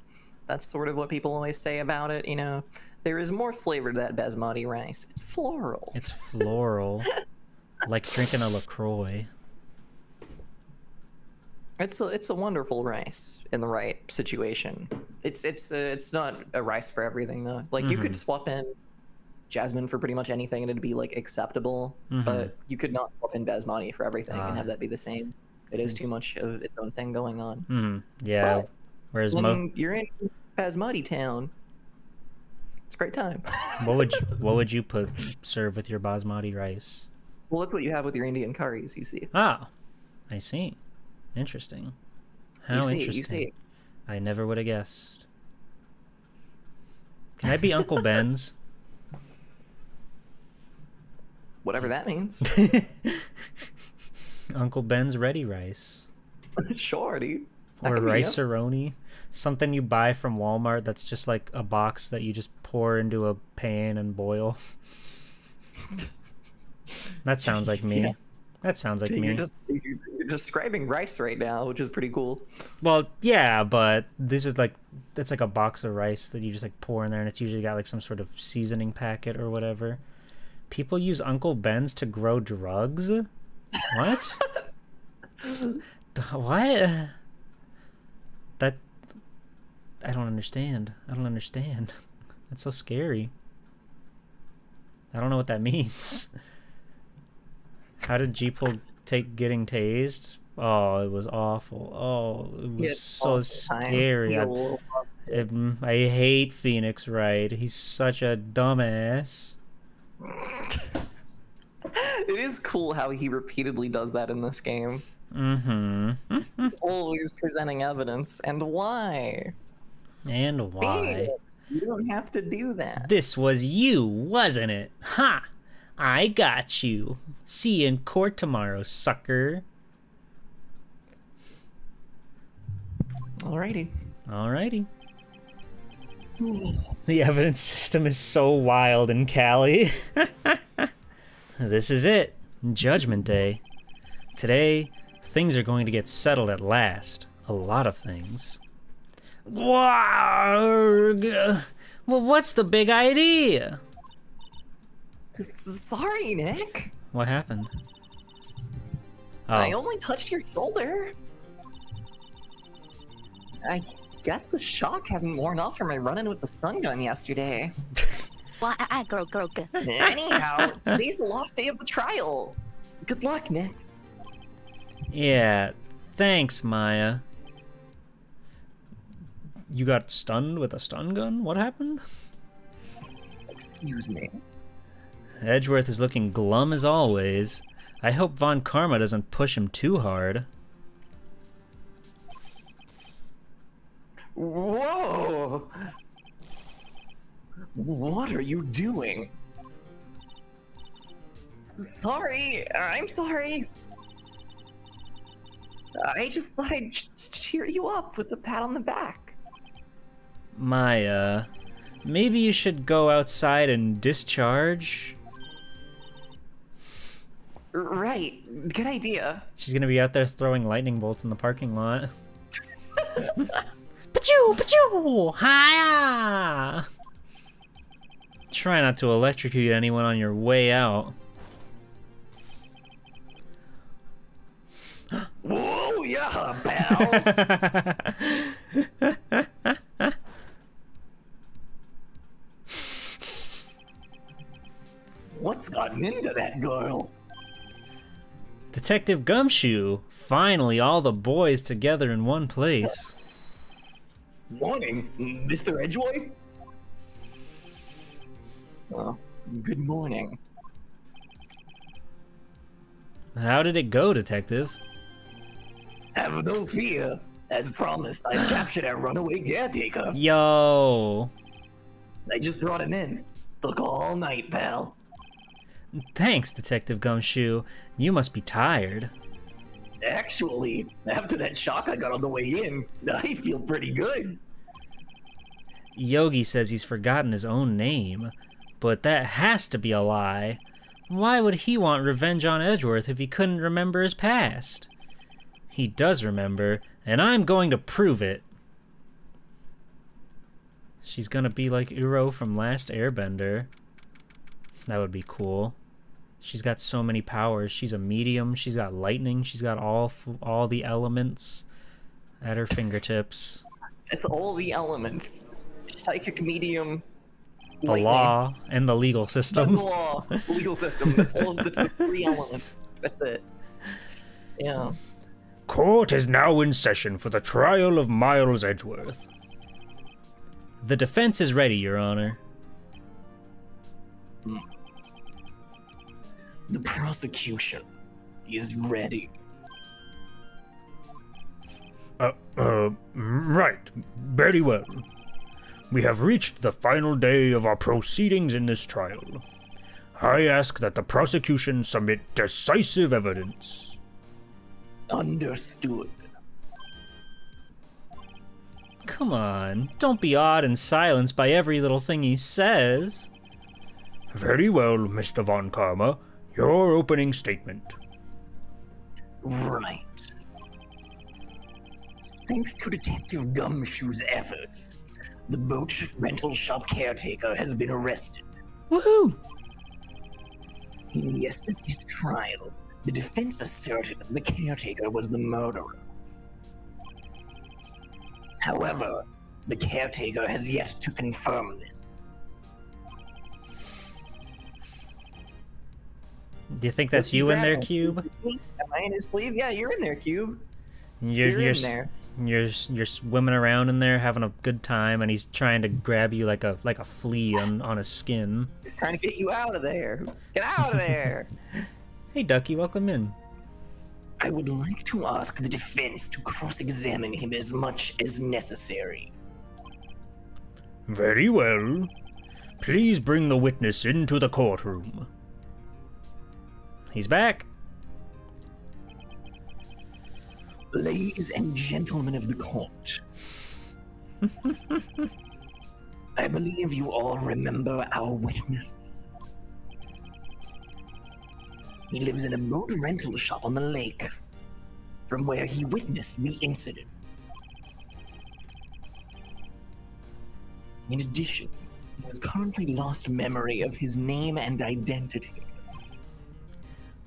That's sort of what people always say about it. You know, there is more flavor to that basmati rice. It's floral. It's floral, like drinking a LaCroix. It's a wonderful rice in the right situation. It's not a rice for everything though. Like you could swap in jasmine for pretty much anything and it'd be like acceptable, but you could not swap in basmati for everything and have that be the same. It is too much of its own thing going on. Yeah. But whereas when you're in basmati town, it's a great time. what would you serve with your basmati rice? Well, that's what you have with your Indian curries, you see. Ah, I see. Interesting. How interesting. You see. I never would have guessed. Can I be Uncle Ben's? Whatever that means. Uncle Ben's ready rice. Sure, dude. That Or could be it. rice-a-roni. Something you buy from Walmart that's just like a box that you just pour into a pan and boil. That sounds like me. Yeah. That sounds like me. You're describing rice right now, which is pretty cool. Well, yeah, but this is like, it's like a box of rice that you just like pour in there, and it's usually got like some sort of seasoning packet or whatever. People use Uncle Ben's to grow drugs? What? What? That... I don't understand. I don't understand. That's so scary. I don't know what that means. How did Jeeple take getting tased? Oh, it was awful. Oh, it was so scary. I hate Phoenix Wright. He's such a dumbass. It is cool how he repeatedly does that in this game. Mm-hmm. Always presenting evidence. And why? And why? Phoenix, you don't have to do that. This was you, wasn't it? Ha! I got you. See you in court tomorrow, sucker. Alrighty. Alrighty. The evidence system is so wild in Cali. This is it. Judgment Day. Today, things are going to get settled at last. A lot of things. Well, what's the big idea? Sorry, Nick. What happened? Oh. I only touched your shoulder. I guess the shock hasn't worn off from my run-in with the stun gun yesterday. Anyhow, today's the last day of the trial. Good luck, Nick. Yeah, thanks, Maya. You got stunned with a stun gun? What happened? Excuse me. Edgeworth is looking glum as always. I hope Von Karma doesn't push him too hard. Whoa! What are you doing? Sorry, I'm sorry. I just thought I'd cheer you up with a pat on the back. Maya, maybe you should go outside and discharge? Right, good idea. She's gonna be out there throwing lightning bolts in the parking lot. Pachoo! Pachoo! Hiya! Try not to electrocute anyone on your way out. Whoa, yeah, pal! What's gotten into that girl? Detective Gumshoe! Finally, all the boys together in one place. Morning, Mr. Edgeworth? Well, good morning. How did it go, Detective? Have no fear. As promised, I've captured our runaway caretaker. Yo! I just brought him in. Took all night, pal. Thanks, Detective Gumshoe. You must be tired. Actually, after that shock I got on the way in, I feel pretty good. Yogi says he's forgotten his own name, but that has to be a lie. Why would he want revenge on Edgeworth if he couldn't remember his past? He does remember, and I'm going to prove it. She's gonna be like Uro from Last Airbender. That would be cool. She's got so many powers. She's a medium. She's got lightning. She's got all the elements at her fingertips. It's all the elements. Psychic, medium, The lightning. law and the legal system. The law, the legal system. That's the three elements. That's it. Yeah. Court is now in session for the trial of Miles Edgeworth. The defense is ready, Your Honor. The prosecution is ready. Right. Very well. We have reached the final day of our proceedings in this trial. I ask that the prosecution submit decisive evidence. Understood. Come on, don't be awed and silenced by every little thing he says. Very well, Mr. Von Karma. Your opening statement. Right. Thanks to Detective Gumshoe's efforts, the boat rental shop caretaker has been arrested. Woohoo! In yesterday's trial, the defense asserted the caretaker was the murderer. However, the caretaker has yet to confirm this. Do you think that's you in there, Cube? Am I in his sleeve? Yeah, you're in there, Cube. You're in there. You're swimming around in there having a good time, and he's trying to grab you like a flea on his skin. He's trying to get you out of there. Get out of there. Hey, Ducky, welcome in. I would like to ask the defense to cross-examine him as much as necessary. Very well. Please bring the witness into the courtroom. He's back. Ladies and gentlemen of the court, I believe you all remember our witness. He lives in a boat rental shop on the lake, from where he witnessed the incident. In addition, he has currently lost memory of his name and identity.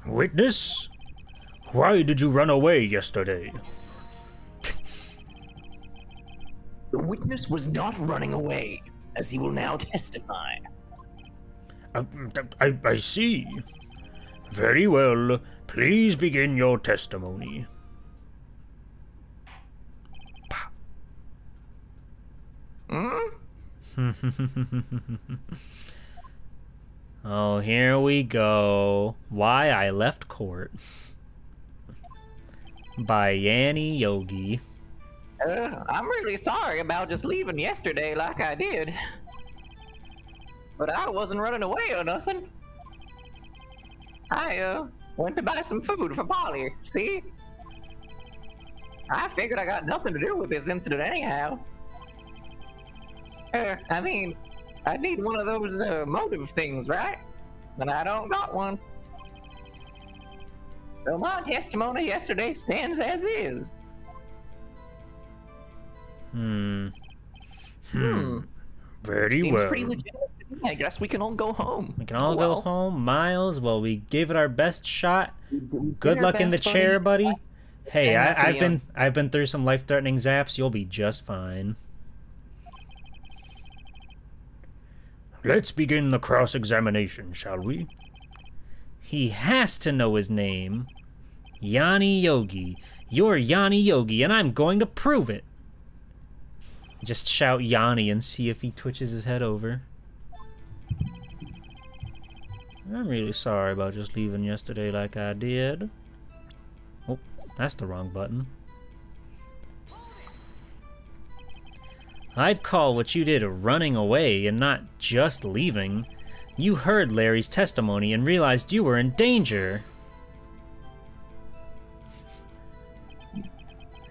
Witness? Why did you run away yesterday? The witness was not running away, as he will now testify. I see. Very well. Please begin your testimony. Oh, here we go. Why I Left Court. By Yanni Yogi. I'm really sorry about just leaving yesterday like I did. But I wasn't running away or nothing. I went to buy some food for Polly, see? I figured I got nothing to do with this incident anyhow. I mean, I need one of those motive things, right? And I don't got one. So my testimony yesterday stands as is. Very Seems well. pretty legitimate to me. I guess we can all go home. We can all Oh, go well. home. Miles, well, we gave it our best shot. We did Good our luck in the best, chair, buddy. Hey, And after I've been through some life-threatening zaps. You'll be just fine. Let's begin the cross-examination, shall we? He has to know his name. Yanni Yogi. You're Yanni Yogi, and I'm going to prove it. Just shout Yanni and see if he twitches his head over. I'm really sorry about just leaving yesterday like I did. Oh, that's the wrong button. I'd call what you did running away and not just leaving. You heard Larry's testimony and realized you were in danger.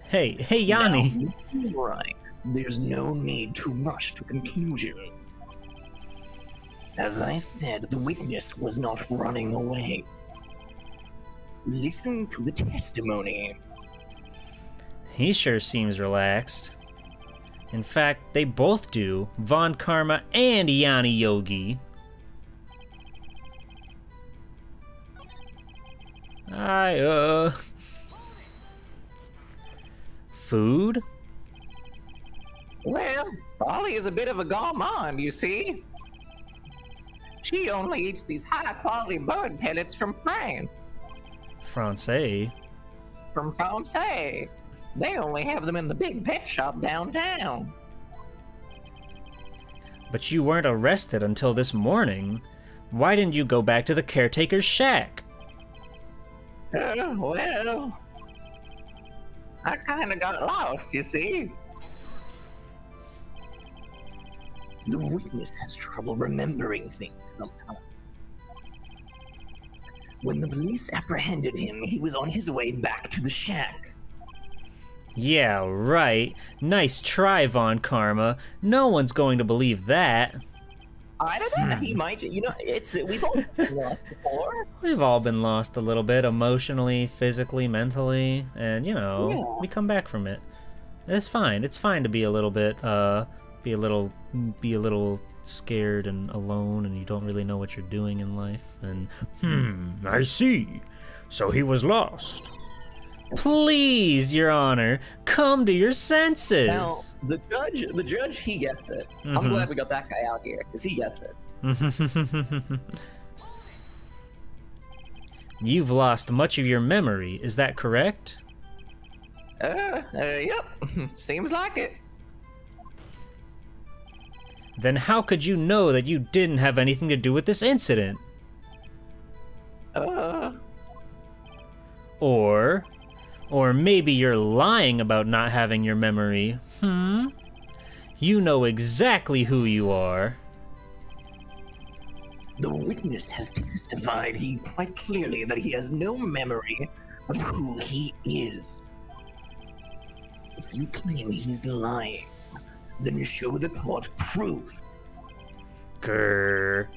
Hey, Yanni. Now, right. There's no need to rush to conclusions. As I said, the witness was not running away. Listen to the testimony. He sure seems relaxed. In fact, they both do. Von Karma and Yanni Yogi. Food? Well, Polly is a bit of a gourmand, you see. She only eats these high-quality bird pellets from France. Francais? From Francais. They only have them in the big pet shop downtown. But you weren't arrested until this morning. Why didn't you go back to the caretaker's shack? Well, I kinda got lost, you see. The witness has trouble remembering things sometimes. When the police apprehended him, he was on his way back to the shack. Yeah, right. Nice try, Von Karma. No one's going to believe that. I don't know. He might. You know, we've all been lost before. We've all been lost a little bit, emotionally, physically, mentally, and you know, we come back from it. It's fine. It's fine to be a little bit, be a little scared and alone, and you don't really know what you're doing in life. And I see. So he was lost. please, Your Honor, come to your senses. Now, the judge, he gets it. I'm glad we got that guy out here, because he gets it. You've lost much of your memory, is that correct? Yep. Seems like it. Then how could you know that you didn't have anything to do with this incident? Or maybe you're lying about not having your memory. You know exactly who you are. The witness has testified quite clearly that he has no memory of who he is. If you claim he's lying, then show the court proof. Grr.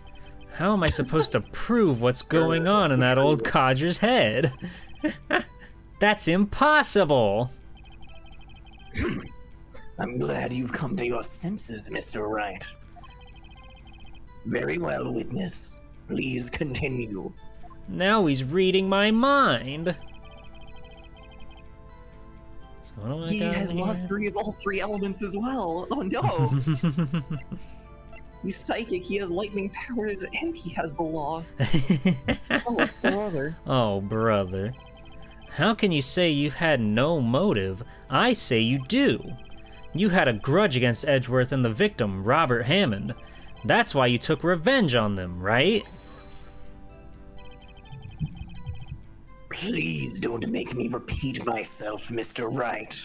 How am I supposed to prove what's going on in that old codger's head? That's impossible! I'm glad you've come to your senses, Mr. Wright. Very well, witness. Please continue. Now he's reading my mind. So what do I He got has here? mastery of all three elements as well. Oh no! He's psychic, he has lightning powers, and he has the law. Oh, brother. Oh, brother. How can you say you've had no motive? I say you do. You had a grudge against Edgeworth and the victim, Robert Hammond. That's why you took revenge on them, right? Please don't make me repeat myself, Mr. Wright.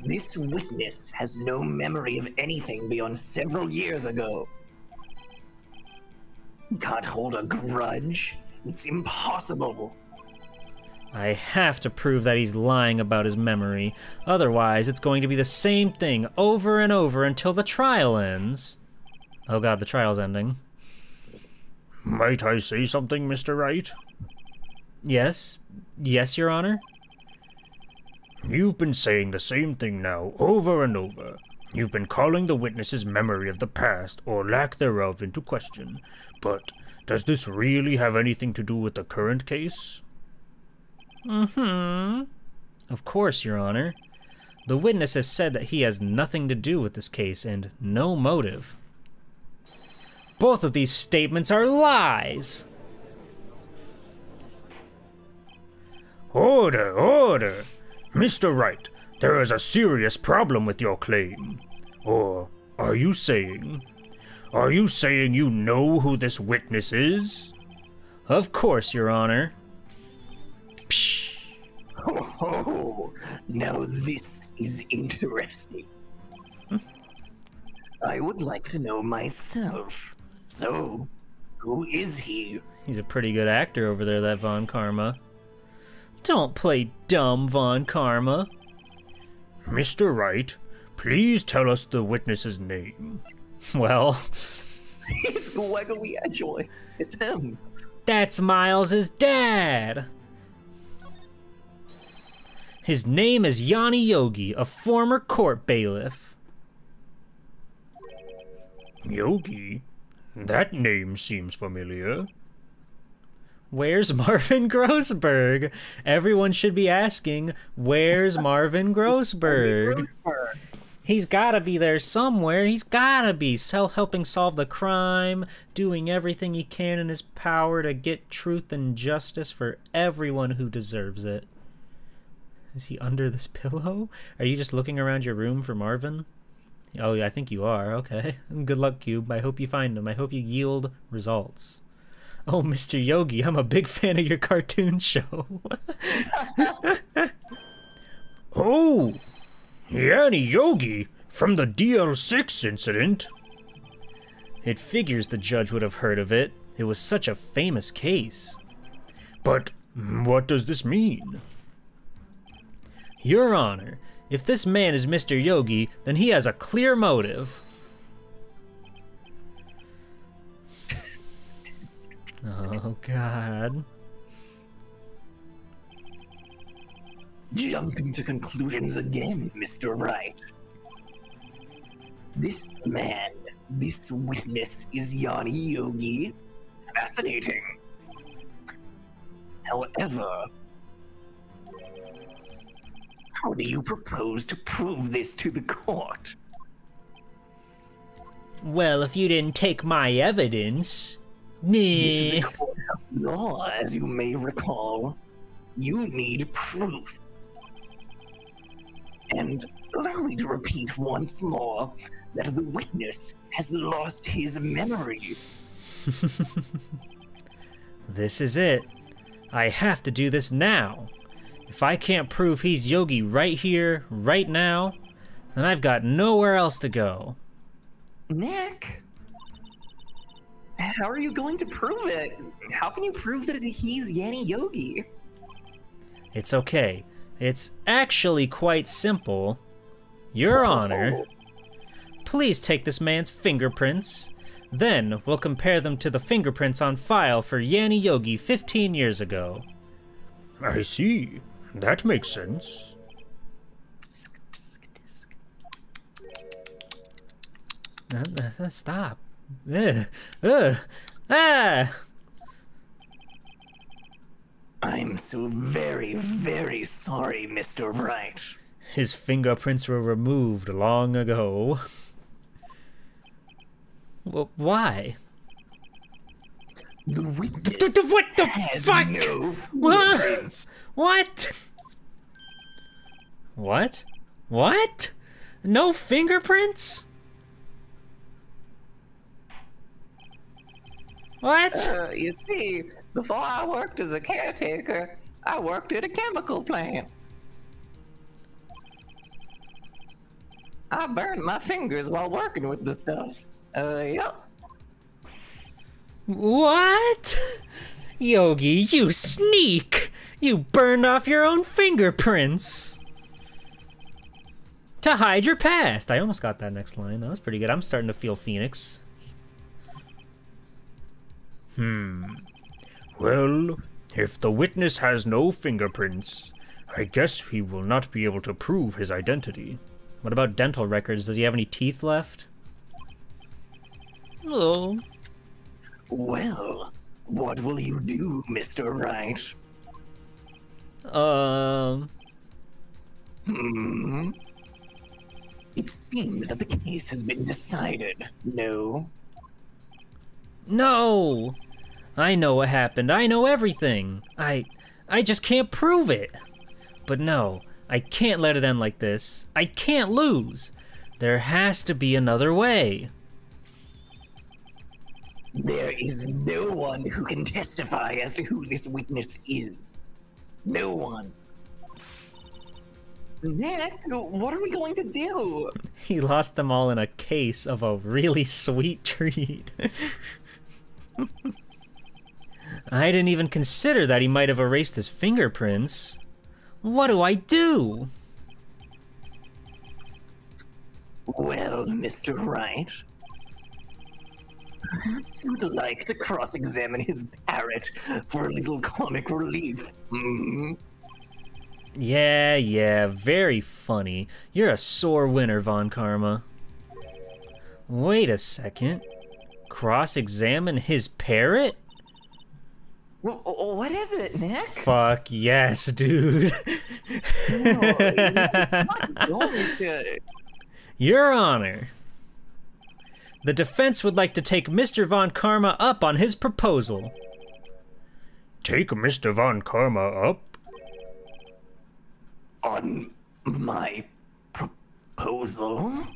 This witness has no memory of anything beyond several years ago. He can't hold a grudge. It's impossible. I have to prove that he's lying about his memory. Otherwise, it's going to be the same thing over and over until the trial ends. Oh god, the trial's ending. Might I say something, Mr. Wright? Yes? Yes, Your Honor? You've been saying the same thing now, over and over. You've been calling the witness's memory of the past, or lack thereof, into question. But does this really have anything to do with the current case? Of course, Your Honor. The witness has said that he has nothing to do with this case and no motive. Both of these statements are lies! Order, order! Mr. Wright, there is a serious problem with your claim. Or are you saying you know who this witness is? Of course, Your Honor. Psh. Ho ho! Now this is interesting. I would like to know myself. So, who is he? He's a pretty good actor over there, that Von Karma. Don't play dumb, Von Karma. Mr. Wright, please tell us the witness's name. Well, He's Gregory Edgewood. It's him. that's Miles's dad. His name is Yanni Yogi, a former court bailiff. Yogi? That name seems familiar. Where's Marvin Grossberg? Everyone should be asking, where's Marvin Grossberg? He's gotta be there somewhere. He's gotta be helping solve the crime, doing everything he can in his power to get truth and justice for everyone who deserves it. Is he under this pillow? Are you just looking around your room for Marvin? Oh, yeah, I think you are. Okay. Good luck, Cube. I hope you find him. I hope you yield results. Oh, Mr. Yogi, I'm a big fan of your cartoon show. Oh! Yanni Yogi, from the DL6 incident. It figures the judge would have heard of it. It was such a famous case. But what does this mean? Your Honor, if this man is Mr. Yogi, then he has a clear motive. Oh, God. Jumping to conclusions again, Mr. Wright. This man, this witness is Yanni Yogi. Fascinating. However, how do you propose to prove this to the court? Well, if you didn't take my evidence... This is a court of law, as you may recall. You need proof. And allow me to repeat once more that the witness has lost his memory. This is it. I have to do this now. If I can't prove he's Yogi right here, right now, then I've got nowhere else to go. Nick! How are you going to prove it? How can you prove that he's Yanni Yogi? It's okay. It's actually quite simple. Your Honor, please take this man's fingerprints. Then we'll compare them to the fingerprints on file for Yanni Yogi 15 years ago. I see. That makes sense. Stop. Ah! I'm so very, very sorry, Mr. Wright. His fingerprints were removed long ago. Well, why? The witness What the has fuck? no fingerprints. What? What? What? No fingerprints? What? You see, before I worked as a caretaker, I worked at a chemical plant. I burned my fingers while working with the stuff. Yep. What? Yogi, you sneak! You burned off your own fingerprints! To hide your past! I almost got that next line. That was pretty good. I'm starting to feel Phoenix. Well, if the witness has no fingerprints, I guess he will not be able to prove his identity. What about dental records? Does he have any teeth left? Oh. Well, what will you do, Mr. Wright? It seems that the case has been decided, no? No! I know what happened. I know everything. I just can't prove it. But no, I can't let it end like this. I can't lose. There has to be another way. There is no one who can testify as to who this witness is. No one. Nick, what are we going to do? He lost them all in a case of a really sweet treat. I didn't even consider that he might have erased his fingerprints. What do I do? Well, Mr. Wright, perhaps you'd like to cross-examine his parrot for a little comic relief. Yeah, very funny. You're a sore winner, Von Karma. Wait a second. Cross-examine his parrot? What is it, Nick? Fuck yes, dude. No, I'm not going to. Your Honor, the defense would like to take Mr. Von Karma up on his proposal. Take Mr. Von Karma up? On my proposal?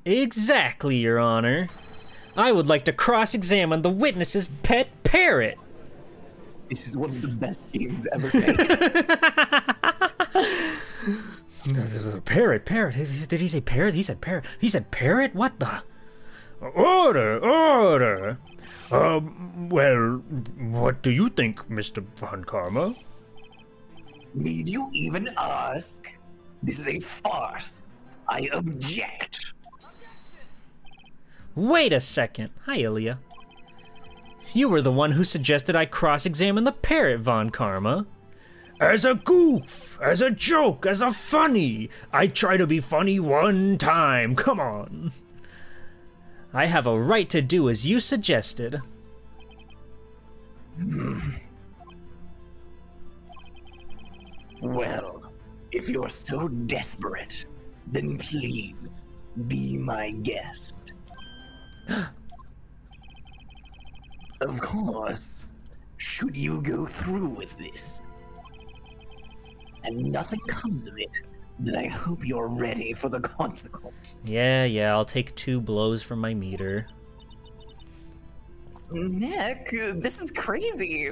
Exactly, Your Honor. I would like to cross-examine the witness's pet parrot. This is one of the best games ever made. Parrot. Did he say parrot? He said parrot. He said parrot? What the? Order! Well, what do you think, Mr. Von Karma? Need you even ask? This is a farce. I object. Wait a second. Hi, Ilya. You were the one who suggested I cross-examine the parrot, Von Karma. As a goof, as a joke, as a funny. I try to be funny one time, come on. I have a right to do as you suggested. Well, if you're so desperate, then please be my guest. Of course, should you go through with this, and nothing comes of it, then I hope you're ready for the consequence. Yeah, I'll take 2 blows from my meter. Nick, this is crazy.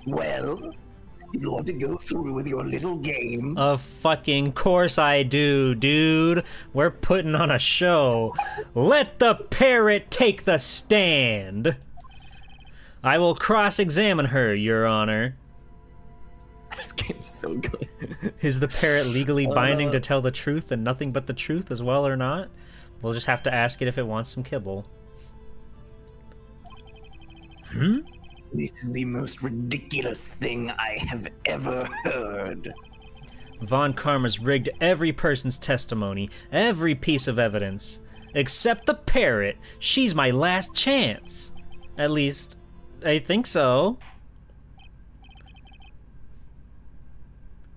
Well, still want to go through with your little game? Of fucking course I do, dude. We're putting on a show. Let the parrot take the stand. I will cross-examine her, Your Honor. This game's so good. Is the parrot legally binding to tell the truth and nothing but the truth as well or not? We'll just have to ask it if it wants some kibble. This is the most ridiculous thing I have ever heard. Von Karma's rigged every person's testimony, every piece of evidence. Except the parrot. She's my last chance. At least, I think so.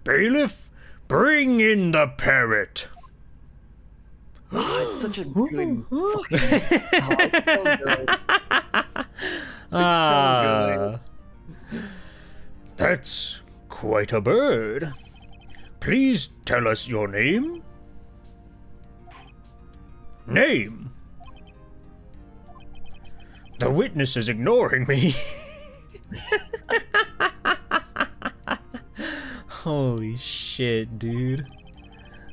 Bailiff, bring in the parrot. Oh, it's such a good fucking... it's so good. That's quite a bird. Please tell us your name. Name. The witness is ignoring me. Holy shit, dude.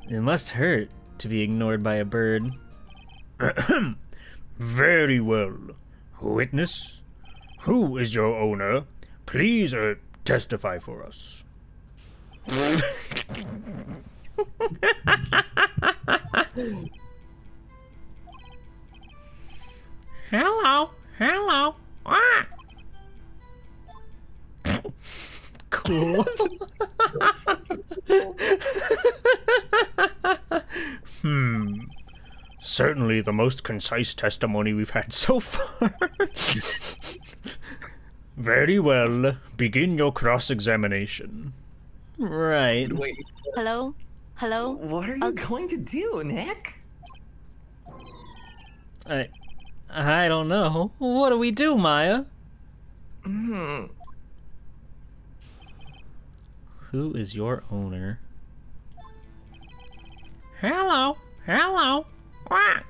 It must hurt to be ignored by a bird. Very well. Witness, who is your owner? Please testify for us. Hello. Ah. Cool. Certainly the most concise testimony we've had so far. Very well. Begin your cross-examination. Right. Wait, Hello? what are you going to do, Nick? I don't know. What do we do, Maya? Who is your owner? Hello. Ah.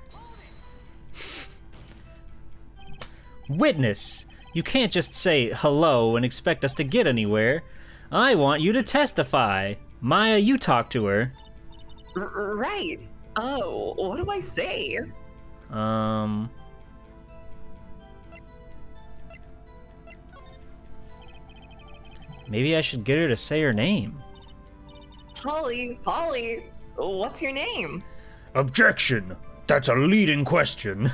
Witness, you can't just say hello and expect us to get anywhere. I want you to testify. Maya, you talk to her. Right. Oh, what do I say? Maybe I should get her to say her name. Polly, what's your name? Objection. That's a leading question.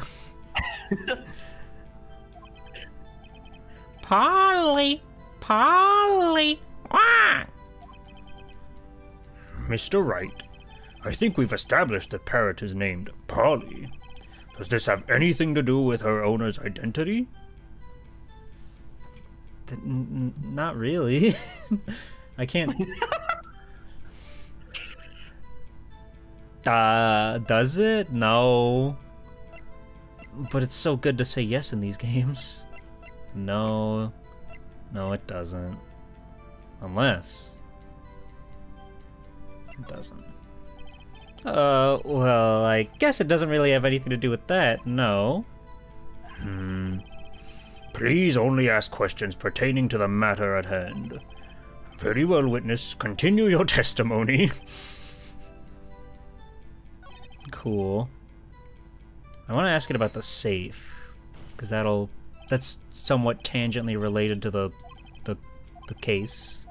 Polly. Ah. Mr. Wright, I think we've established that parrot is named Polly. Does this have anything to do with her owner's identity? Not really. I can't. Does it? No. But it's so good to say yes in these games. No, it doesn't. Unless it doesn't. Well, I guess it doesn't really have anything to do with that, no. Please only ask questions pertaining to the matter at hand. Very well, witness. Continue your testimony. Cool. I want to ask it about the safe, because that's somewhat tangentially related to the case.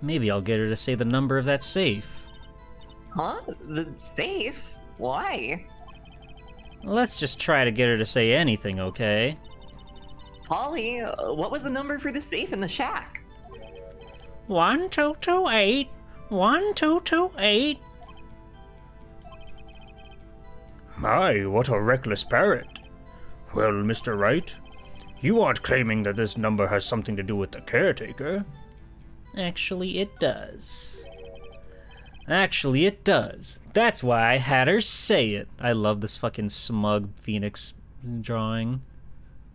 Maybe I'll get her to say the number of that safe. Huh? The safe? Why? Let's just try to get her to say anything, okay? Polly, what was the number for the safe in the shack? 1228. 1228. My, what a reckless parrot. Well, Mr. Wright, you aren't claiming that this number has something to do with the caretaker? Actually, it does. Actually, it does. That's why I had her say it. I love this fucking smug Phoenix drawing.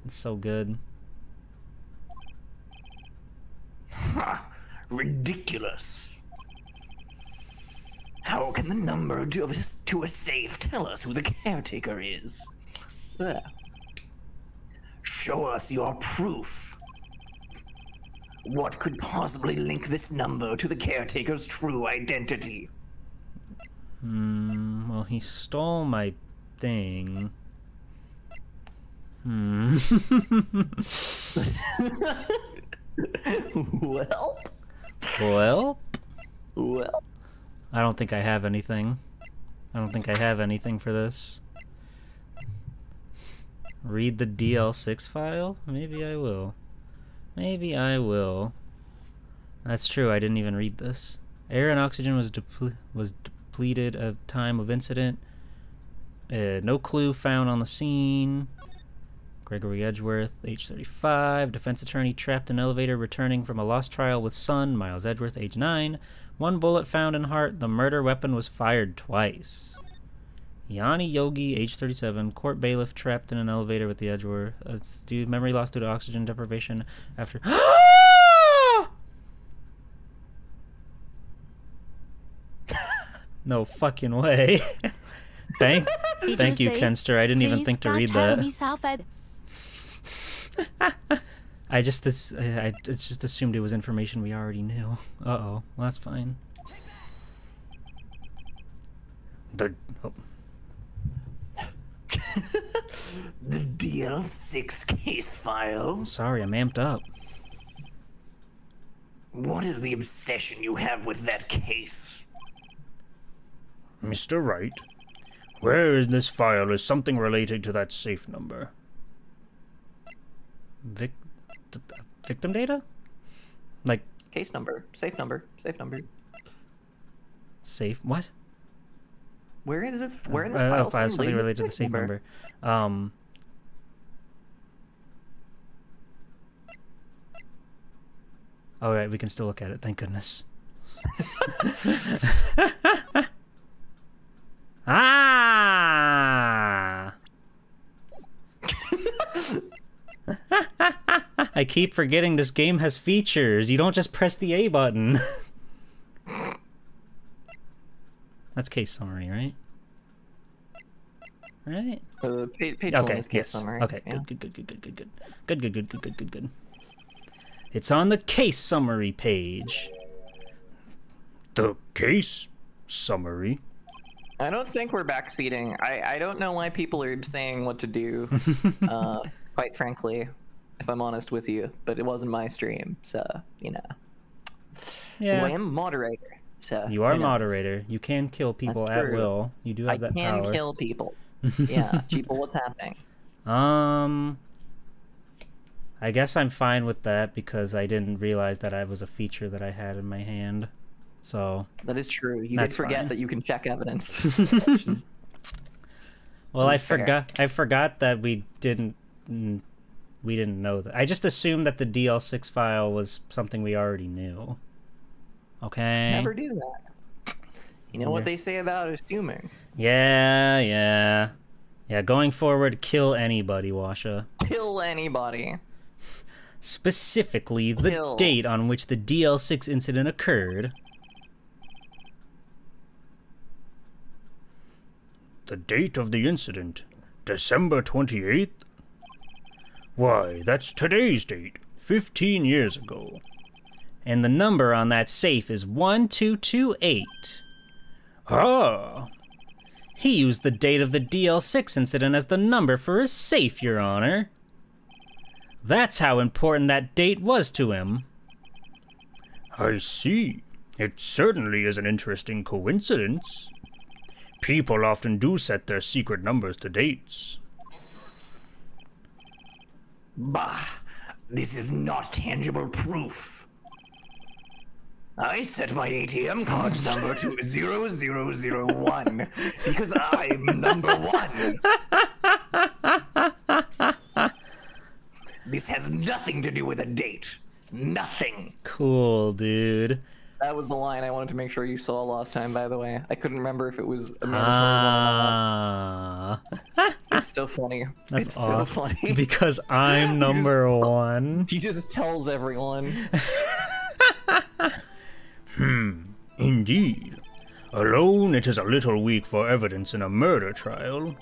It's so good. Ha! Ridiculous. How can the number to a safe tell us who the caretaker is? Ugh. Show us your proof. What could possibly link this number to the caretaker's true identity? Well, he stole my thing. Well? Well? Well? I don't think I have anything. I don't think I have anything for this. Read the DL6 file? Maybe I will. Maybe I will. That's true, I didn't even read this. Air and oxygen was depleted at time of incident. No clue found on the scene. Gregory Edgeworth, age 35. Defense attorney trapped in elevator returning from a lost trial with son. Miles Edgeworth, age 9. 1 bullet found in heart. The murder weapon was fired twice. Yanni Yogi, age 37. Court bailiff trapped in an elevator with the Edgeworth. Memory lost due to oxygen deprivation after... No fucking way. Thank you, Kenster. I didn't even think to read that. I just assumed it was information we already knew. Uh-oh. Well, that's fine. Oh. The DL6 case file? I'm sorry, I'm amped up. What is the obsession you have with that case? Mr. Wright, where in this file is something related to that safe number? Victim data? Like... Case number. Safe number. Safe number. Safe... What? Where is it? Where in this file? Something related to the safe number. All right, we can still look at it. Thank goodness. Ah! I keep forgetting this game has features. You don't just press the A button. That's case summary, right? Right? Page one is case summary. Okay, yeah. Good. It's on the case summary page. The case summary? I don't think we're backseating. I don't know why people are saying what to do, quite frankly, if I'm honest with you. But it wasn't my stream, so, you know. Yeah. Well, I am moderator, so... You are moderator. You can kill people at will. You do have that power. I can kill people. Yeah, people, what's happening? I guess I'm fine with that because I didn't realize that I was a feature that I had in my hand. So that is true. You did forget that you can check evidence. Well, I forgot that we didn't know that. I just assumed that the DL6 file was something we already knew. Okay. Never do that. You know what they say about assuming. Yeah. Going forward, kill anybody, Washa. Kill anybody. Specifically, the date on which the DL6 incident occurred. The date of the incident, December 28th? Why, that's today's date, 15 years ago. And the number on that safe is 1228. Ah! He used the date of the DL6 incident as the number for his safe, Your Honor. That's how important that date was to him. I see. It certainly is an interesting coincidence. People often do set their secret numbers to dates. Bah! This is not tangible proof. I set my ATM card's number to 0001 because I'm number 1. This has nothing to do with a date. Nothing. Cool, dude. That was the line I wanted to make sure you saw last time, by the way. I couldn't remember if it was a mandatory one or not. It's so funny. That's it's awesome. so funny. Because I'm number 1. He just tells everyone. Indeed. Alone, it is a little weak for evidence in a murder trial.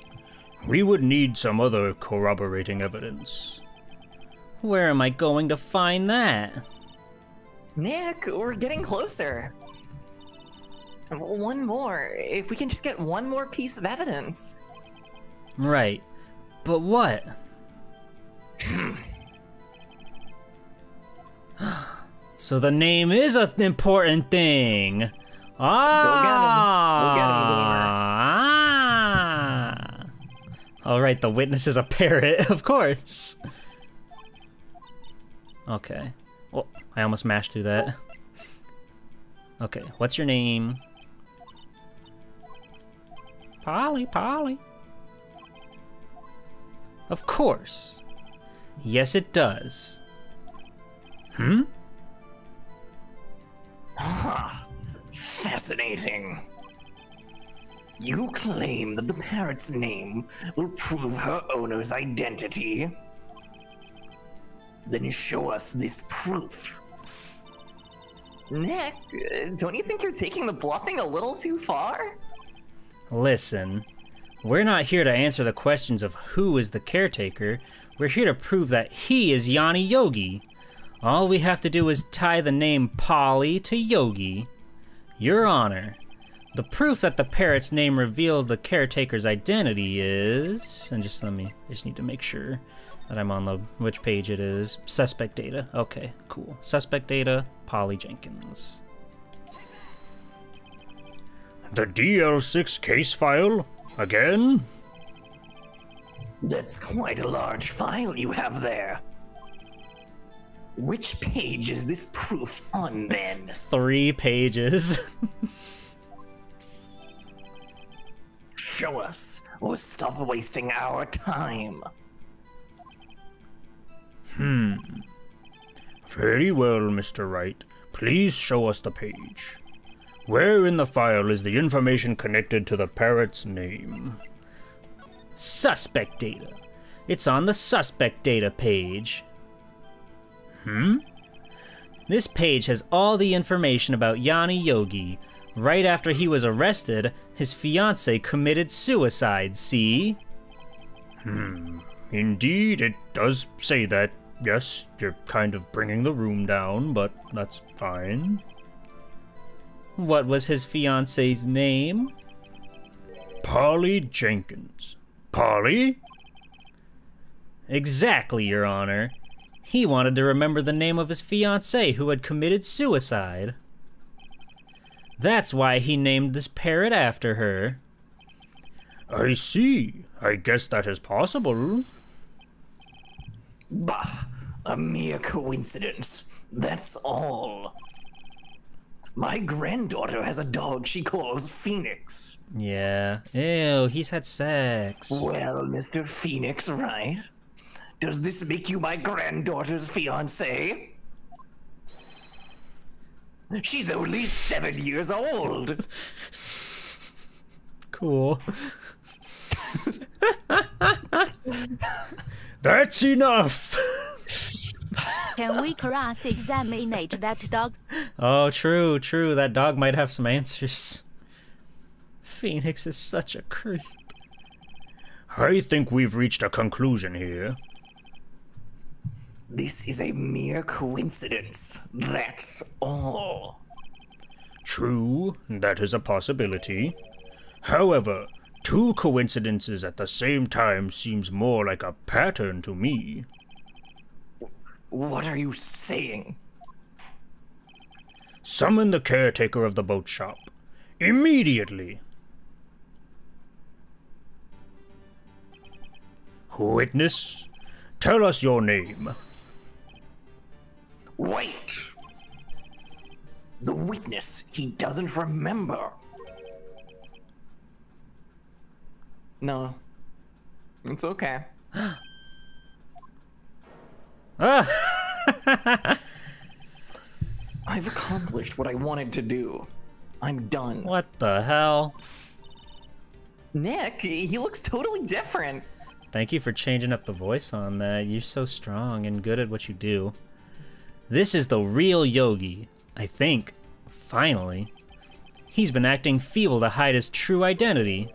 We would need some other corroborating evidence. Where am I going to find that? Nick, we're getting closer. One more. If we can just get one more piece of evidence. Right. But what? So the name is an important thing. Ah! All right, the witness is a parrot, of course. Okay. Well, I almost mashed through that. Okay, what's your name? Polly. Of course. Yes, it does. Fascinating. You claim that the parrot's name will prove her owner's identity. Then show us this proof. Nick, don't you think you're taking the bluffing a little too far? Listen, we're not here to answer the questions of who is the caretaker. We're here to prove that he is Yanni Yogi. All we have to do is tie the name Polly to Yogi. Your Honor, the proof that the parrot's name reveals the caretaker's identity is... And I just need to make sure that I'm on the which page it is. Suspect data. Okay, cool. Suspect data, Polly Jenkins. The DL6 case file? Again? That's quite a large file you have there. Which page is this proof on, then? 3 pages. Show us, or stop wasting our time. Very well, Mr. Wright. Please show us the page. Where in the file is the information connected to the parrot's name? Suspect data. It's on the suspect data page. This page has all the information about Yanni Yogi. Right after he was arrested, his fiancée committed suicide, see? Indeed, it does say that. Yes, you're kind of bringing the room down, but that's fine. What was his fiancée's name? Polly Jenkins. Polly? Exactly, Your Honor. He wanted to remember the name of his fiancée who had committed suicide. That's why he named this parrot after her. I see. I guess that is possible. Bah! A mere coincidence. That's all. My granddaughter has a dog she calls Phoenix. Yeah. Ew, he's had sex. Well, Mr. Phoenix, right? Does this make you my granddaughter's fiancé? She's only 7 years old. Cool. That's enough! Can we cross-examine that dog? Oh, true. That dog might have some answers. Phoenix is such a creep. I think we've reached a conclusion here. This is a mere coincidence. That's all. True, that is a possibility. However, 2 coincidences at the same time seems more like a pattern to me. What are you saying? Summon the caretaker of the boat shop. Immediately. Witness, tell us your name. Wait! The witness, he doesn't remember. No. It's okay. I've accomplished what I wanted to do. I'm done. What the hell? Nick, he looks totally different. Thank you for changing up the voice on that. You're so strong and good at what you do. This is the real Yogi, I think. Finally. He's been acting feeble to hide his true identity.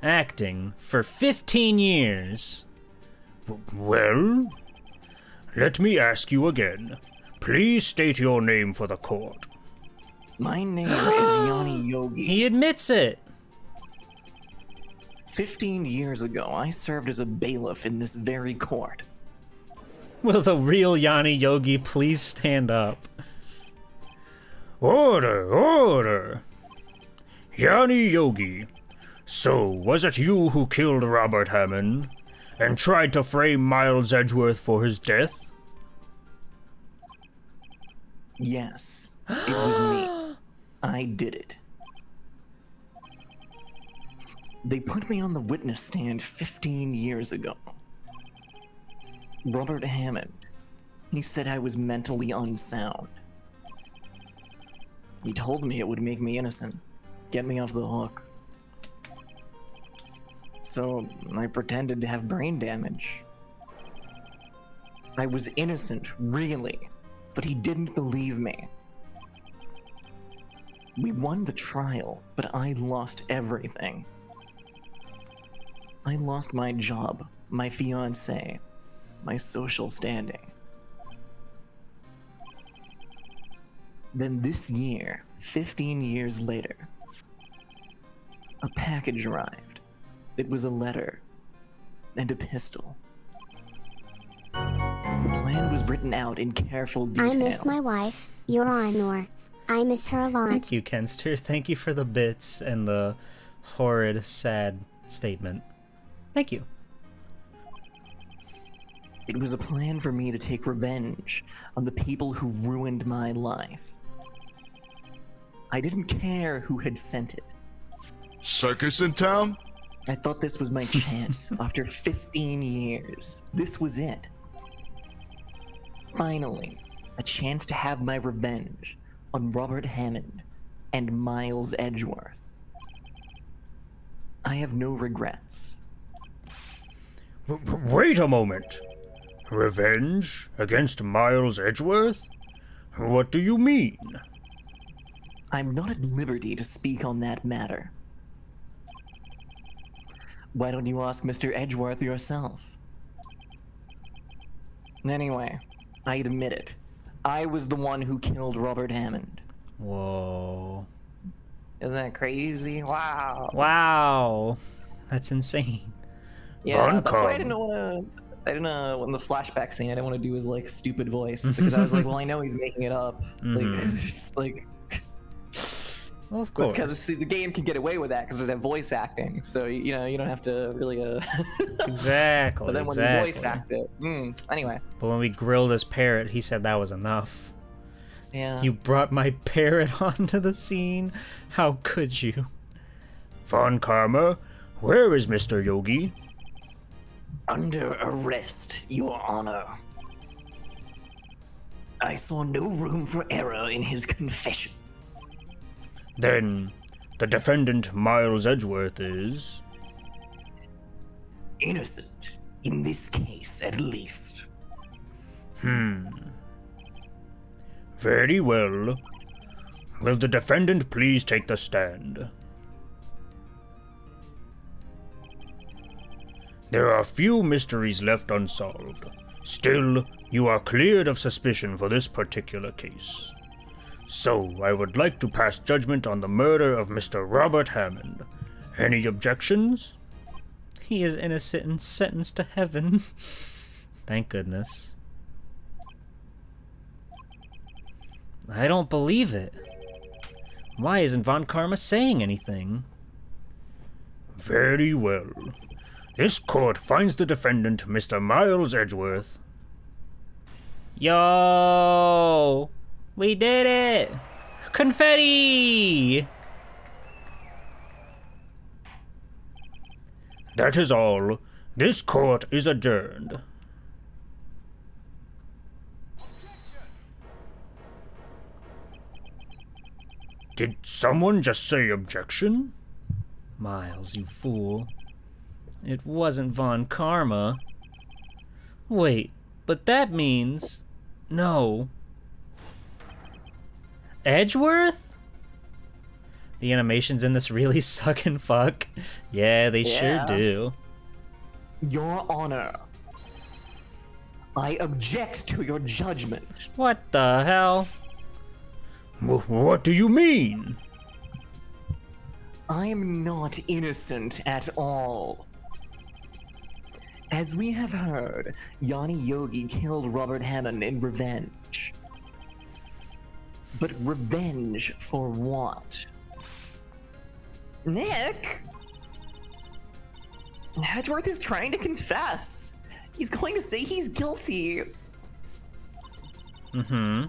Acting for 15 years. Well, let me ask you again. Please state your name for the court. My name is Yanni Yogi. He admits it. 15 years ago, I served as a bailiff in this very court. Will the real Yanni Yogi please stand up? Order, order. Yanni Yogi, so was it you who killed Robert Hammond and tried to frame Miles Edgeworth for his death? Yes, it was me. I did it. They put me on the witness stand 15 years ago. Robert Hammond. He said I was mentally unsound. He told me it would make me innocent, get me off the hook. So I pretended to have brain damage. I was innocent, really, but he didn't believe me. We won the trial, but I lost everything. I lost my job, my fiancé, my social standing. Then this year, 15 years later, a package arrived. It was a letter and a pistol. The plan was written out in careful detail. I miss my wife, Your Honor. I miss her a lot. Thank you, Kenster. Thank you for the bits and the horrid, sad statement. Thank you. It was a plan for me to take revenge on the people who ruined my life. I didn't care who had sent it. Circus in town? I thought this was my chance after 15 years. This was it. Finally, a chance to have my revenge on Robert Hammond and Miles Edgeworth. I have no regrets. Wait a moment. Revenge against Miles Edgeworth? What do you mean? I'm not at liberty to speak on that matter. Why don't you ask Mr. Edgeworth yourself? Anyway, I admit it. I was the one who killed Robert Hammond. Whoa. Isn't that crazy? Wow. Wow. That's insane. Yeah, that's why I didn't want to, in the flashback scene, I didn't want to do his, like, stupid voice, because I was like, well, I know he's making it up. Like, it's like... Well, of course. Because the game can get away with that, because there's that voice acting, so, you know, you don't have to really, Exactly, But then when you voice act it, anyway. But when we grilled his parrot, he said that was enough. Yeah. You brought my parrot onto the scene? How could you? Von Karma, where is Mr. Yogi? Under arrest, Your Honor. I saw no room for error in his confession. Then, the defendant Miles Edgeworth is... innocent, in this case at least. Very well. Will the defendant please take the stand? There are few mysteries left unsolved. Still, you are cleared of suspicion for this particular case. So, I would like to pass judgment on the murder of Mr. Robert Hammond. Any objections? He is innocent and sentenced to heaven. Thank goodness. I don't believe it. Why isn't Von Karma saying anything? Very well. This court finds the defendant, Mr. Miles Edgeworth. Yo! We did it! Confetti! That is all. This court is adjourned. Did someone just say objection? Miles, you fool. It wasn't Von Karma. Wait, but that means... No. Edgeworth? The animations in this really suck and fuck. Yeah, they sure do. Your Honor, I object to your judgment. What the hell? What do you mean? I am not innocent at all. As we have heard, Yanni Yogi killed Robert Hammond in revenge. But revenge for what? Nick? Edgeworth is trying to confess. He's going to say he's guilty. Mm-hmm.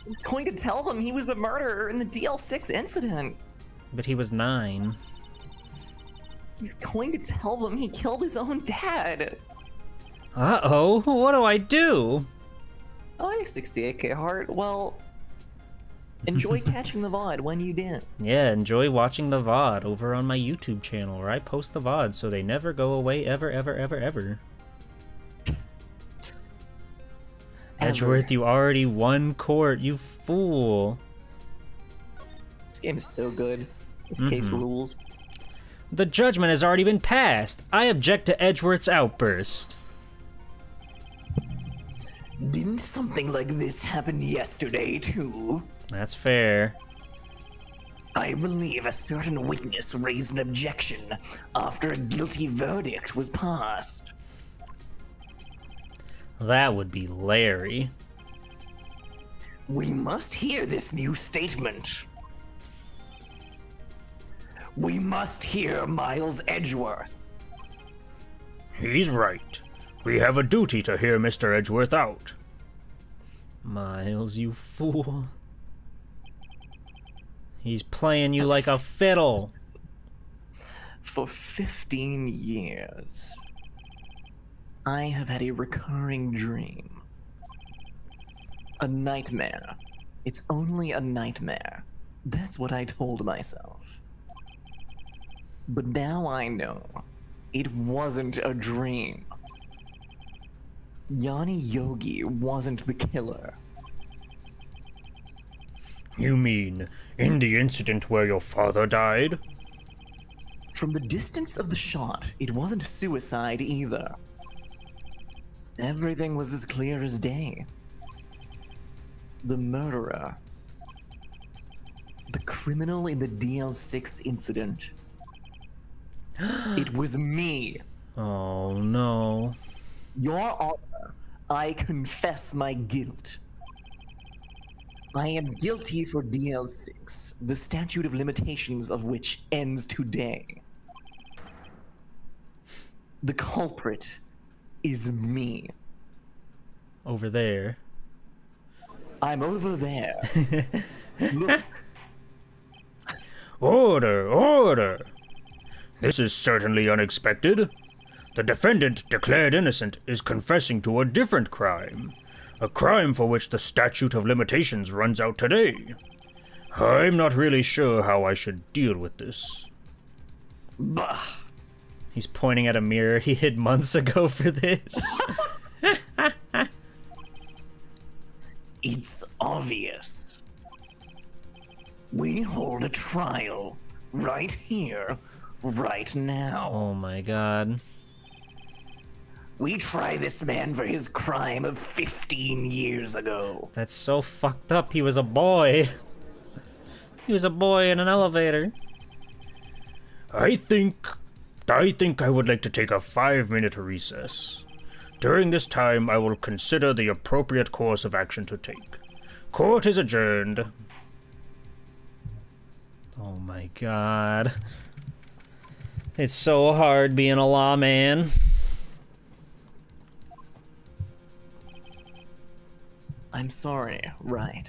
He's going to tell them he was the murderer in the DL6 incident. But he was 9. He's going to tell them he killed his own dad. Uh-oh, what do I do? Oh, 68k heart. Well, enjoy catching the VOD when you did. Yeah, enjoy watching the VOD over on my YouTube channel where I post the VODs so they never go away ever, ever, ever, ever. Edgeworth, you already won court, you fool. This game is so good. This case rules. The judgment has already been passed. I object to Edgeworth's outburst. Didn't something like this happen yesterday, too? That's fair. I believe a certain witness raised an objection after a guilty verdict was passed. That would be Larry. We must hear this new statement. We must hear Miles Edgeworth. He's right. We have a duty to hear Mr. Edgeworth out. Miles, you fool. He's playing you like a fiddle. For 15 years, I have had a recurring dream. A nightmare. It's only a nightmare. That's what I told myself. But now I know it wasn't a dream. Yanni Yogi wasn't the killer. You mean, in the incident where your father died? From the distance of the shot, it wasn't suicide either. Everything was as clear as day. The murderer, the criminal in the DL6 incident, it was me. Oh no. Your Honor, I confess my guilt. I am guilty for DL6, the statute of limitations of which ends today. The culprit is me. Over there. I'm over there. Look. Order, order! This is certainly unexpected. The defendant, declared innocent, is confessing to a different crime. A crime for which the statute of limitations runs out today. I'm not really sure how I should deal with this. Bah. He's pointing at a mirror he hid months ago for this. It's obvious. We hold a trial right here, right now. Oh my god. We try this man for his crime of 15 years ago. That's so fucked up. He was a boy. He was a boy in an elevator. I think I would like to take a 5-minute recess. During this time, I will consider the appropriate course of action to take. Court is adjourned. Oh my god. It's so hard being a lawman. I'm sorry, Wright.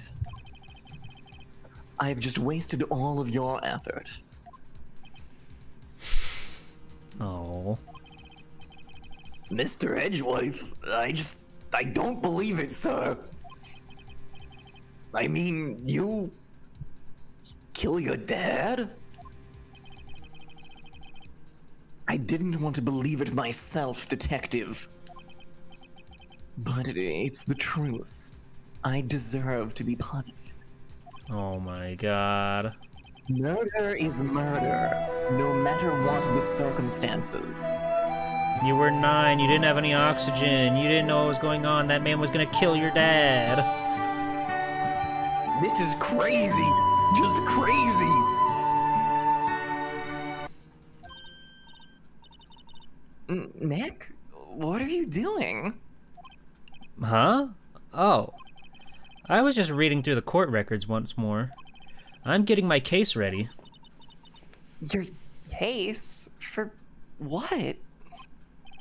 I've just wasted all of your effort. Oh. Mr. Edgeworth, I don't believe it, sir. I mean, you kill your dad? I didn't want to believe it myself, Detective. But it's the truth. I deserve to be punished. Oh my god. Murder is murder, no matter what the circumstances. You were 9, you didn't have any oxygen, you didn't know what was going on, that man was gonna kill your dad. This is crazy! Just crazy! Nick? What are you doing? Huh? Oh. I was just reading through the court records once more. I'm getting my case ready. Your case? For what?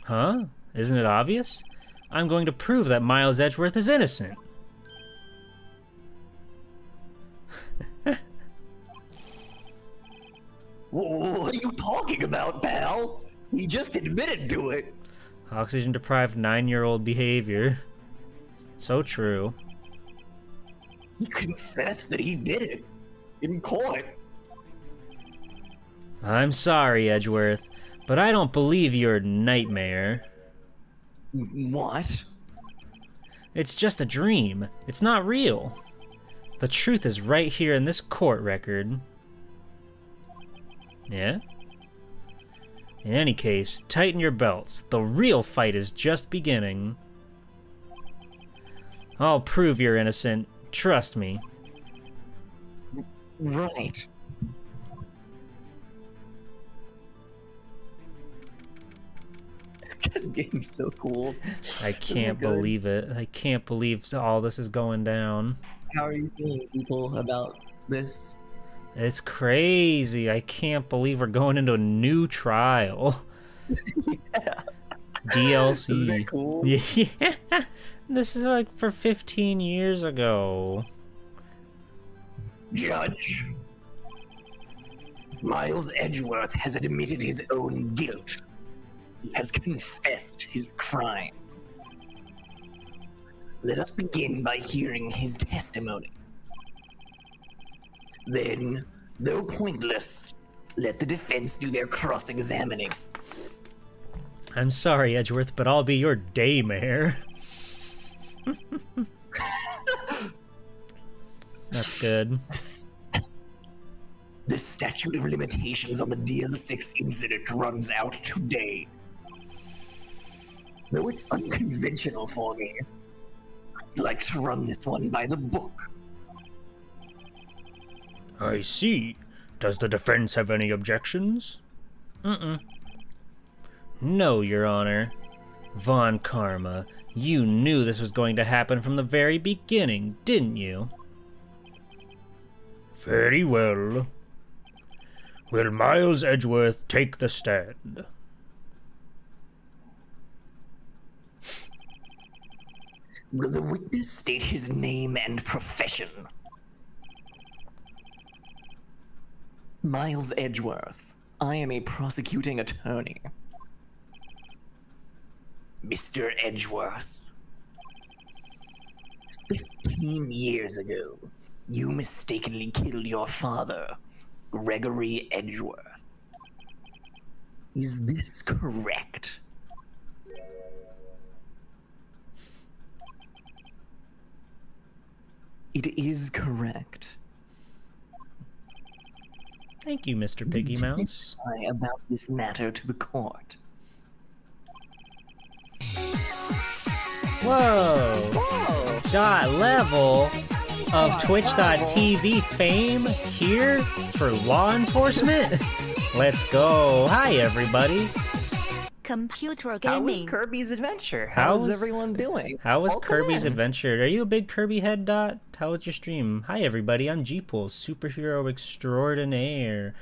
Huh? Isn't it obvious? I'm going to prove that Miles Edgeworth is innocent. What are you talking about, pal? He just admitted to it. Oxygen-deprived 9-year-old behavior. So true. He confessed that he did it. In court. I'm sorry, Edgeworth, but I don't believe your nightmare. What? It's just a dream. It's not real. The truth is right here in this court record. Yeah? In any case, tighten your belts. The real fight is just beginning. I'll prove you're innocent. Trust me. Right. This game's so cool. I can't believe it. I can't believe all this is going down. How are you feeling, people, about this? It's crazy. I can't believe we're going into a new trial. Yeah. DLC. Isn't that cool? Yeah. This is like for 15 years ago. Judge, Miles Edgeworth has admitted his own guilt. He has confessed his crime. Let us begin by hearing his testimony. Then, though pointless, let the defense do their cross-examining. I'm sorry, Edgeworth, but I'll be your daymare. That's good. The statute of limitations on the DL6 incident runs out today. Though it's unconventional for me, I'd like to run this one by the book. I see. Does the defense have any objections? No, Your Honor. Von Karma, you knew this was going to happen from the very beginning, didn't you? Very well. Will Miles Edgeworth take the stand? Will the witness state his name and profession? Miles Edgeworth. I am a prosecuting attorney. Mr. Edgeworth. 15 years ago, you mistakenly killed your father, Gregory Edgeworth. Is this correct? It is correct. Thank you, Mr. Piggy Mouse. Testify about this matter to the court. Whoa! Dot level of Twitch.tv fame here for law enforcement? Let's go. Hi, everybody. computer How was gaming. Kirby's Adventure? How How's was- everyone doing? How was Welcome Kirby's in. Adventure? Are you a big Kirby head, Dot? How was your stream? Hi, everybody. I'm G-Pool, superhero extraordinaire.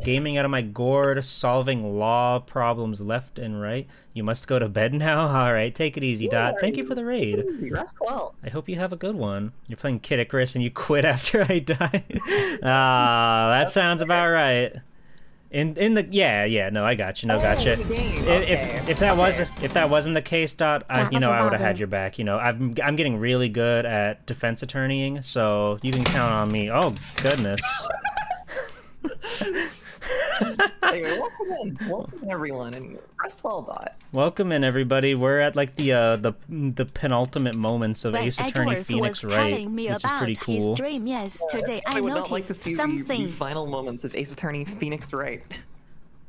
Gaming out of my gourd, solving law problems left and right. You must go to bed now? Alright, take it easy, Dot. Thank you for the raid. Easy, rest well. I hope you have a good one. You're playing Kid Icarus and you quit after I die. Ah, that sounds about right. In the no, I got you. No, gotcha. the game. If that wasn't the case, Dot, I would have had your back. I'm getting really good at defense attorneying, so you can count on me. Oh goodness. Anyway, welcome everyone, and rest well, Dot. Welcome in, everybody. We're at like the penultimate moments of When Ace Attorney Edgeworth Phoenix was Wright, telling me which is about pretty cool. his dream yesterday, I would not like to noticed see something. the final moments of Ace Attorney Phoenix Wright.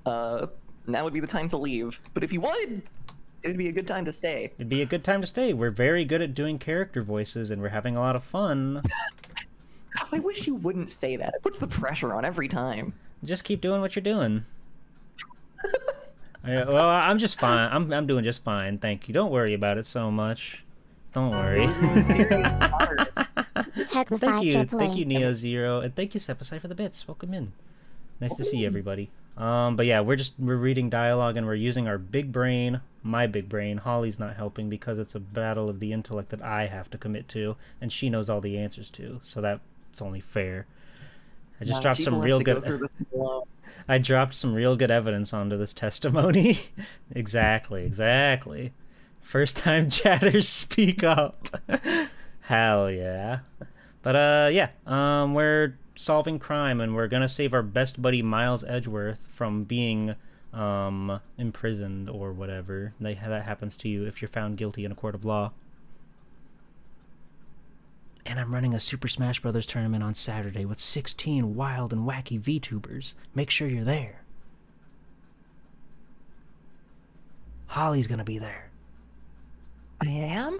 Now would be the time to leave. But if you would, it'd be a good time to stay. It'd be a good time to stay. We're very good at doing character voices, and we're having a lot of fun. I wish you wouldn't say that. It puts the pressure on every time. Just keep doing what you're doing. Well, I'm just fine. I'm doing just fine. Thank you. Don't worry about it so much. Don't worry. Heck with Thank you, AAA. Neo Zero, and thank you, Sepasai, for the bits. Welcome in. Nice to see everybody. But yeah, we're reading dialogue and we're using our big brain, my big brain. Holly's not helping because it's a battle of the intellect that I have to commit to, and she knows all the answers to, so that's only fair. I just dropped some real good. I dropped some real good evidence onto this testimony. Exactly. First time chatters speak up. Hell yeah. But yeah, we're solving crime and we're gonna save our best buddy Miles Edgeworth from being imprisoned or whatever. That happens to you if you're found guilty in a court of law. And I'm running a Super Smash Bros. Tournament on Saturday with 16 wild and wacky VTubers. Make sure you're there. Holly's gonna be there. I am?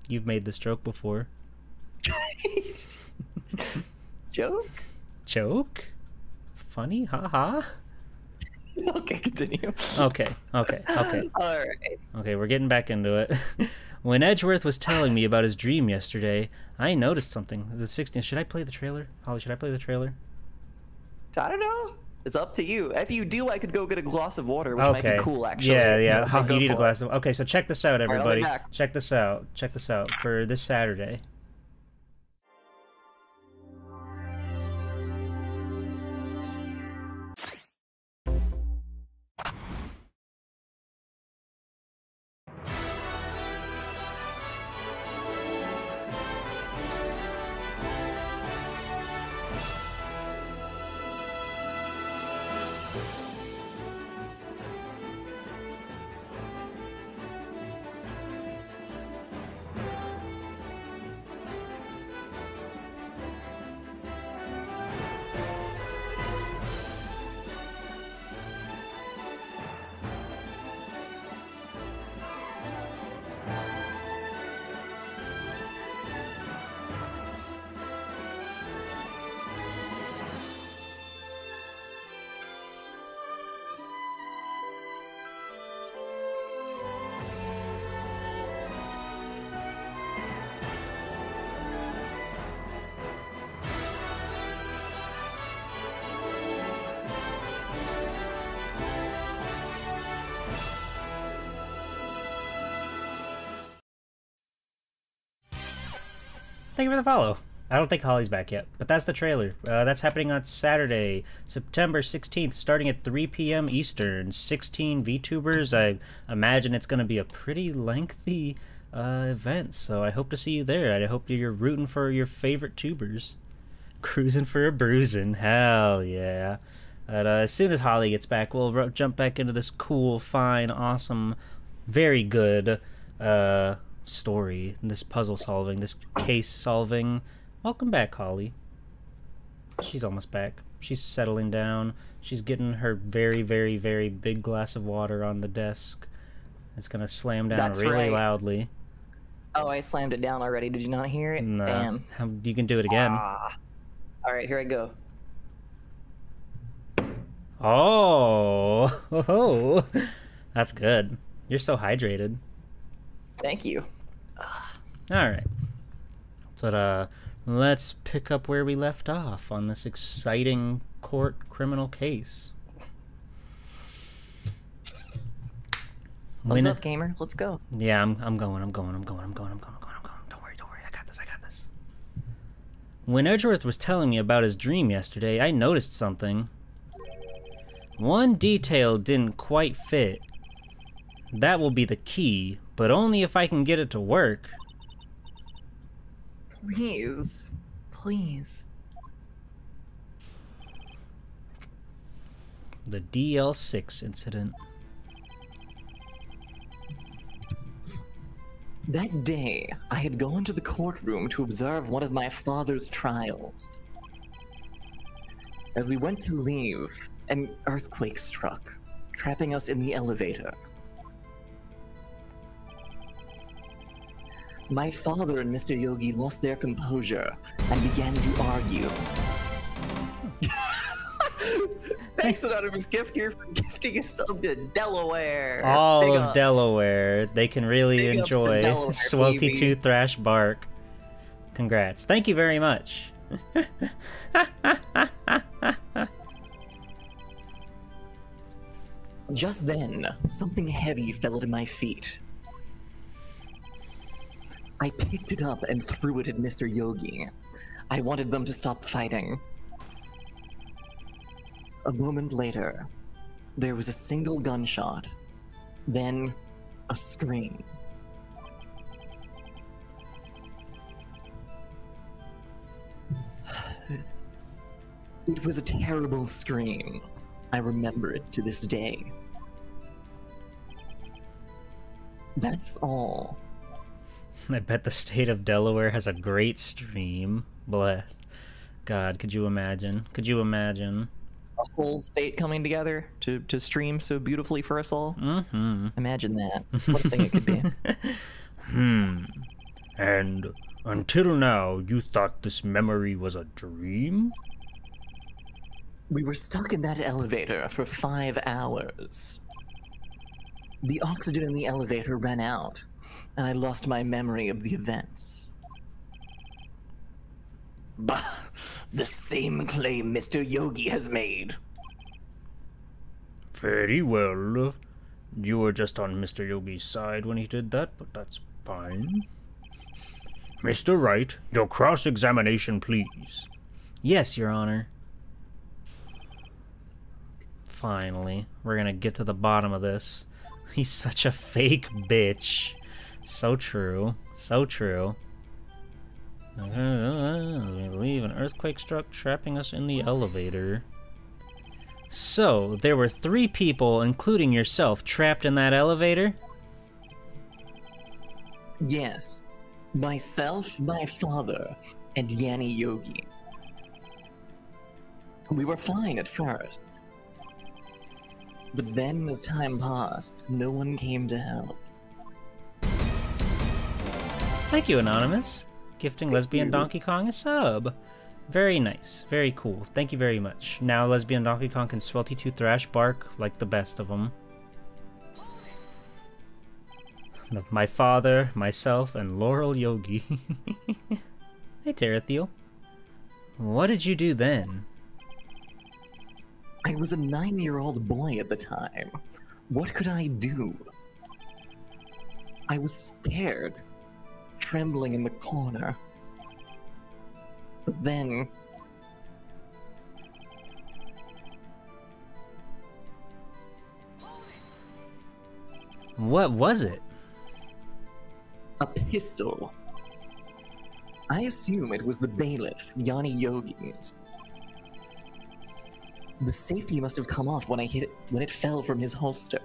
You've made this joke before. Joke? Joke? Funny? Haha. Okay, continue. Okay. Alright. Okay, we're getting back into it. When Edgeworth was telling me about his dream yesterday, I noticed something. The 16th. Should I play the trailer? Holly, should I play the trailer? I don't know. It's up to you. If you do, I could go get a glass of water, which might be cool, actually. Yeah. Go You need a for glass of... Okay, so check this out, I'll be everybody. back. Check this out for this Saturday. Thank you for the follow. I don't think Holly's back yet, but that's the trailer. That's happening on Saturday, September 16th, starting at 3 p.m. Eastern. 16 VTubers. I imagine it's going to be a pretty lengthy event, so I hope to see you there. I hope you're rooting for your favorite tubers. Cruising for a bruising. Hell yeah. But as soon as Holly gets back, we'll jump back into this cool, fine, awesome, very good story, this puzzle solving, this case solving. Welcome back, Holly. She's almost back. She's settling down. She's getting her very, very, very big glass of water on the desk. It's gonna slam down That's really right. loudly. Oh, I slammed it down already. Did you not hear it? Nah. Damn. You can do it again. Alright, here I go. Oh, that's good. You're so hydrated. Thank you. All right. So let's pick up where we left off on this exciting court criminal case. Thumbs up, gamer. Let's go. Yeah, I'm going. Don't worry. I got this. When Edgeworth was telling me about his dream yesterday, I noticed something. One detail didn't quite fit. That will be the key, but only if I can get it to work. Please. The DL6 incident. That day, I had gone to the courtroom to observe one of my father's trials. As we went to leave, an earthquake struck, trapping us in the elevator. My father and Mr. Yogi lost their composure and began to argue. Thanks, Anonymous Gifter, for gifting a sub to Delaware. All Big of ups. Delaware. They can really Big ups to enjoy Delaware, Swelty baby. Tooth Thrash Bark. Congrats. Thank you very much. Just then, something heavy fell at my feet. I picked it up and threw it at Mr. Yogi. I wanted them to stop fighting. A moment later, there was a single gunshot, then a scream. It was a terrible scream. I remember it to this day. That's all. I bet the state of Delaware has a great stream. Bless. God, could you imagine? Could you imagine? A whole state coming together to stream so beautifully for us all. Mm-hmm. Imagine that. What a thing it could be. And until now, you thought this memory was a dream? We were stuck in that elevator for 5 hours. The oxygen in the elevator ran out, and I lost my memory of the events. Bah! The same claim Mr. Yogi has made. Very well. You were just on Mr. Yogi's side when he did that, but that's fine. Mr. Wright, your cross-examination, please. Yes, Your Honor. Finally, we're gonna get to the bottom of this. He's such a fake bitch. So true. So true. I believe an earthquake struck, trapping us in the elevator. So, there were 3 people, including yourself, trapped in that elevator? Yes. Myself, my father, and Yanni Yogi. We were fine at first. But then, as time passed, no one came to help. Thank you, Anonymous. Gifting Lesbian Donkey Kong a sub. Very nice. Very cool. Thank you very much. Now Lesbian Donkey Kong can Swelty Tooth Thrash Bark like the best of them. My father, myself, and Laurel Yogi. Hey, Terathiel. What did you do then? I was a 9-year-old boy at the time. What could I do? I was scared, trembling in the corner. But then... What was it? a pistol. I assume it was the bailiff, Yanni Yogi's. The safety must have come off when it fell from his holster.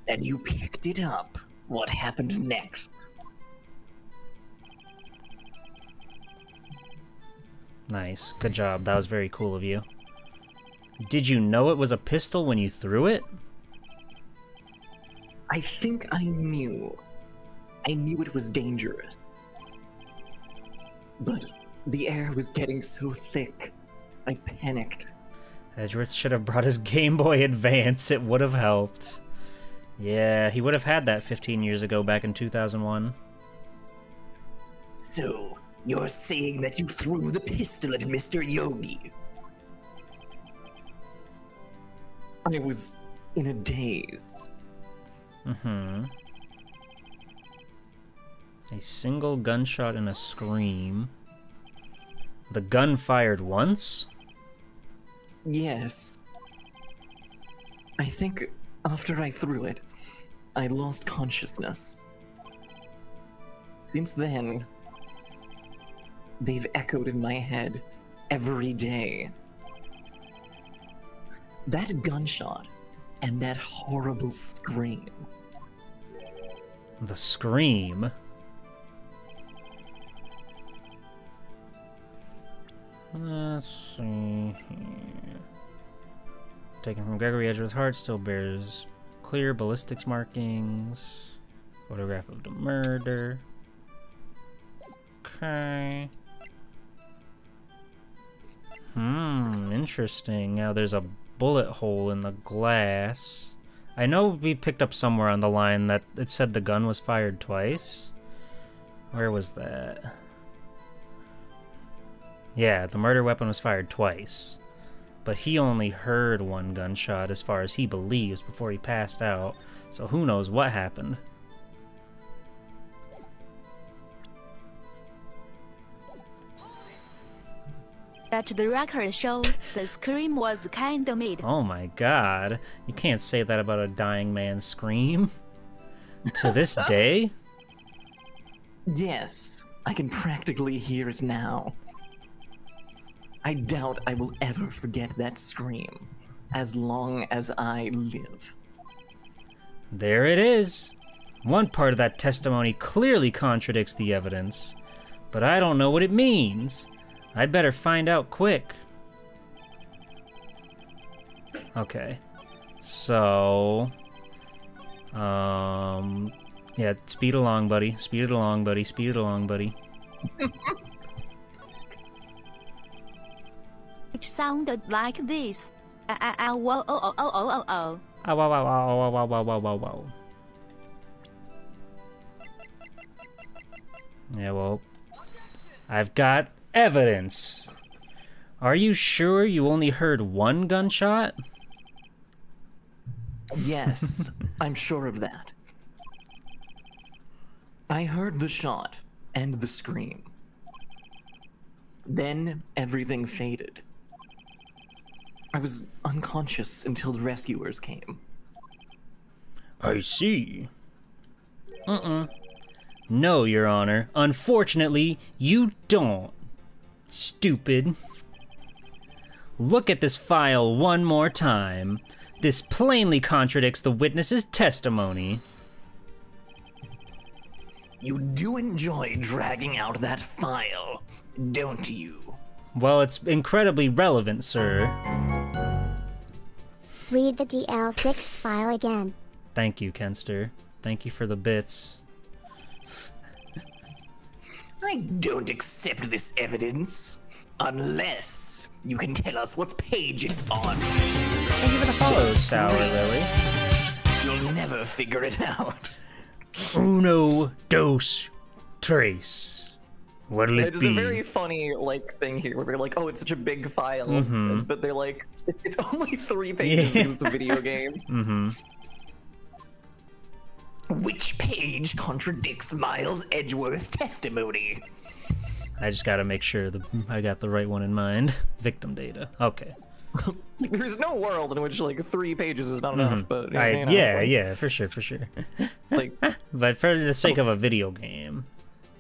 And you picked it up. What happened next? Nice. Good job. That was very cool of you. Did you know it was a pistol when you threw it? I think I knew. I knew it was dangerous. But the air was getting so thick, I panicked Edgeworth should have brought his Game Boy Advance. It would have helped. Yeah, he would have had that 15 years ago back in 2001. So, you're saying that you threw the pistol at Mr. Yogi? I was in a daze. Mm-hmm. A single gunshot and a scream. The gun fired once? Yes. I think after I threw it, I lost consciousness. Since then, they've echoed in my head every day. That gunshot and that horrible scream. The scream? Let's see here. Taken from Gregory Edgeworth's heart, still bears clear ballistics markings. Photograph of the murder. Okay. Interesting. Now there's a bullet hole in the glass. I know we picked up somewhere on the line that it said the gun was fired twice. Where was that? Yeah, the murder weapon was fired twice. But he only heard one gunshot as far as he believes before he passed out. So who knows what happened. That the record show the scream was kinda mid. Oh my god. You can't say that about a dying man's scream. To this day? Yes, I can practically hear it now. I doubt I will ever forget that scream, as long as I live. There it is. One part of that testimony clearly contradicts the evidence, but I don't know what it means. I'd better find out quick. Okay. So... yeah, speed along, buddy. Speed it along, buddy. Speed it along, buddy. It sounded like this. Whoa, oh, oh, oh, oh, oh, oh. Ow, wow, wow, wow, wow, wow, wow, wow, wow. Yeah, well, I've got evidence. Are you sure you only heard one gunshot? Yes, I'm sure of that. I heard the shot and the scream. Then everything faded. I was unconscious until the rescuers came. I see. No, Your Honor. Unfortunately, you don't. Stupid. Look at this file one more time. This plainly contradicts the witness's testimony. You do enjoy dragging out that file, don't you? Well, it's incredibly relevant, sir. Read the DL6 file again. Thank you, Kenster. Thank you for the bits. I don't accept this evidence, unless you can tell us what page it's on. Thank you for the follow, Sour Lily. You'll never figure it out. Uno, dos, tres. What'll it It's be? a very funny thing here where they're like, oh, it's such a big file, but they're like, it's only 3 pages because it's a video game. Which page contradicts Miles Edgeworth's testimony? I just gotta make sure I got the right one in mind. Victim data. Okay. There's no world in which 3 pages is not enough, but you know, yeah, for sure. But for the sake of a video game,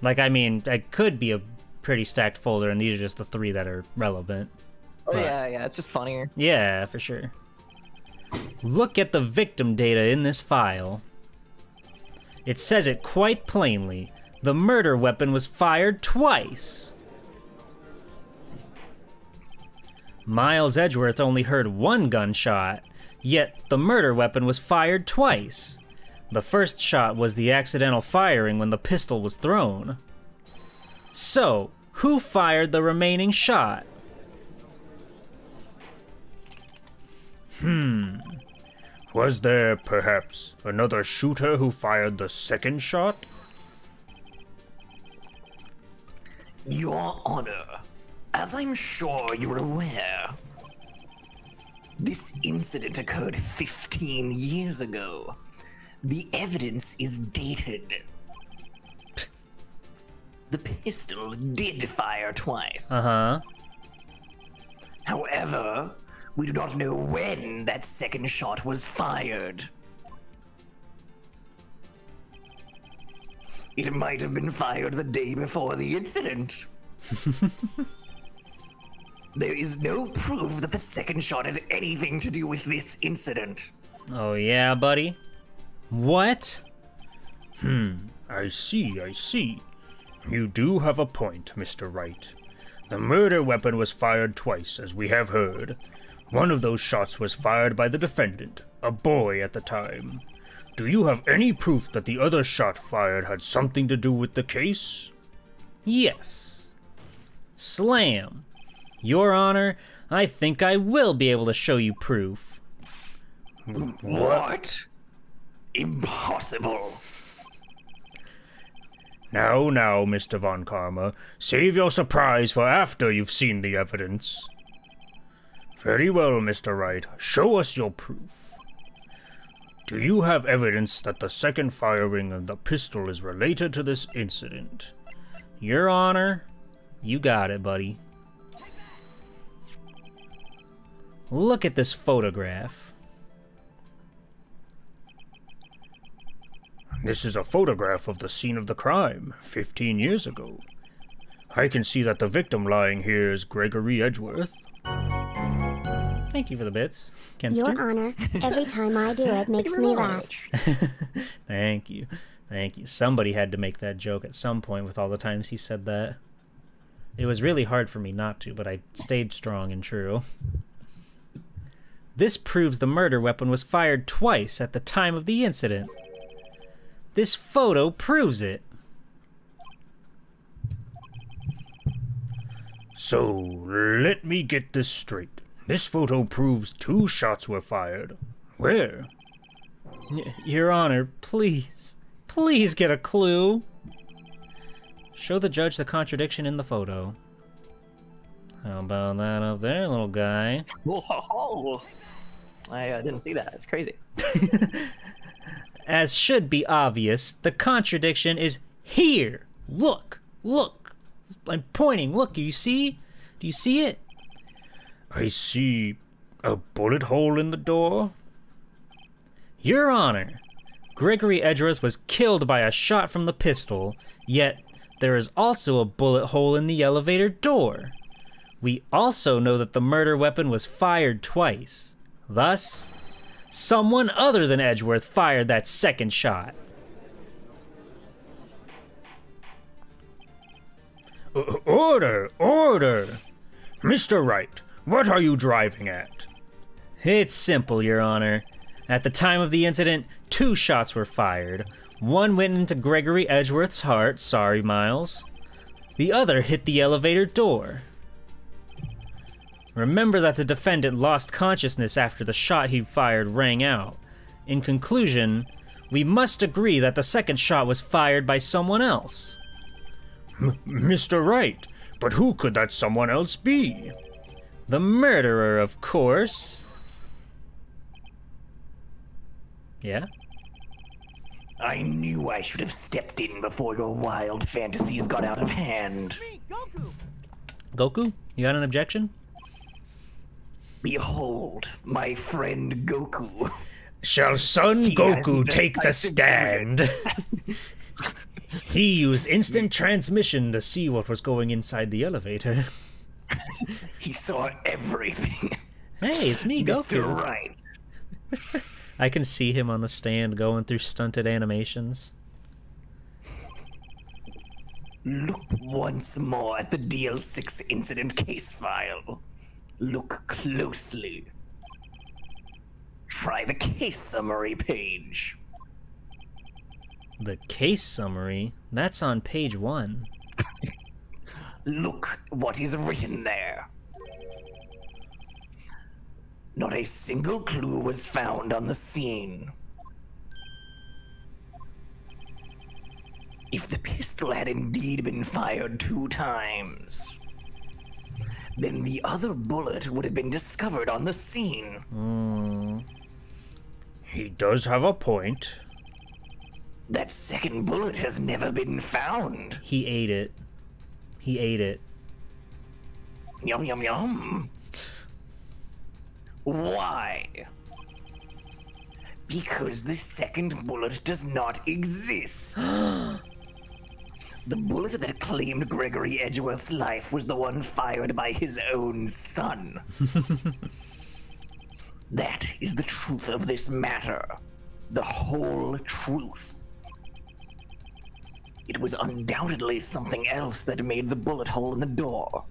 I mean, it could be a pretty stacked folder, and these are just the 3 that are relevant. Oh yeah, it's just funnier. Yeah, for sure. Look at the victim data in this file. It says it quite plainly. The murder weapon was fired twice. Miles Edgeworth only heard one gunshot, yet the murder weapon was fired twice. The first shot was the accidental firing when the pistol was thrown. So, who fired the remaining shot? Was there, perhaps, another shooter who fired the second shot? Your Honor, as I'm sure you're aware, this incident occurred 15 years ago. The evidence is dated. The pistol did fire twice. Uh-huh. However, we do not know when that second shot was fired. It might have been fired the day before the incident. There is no proof that the second shot had anything to do with this incident. Oh yeah, buddy? What? I see. You do have a point, Mr. Wright. The murder weapon was fired twice, as we have heard. One of those shots was fired by the defendant, a boy at the time. Do you have any proof that the other shot fired had something to do with the case? Yes. Slam. Your Honor, I think I will be able to show you proof. What? Impossible. Now, Mr. Von Karma, save your surprise for after you've seen the evidence. Very well, Mr. Wright, show us your proof. Do you have evidence that the second firing of the pistol is related to this incident? Your Honor, you got it, buddy. Look at this photograph. This is a photograph of the scene of the crime, 15 years ago. I can see that the victim lying here is Gregory Edgeworth. Thank you for the bits, Kenster. Your Honor, every time I do it makes me laugh. Thank you. Thank you. Somebody had to make that joke at some point with all the times he said that. It was really hard for me not to, but I stayed strong and true. This proves the murder weapon was fired twice at the time of the incident. This photo proves it. So, let me get this straight. This photo proves 2 shots were fired. Where? Your Honor, please. Please get a clue. Show the judge the contradiction in the photo. How about that up there, little guy? Whoa. I didn't see that. It's crazy. As should be obvious, the contradiction is here. Look. I'm pointing. Look, do you see? Do you see it? I see a bullet hole in the door. Your Honor, Gregory Edgeworth was killed by a shot from the pistol, yet there is also a bullet hole in the elevator door. We also know that the murder weapon was fired twice. Thus, someone other than Edgeworth fired that second shot. Order! Mr. Wright, what are you driving at? It's simple, Your Honor. At the time of the incident, 2 shots were fired. One went into Gregory Edgeworth's heart, sorry Miles. The other hit the elevator door. Remember that the defendant lost consciousness after the shot he fired rang out. In conclusion, we must agree that the second shot was fired by someone else. Mr. Wright, but who could that someone else be? The murderer, of course. Yeah? I knew I should have stepped in before your wild fantasies got out of hand. Goku, you got an objection? Behold, my friend Goku. Shall Son Goku take the stand? He used instant transmission to see what was going inside the elevator. He saw everything. Hey, it's me, Mr. Goku. Wright. I can see him on the stand going through stunted animations. Look once more at the DL6 incident case file. Look closely. Try the case summary page. The case summary? That's on page 1. Look what is written there. Not a single clue was found on the scene. If the pistol had indeed been fired 2 times, then the other bullet would have been discovered on the scene. He does have a point. That second bullet has never been found. He ate it. He ate it. Yum, yum, yum. Why? Because the second bullet does not exist. The bullet that claimed Gregory Edgeworth's life was the one fired by his own son. That is the truth of this matter. The whole truth. It was undoubtedly something else that made the bullet hole in the door.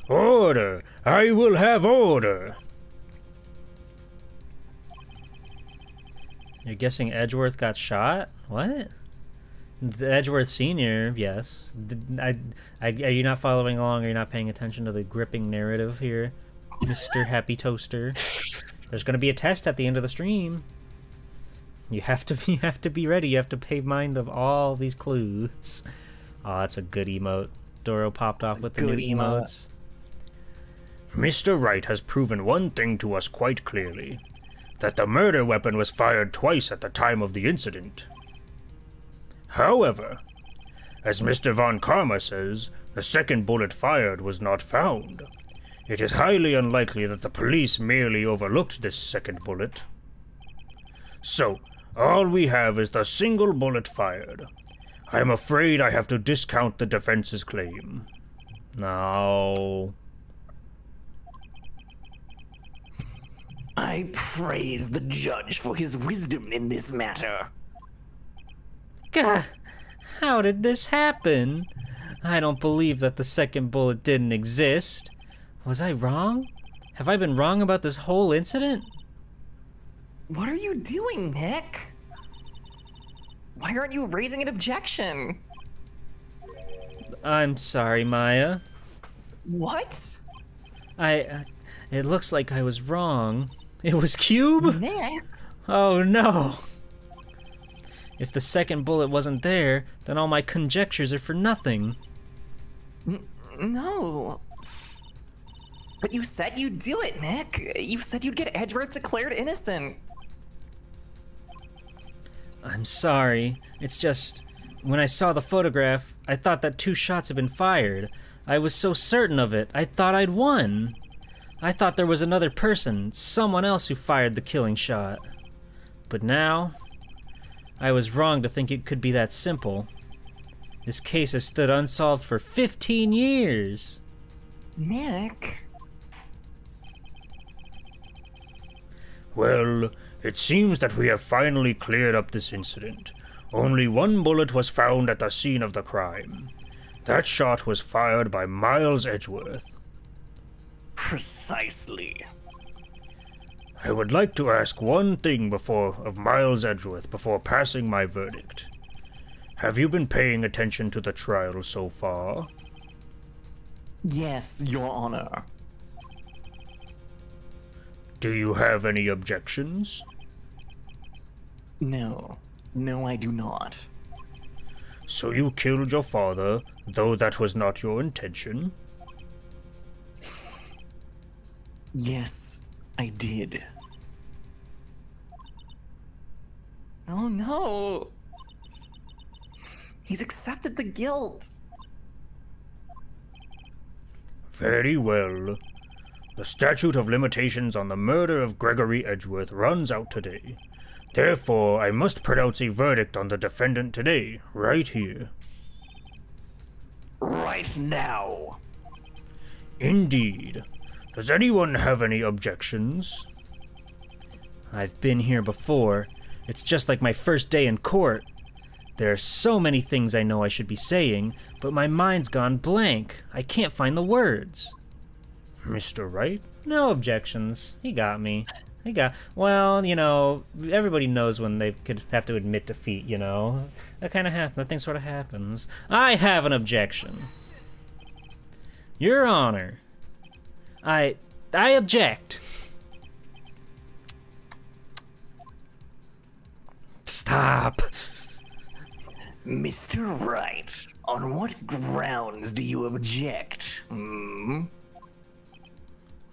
Order! I will have order! You're guessing Edgeworth got shot? What? The Edgeworth Sr., yes. Are you not following along? Are you not paying attention to the gripping narrative here, Mr. Happy Toaster? There's going to be a test at the end of the stream. You have to be ready. You have to pay mind of all these clues. Oh, that's a good emote. Doro popped off with the new emotes. Mr. Wright has proven one thing to us quite clearly. That the murder weapon was fired twice at the time of the incident. However, as Mr. Von Karma says, the second bullet fired was not found. It is highly unlikely that the police merely overlooked this second bullet. So, all we have is the single bullet fired. I am afraid I have to discount the defense's claim. No. I praise the judge for his wisdom in this matter. God, how did this happen? I don't believe that the second bullet didn't exist. Was I wrong? Have I been wrong about this whole incident? What are you doing, Nick? Why aren't you raising an objection? I'm sorry, Maya. What? It looks like I was wrong. It was Cube? Nick? Oh no. If the second bullet wasn't there, then all my conjectures are for nothing. No. But you said you'd do it, Nick. You said you'd get Edgeworth declared innocent. I'm sorry. It's just, when I saw the photograph, I thought that 2 shots had been fired. I was so certain of it, I thought I'd won. I thought there was another person, someone else who fired the killing shot. But now, I was wrong to think it could be that simple. This case has stood unsolved for 15 years. Nick? Well, it seems that we have finally cleared up this incident. Only 1 bullet was found at the scene of the crime. That shot was fired by Miles Edgeworth. Precisely. I would like to ask one thing of Miles Edgeworth before passing my verdict. Have you been paying attention to the trial so far? Yes, Your Honor. Do you have any objections? No. No, I do not. So you killed your father, though that was not your intention? Yes, I did. Oh no! He's accepted the guilt! Very well. The statute of limitations on the murder of Gregory Edgeworth runs out today. Therefore, I must pronounce a verdict on the defendant today, right here. Right now. Indeed. Does anyone have any objections? I've been here before. It's just like my first day in court. There are so many things I know I should be saying, but my mind's gone blank. I can't find the words. Mr. Wright? No objections. He got me. Well, you know, everybody knows when they could have to admit defeat, you know? That kind of happens. That thing sort of happens. I have an objection. Your Honor, I object. Stop. Mr. Wright, on what grounds do you object? Hmm?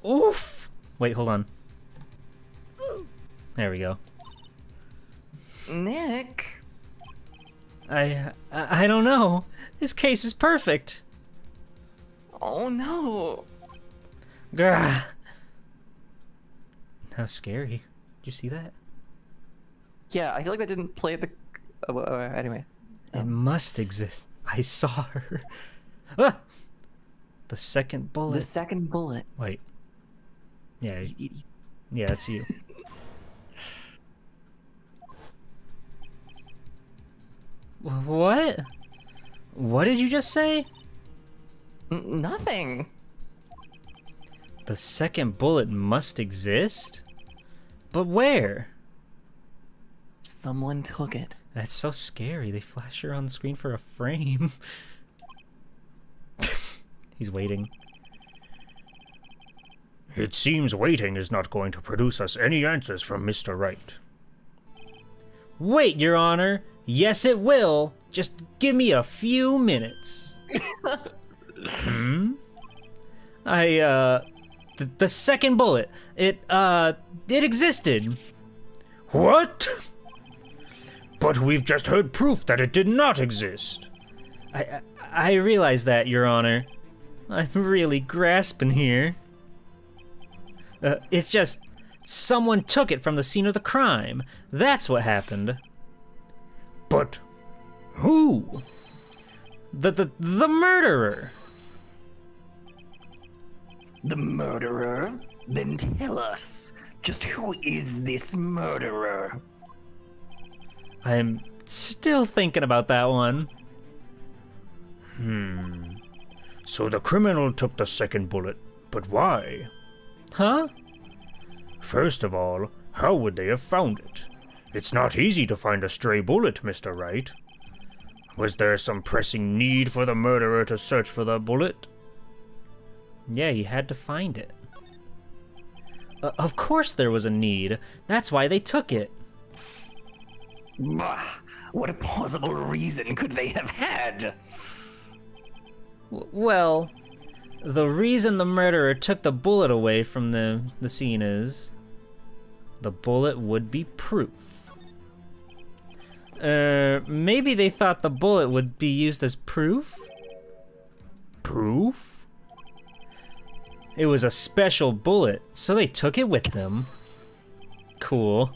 Oof. Wait, hold on. There we go. Nick. I don't know. This case is perfect. Oh no. Grah. How scary. Did you see that? Yeah, I feel like that didn't play at the. Anyway. It must exist. I saw her. Ah! The second bullet. The second bullet. Wait. Yeah. Yeah, that's you. What? What did you just say? Nothing. The second bullet must exist? But where? Someone took it. That's so scary. They flash her on the screen for a frame. He's waiting. It seems waiting is not going to produce us any answers from Mr. Wright. Wait, Your Honor. Yes, it will. Just give me a few minutes. The second bullet. It existed. What? But we've just heard proof that it did not exist. I realize that, Your Honor. I'm really grasping here. It's just someone took it from the scene of the crime. That's what happened. But who? The murderer. The murderer? Then tell us, just who is this murderer? I'm still thinking about that one. So the criminal took the second bullet, but why? Huh? First of all, how would they have found it? It's not easy to find a stray bullet, Mr. Wright. Was there some pressing need for the murderer to search for the bullet? Yeah, he had to find it. Of course there was a need. That's why they took it. Bah! What possible reason could they have had? Well, the reason the murderer took the bullet away from the scene is the bullet would be proof. Maybe they thought the bullet would be used as proof? Proof? It was a special bullet, so they took it with them. Cool.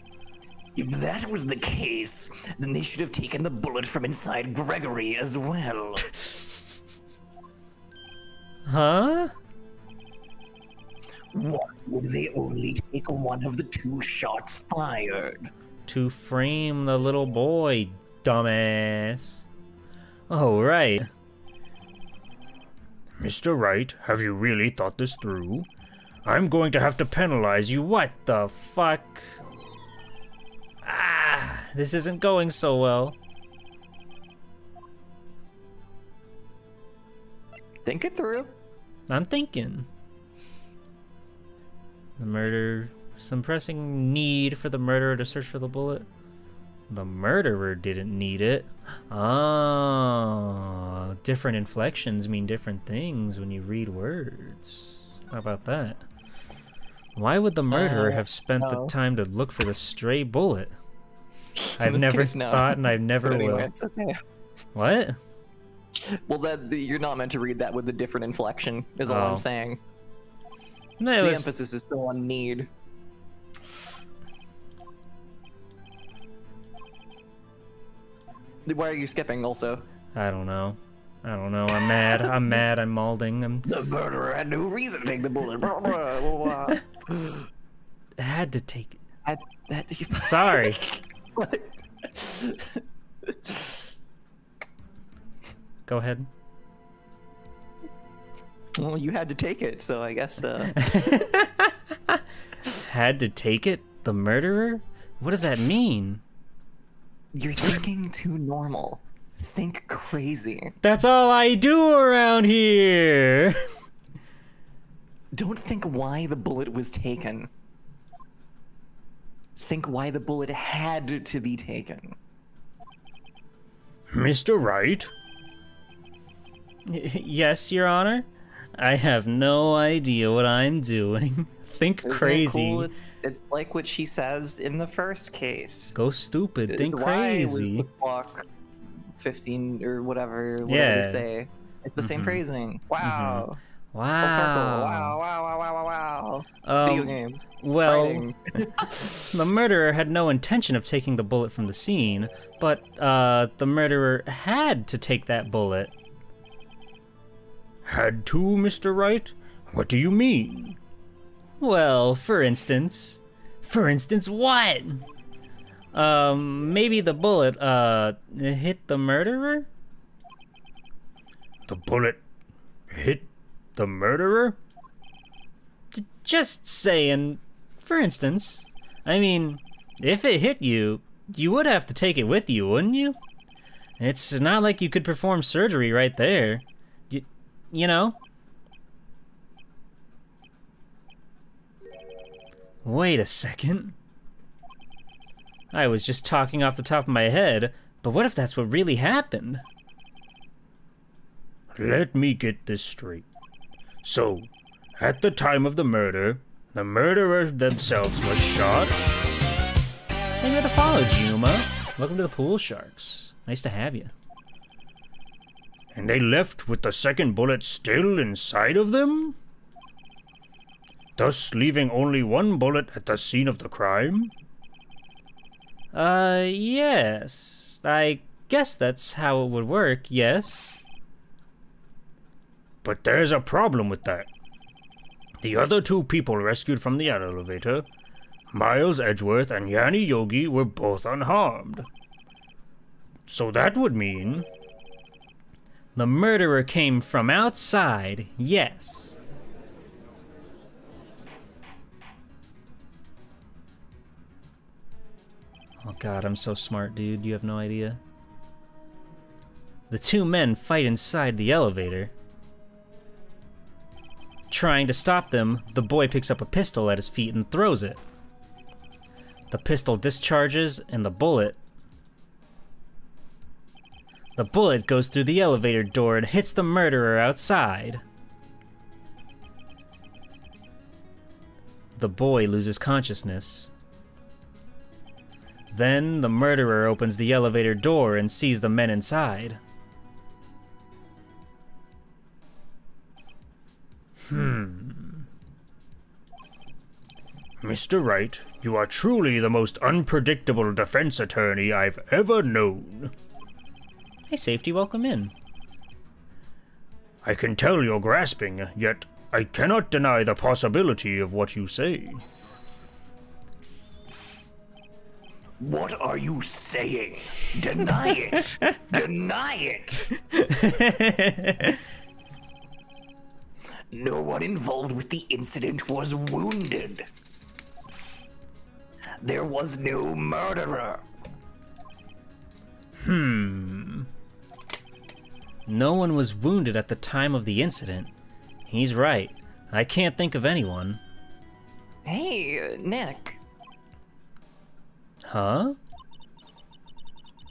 If that was the case, then they should have taken the bullet from inside Gregory as well. Huh? Why would they only take one of the two shots fired? To frame the little boy, dumbass. Oh, right. Mr. Wright, have you really thought this through? I'm going to have to penalize you. What the fuck? This isn't going so well. Think it through. I'm thinking. The murder, some pressing need for the murderer to search for the bullet. The murderer didn't need it. Oh, different inflections mean different things when you read words. How about that? Why would the murderer have spent the time to look for the stray bullet? I've never thought, and I never will. It's okay. What? Well, you're not meant to read that with the different inflection, is all I'm saying. No, the emphasis is still on need. Why are you skipping, also? I don't know. I'm mad. I'm mad. I'm malding. The murderer had no reason to take the bullet. Had to take it. Had Sorry. What? Go ahead. Well, you had to take it, so I guess. Had to take it? The murderer? What does that mean? You're thinking too normal. Think crazy. That's all I do around here. Don't think why the bullet was taken. Think why the bullet had to be taken. Mr. Wright? Yes, Your Honor? I have no idea what I'm doing. Think Isn't it crazy. cool? It's like what she says in the first case. Go stupid. Think Why was crazy. the clock 15 or whatever Yeah. they say? It's the same phrasing. Wow. Wow. Full circle. Wow, wow, wow, wow, wow, wow. Video games. Well, Fighting. the murderer had no intention of taking the bullet from the scene, but the murderer had to take that bullet. Had to, Mr. Wright? What do you mean? Well, for instance. For instance, what? Maybe the bullet, hit the murderer? The bullet hit the murderer? Just saying. For instance. I mean, if it hit you, you would have to take it with you, wouldn't you? It's not like you could perform surgery right there. You know? Wait a second. I was just talking off the top of my head, but what if that's what really happened? Let me get this straight. So, at the time of the murder, the murderers themselves were shot? Thank you for the follow, Juma. Welcome to the Pool Sharks. Nice to have you. And they left with the second bullet still inside of them? Thus leaving only one bullet at the scene of the crime? Yes. I guess that's how it would work, yes. But there's a problem with that. The other two people rescued from the elevator, Miles Edgeworth and Yanni Yogi, were both unharmed. So that would mean... The murderer came from outside, yes. Oh god, I'm so smart, dude. You have no idea. The two men fight inside the elevator. Trying to stop them, the boy picks up a pistol at his feet and throws it. The pistol discharges, and the bullet goes through the elevator door and hits the murderer outside. The boy loses consciousness. Then the murderer opens the elevator door and sees the men inside. Mr. Wright, you are truly the most unpredictable defense attorney I've ever known. Hey, Safety, welcome in. I can tell you're grasping, yet I cannot deny the possibility of what you say. What are you saying? Deny it! Deny it! No one involved with the incident was wounded. There was no murderer. No one was wounded at the time of the incident. He's right. I can't think of anyone. Hey, Nick. Huh?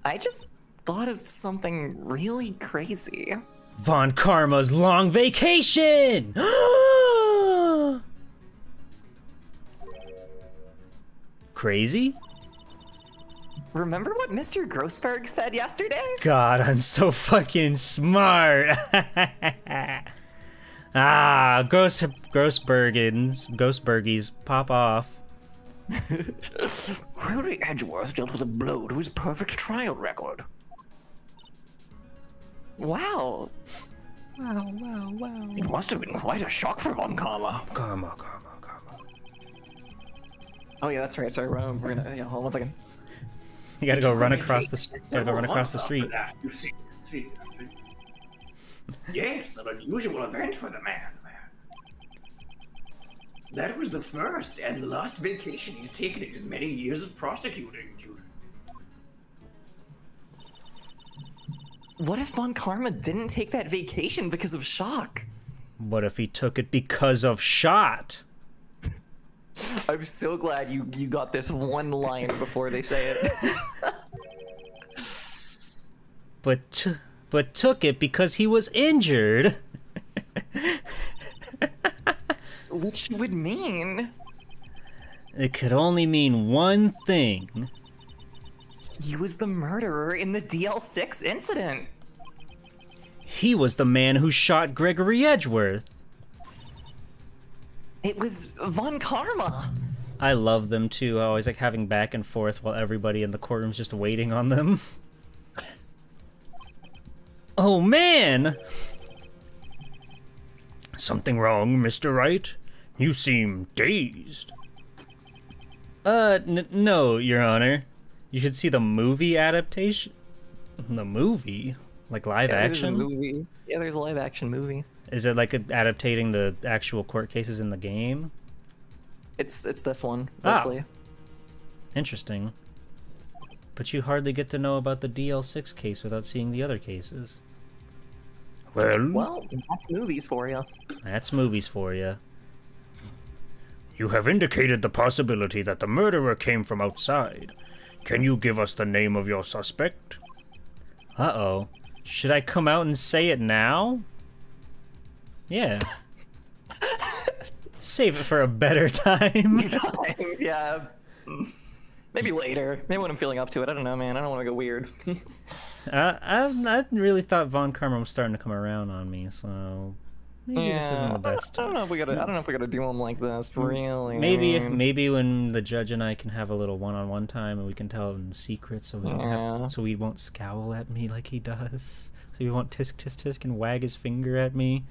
I just thought of something really crazy. Von Karma's long vacation! Crazy? Remember what Mr. Grossberg said yesterday? God, I'm so fucking smart. Grossbergies, pop off. Rudy Edgeworth dealt with a blow to his perfect trial record. Wow. Wow. It must have been quite a shock for Von Karma. Karma. Oh yeah, that's right. Sorry, we're gonna. Yeah, hold on 1 second. You gotta go run across the street. You see. Yes, an unusual event for the man. That was the first and last vacation he's taken in his many years of prosecuting. What if Von Karma didn't take that vacation because of shock? What if he took it because of shot? I'm so glad you got this one line before they say it. But took it because he was injured. Which would mean It could only mean one thing. he was the murderer in the DL6 incident. He was the man who shot Gregory Edgeworth. It was Von Karma. I love them too, always like having back and forth while everybody in the courtroom's just waiting on them. Oh man! Something wrong, Mr. Wright? You seem dazed. No, Your Honor. You should see the movie adaptation. The movie? Like live action? There's a movie. Yeah, there's a live action movie. Is it like adaptating the actual court cases in the game? It's this one, mostly. Interesting. But you hardly get to know about the DL6 case without seeing the other cases. Well, that's movies for you. That's movies for you. You have indicated the possibility that the murderer came from outside. Can you give us the name of your suspect? Uh-oh. Should I come out and say it now? Yeah. Save it for a better time. Yeah. Maybe later. Maybe when I'm feeling up to it. I don't know, man. I don't want to go weird. I really thought Von Karma was starting to come around on me, so maybe this isn't the best. I don't know if we gotta do them like this, really. Maybe when the judge and I can have a little one-on-one time and we can tell him secrets, so we don't have, so he won't scowl at me like he does, so he won't tisk tisk tisk and wag his finger at me.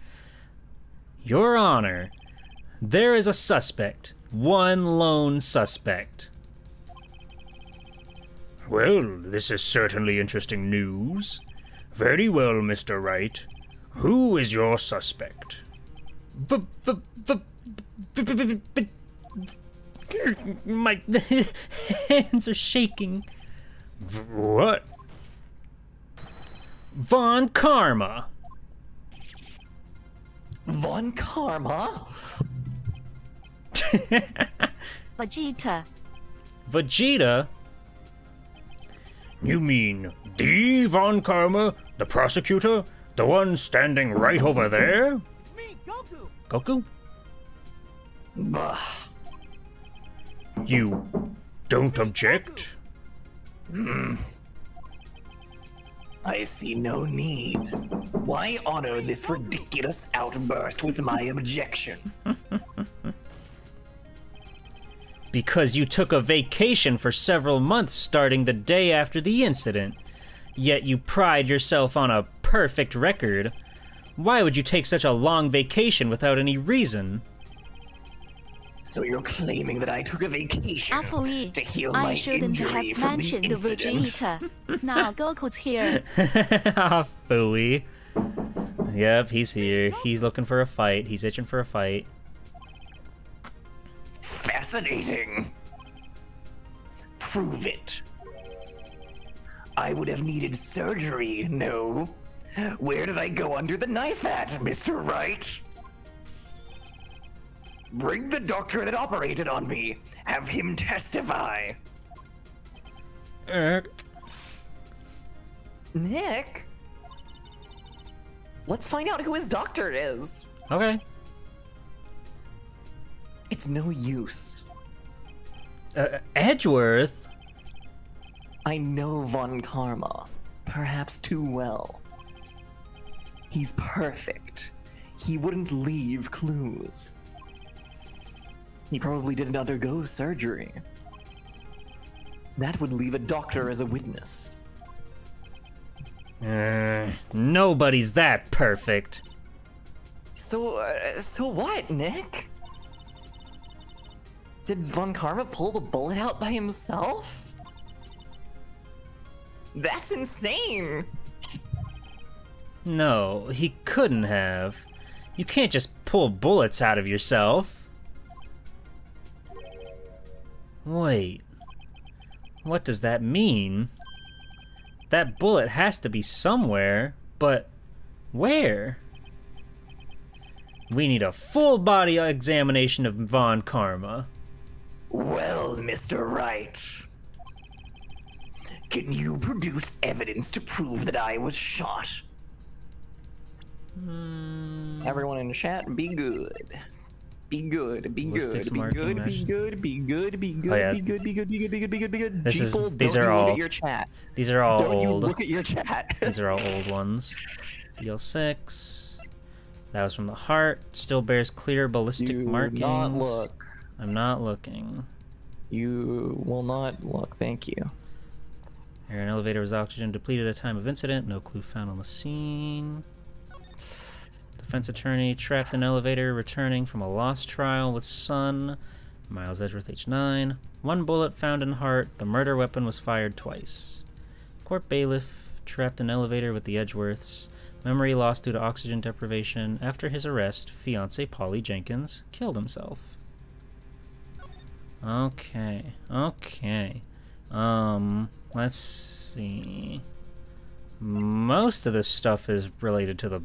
Your Honor, there is a suspect, one lone suspect. Well, this is certainly interesting news. Very well, Mr. Wright. Who is your suspect? My hands are shaking. What? Von Karma. Von Karma? Vegeta. Vegeta? You mean the Von Karma, the prosecutor? The one standing right over there? Me, Goku. Goku? Bah. You don't object? I see no need. Why honor this ridiculous outburst with my objection? Because you took a vacation for several months starting the day after the incident. Yet you pride yourself on a perfect record. Why would you take such a long vacation without any reason? So you're claiming that I took a vacation Afui, to heal I my shouldn't injury have from the mentioned incident? Vegeta. Now Goku's here. Ah, phooey. Yep, he's here. He's looking for a fight. He's itching for a fight. Fascinating. Prove it. I would have needed surgery, no? Where did I go under the knife at, Mr. Wright? Bring the doctor that operated on me. Have him testify. Nick? Let's find out who his doctor is. Okay. It's no use. Edgeworth? I know Von Karma. Perhaps too well. He's perfect. He wouldn't leave clues. He probably didn't undergo surgery. That would leave a doctor as a witness. Nobody's that perfect. So what, Nick? Did Von Karma pull the bullet out by himself? That's insane! No, he couldn't have. You can't just pull bullets out of yourself. Wait. What does that mean? That bullet has to be somewhere, but where? We need a full body examination of Von Karma. Well, Mr. Wright, can you produce evidence to prove that I was shot? Everyone in the chat, be good. Be good, be Ballistics good, be marking good, be mesh. good, be good, be good, Oh, yeah. be good, be good, be good, be good, be good, be good. This is- Jeeple, these don't are you look all- at your chat. These are all Don't you old. look at your chat. These are all old ones. DL6. That was from the heart. Still bears clear ballistic Do markings. not look. I'm not looking. You will not look, thank you. Air and elevator was oxygen depleted at time of incident. No clue found on the scene. Defense attorney trapped in elevator returning from a lost trial with son. Miles Edgeworth, H9. 1 bullet found in heart. The murder weapon was fired twice. Court bailiff trapped in elevator with the Edgeworths. Memory lost due to oxygen deprivation. After his arrest, fiance Polly Jenkins killed himself. Okay. Okay. Let's see. Most of this stuff is related to the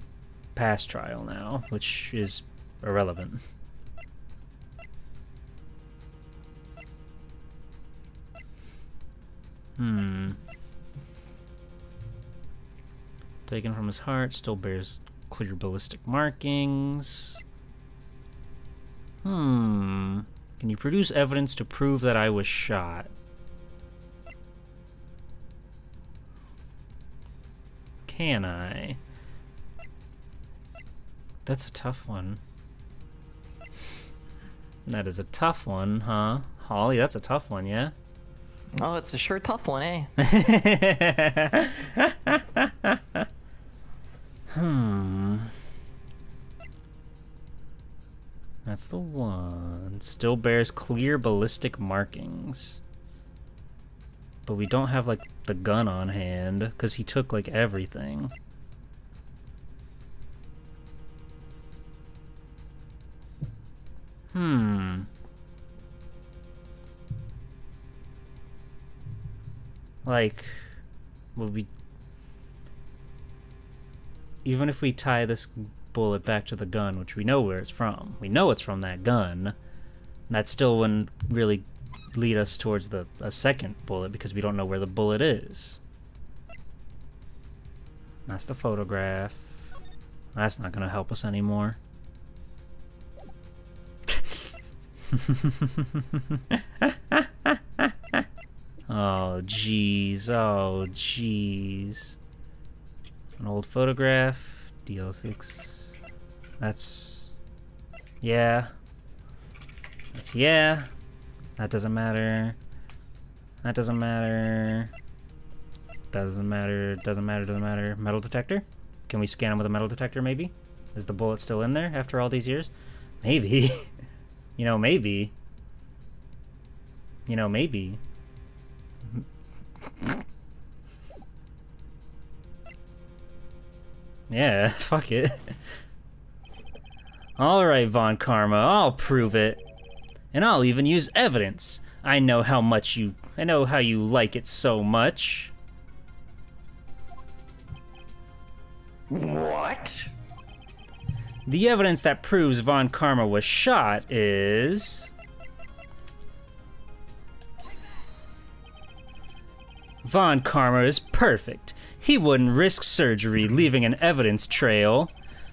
past trial now, which is irrelevant. Taken from his heart, still bears clear ballistic markings. Can you produce evidence to prove that I was shot? Can I? That's a tough one. That is a tough one, huh? Holly, that's a tough one, yeah? Oh, it's a sure tough one, eh? That's the one. Still bears clear ballistic markings. But we don't have, like, the gun on hand, because he took, like, everything. Like, will we... Even if we tie this bullet back to the gun, which we know where it's from. We know it's from that gun. That still wouldn't really lead us towards a second bullet, because we don't know where the bullet is. That's the photograph. That's not going to help us anymore. Oh, jeez. Oh, jeez. An old photograph. DL6. That's... Yeah. That's... Yeah. That doesn't matter. That doesn't matter. Doesn't matter. Doesn't matter. Doesn't matter. Metal detector? Can we scan him with a metal detector, maybe? Is the bullet still in there after all these years? Maybe. You know, maybe. You know, maybe. Yeah, fuck it. Alright, Von Karma, I'll prove it. And I'll even use evidence. I know how you like it so much. What? The evidence that proves Von Karma was shot is... Von Karma is perfect. He wouldn't risk surgery, leaving an evidence trail.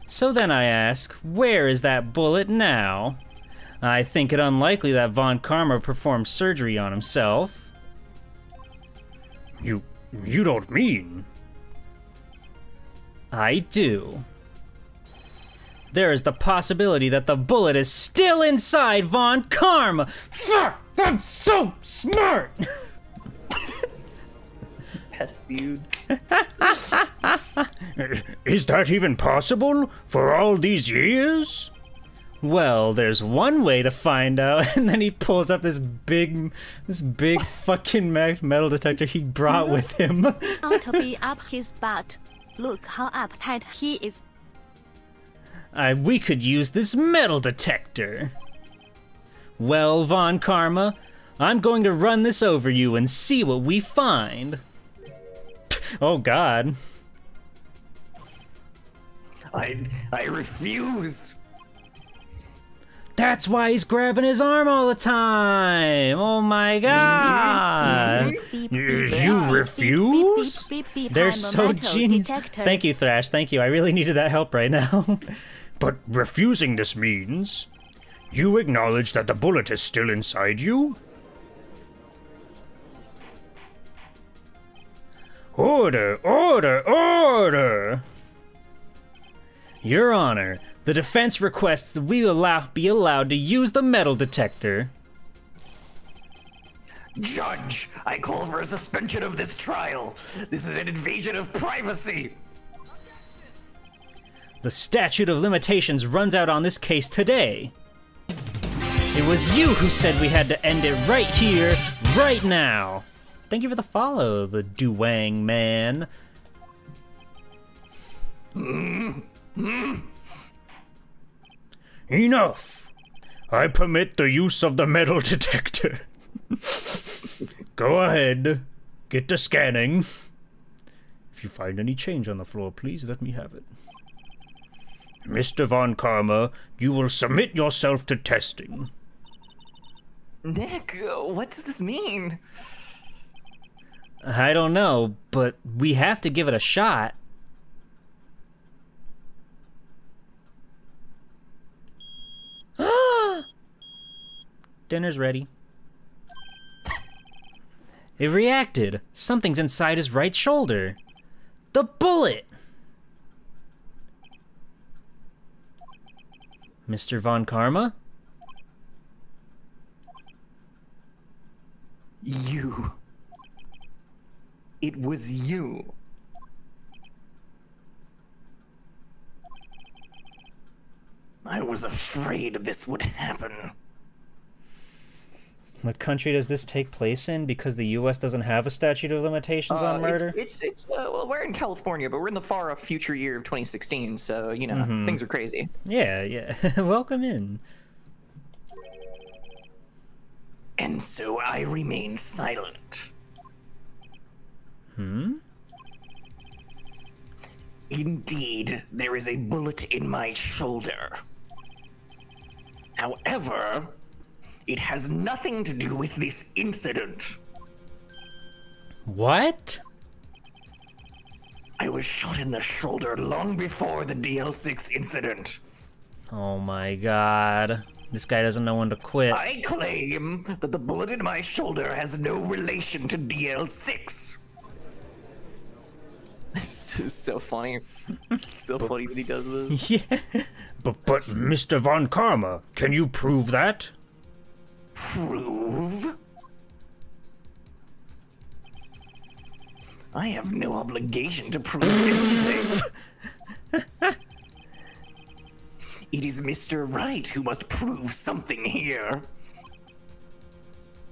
So then I ask, where is that bullet now? I think it unlikely that Von Karma performed surgery on himself. You don't mean... I do. There is the possibility that the bullet is still inside Von Karma. Fuck! I'm so smart! Yes, dude. Is that even possible? For all these years? Well, there's one way to find out. And then he pulls up this big fucking metal detector he brought with him. Out of it up his butt. Look how uptight he is. We could use this metal detector. Well, Von Karma, I'm going to run this over you and see what we find. Oh, God. I refuse. That's why he's grabbing his arm all the time! Oh my god! You refuse? They're so genius. Thank you, Thrash, thank you. I really needed that help right now. But refusing this means you acknowledge that the bullet is still inside you? Order, order, order! Your Honor, the defense requests that we be allowed to use the metal detector. Judge, I call for a suspension of this trial. This is an invasion of privacy. The statute of limitations runs out on this case today. It was you who said we had to end it right here, right now. Thank you for the follow, the Duwang man. Enough! I permit the use of the metal detector. Go ahead. Get to scanning. If you find any change on the floor, please let me have it. Mr. Von Karma, you will submit yourself to testing. Nick, what does this mean? I don't know, but we have to give it a shot. Dinner's ready. It reacted. Something's inside his right shoulder. The bullet! Mr. Von Karma? You. It was you. I was afraid this would happen. What country does this take place in? Because the U.S. doesn't have a statute of limitations on murder? Well, we're in California, but we're in the far off future year of 2016, so, you know, things are crazy. Yeah, yeah. Welcome in. And so I remained silent. Indeed, there is a bullet in my shoulder. However, it has nothing to do with this incident. What? I was shot in the shoulder long before the DL6 incident. Oh my god. This guy doesn't know when to quit. I claim that the bullet in my shoulder has no relation to DL6. This is so funny. It's so funny that he does this. Yeah. But Mr. Von Karma, can you prove that? Prove? I have no obligation to prove anything. It is Mr. Wright who must prove something here.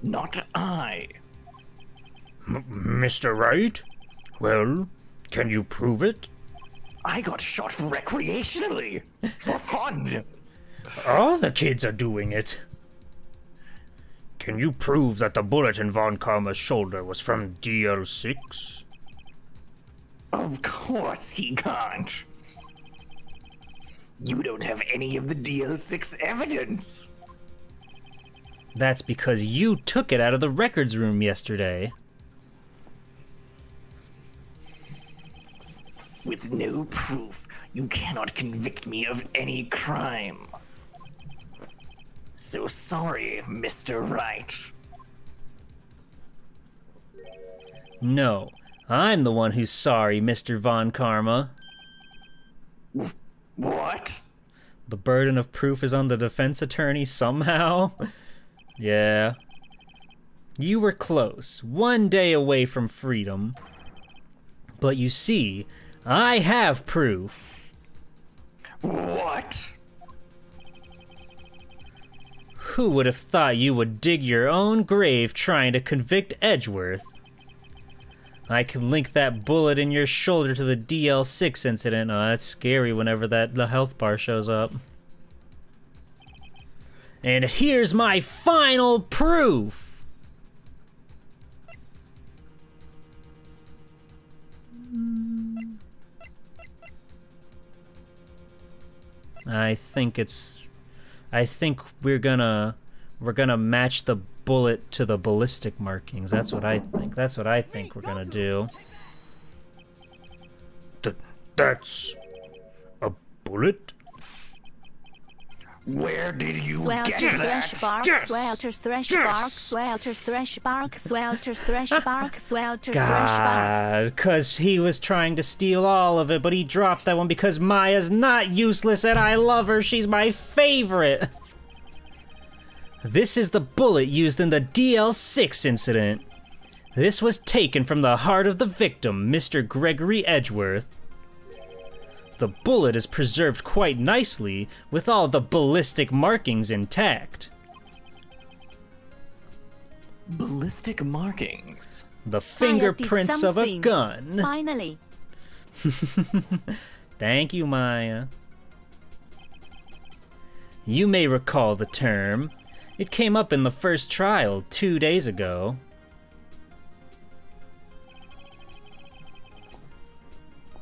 Not I. Mr. Wright? Well, can you prove it? I got shot recreationally, for fun. All the kids are doing it. Can you prove that the bullet in Von Karma's shoulder was from DL6? Of course he can't. You don't have any of the DL6 evidence. That's because you took it out of the records room yesterday. With no proof, you cannot convict me of any crime. So sorry, Mr. Wright. No, I'm the one who's sorry, Mr. Von Karma. What? The burden of proof is on the defense attorney somehow? Yeah. You were close, one day away from freedom. But you see, I have proof. What? Who would have thought you would dig your own grave trying to convict Edgeworth? I can link that bullet in your shoulder to the DL6 incident. Oh, that's scary whenever the health bar shows up. And here's my final proof! I think it's I think we're gonna match the bullet to the ballistic markings. That's what I think. That's what I think we're gonna do. That's a bullet? Where did you get Swelters that? thresh bark, swelters thresh bark, swelters thresh bark, swelters thresh bark, swelters thresh bark. Because he was trying to steal all of it, but he dropped that one because Maya's not useless and I love her. She's my favorite. This is the bullet used in the DL6 incident. This was taken from the heart of the victim, Mr. Gregory Edgeworth. The bullet is preserved quite nicely, with all the ballistic markings intact. Ballistic markings? The fingerprints of a gun. Finally. Thank you, Maya. You may recall the term. It came up in the first trial 2 days ago.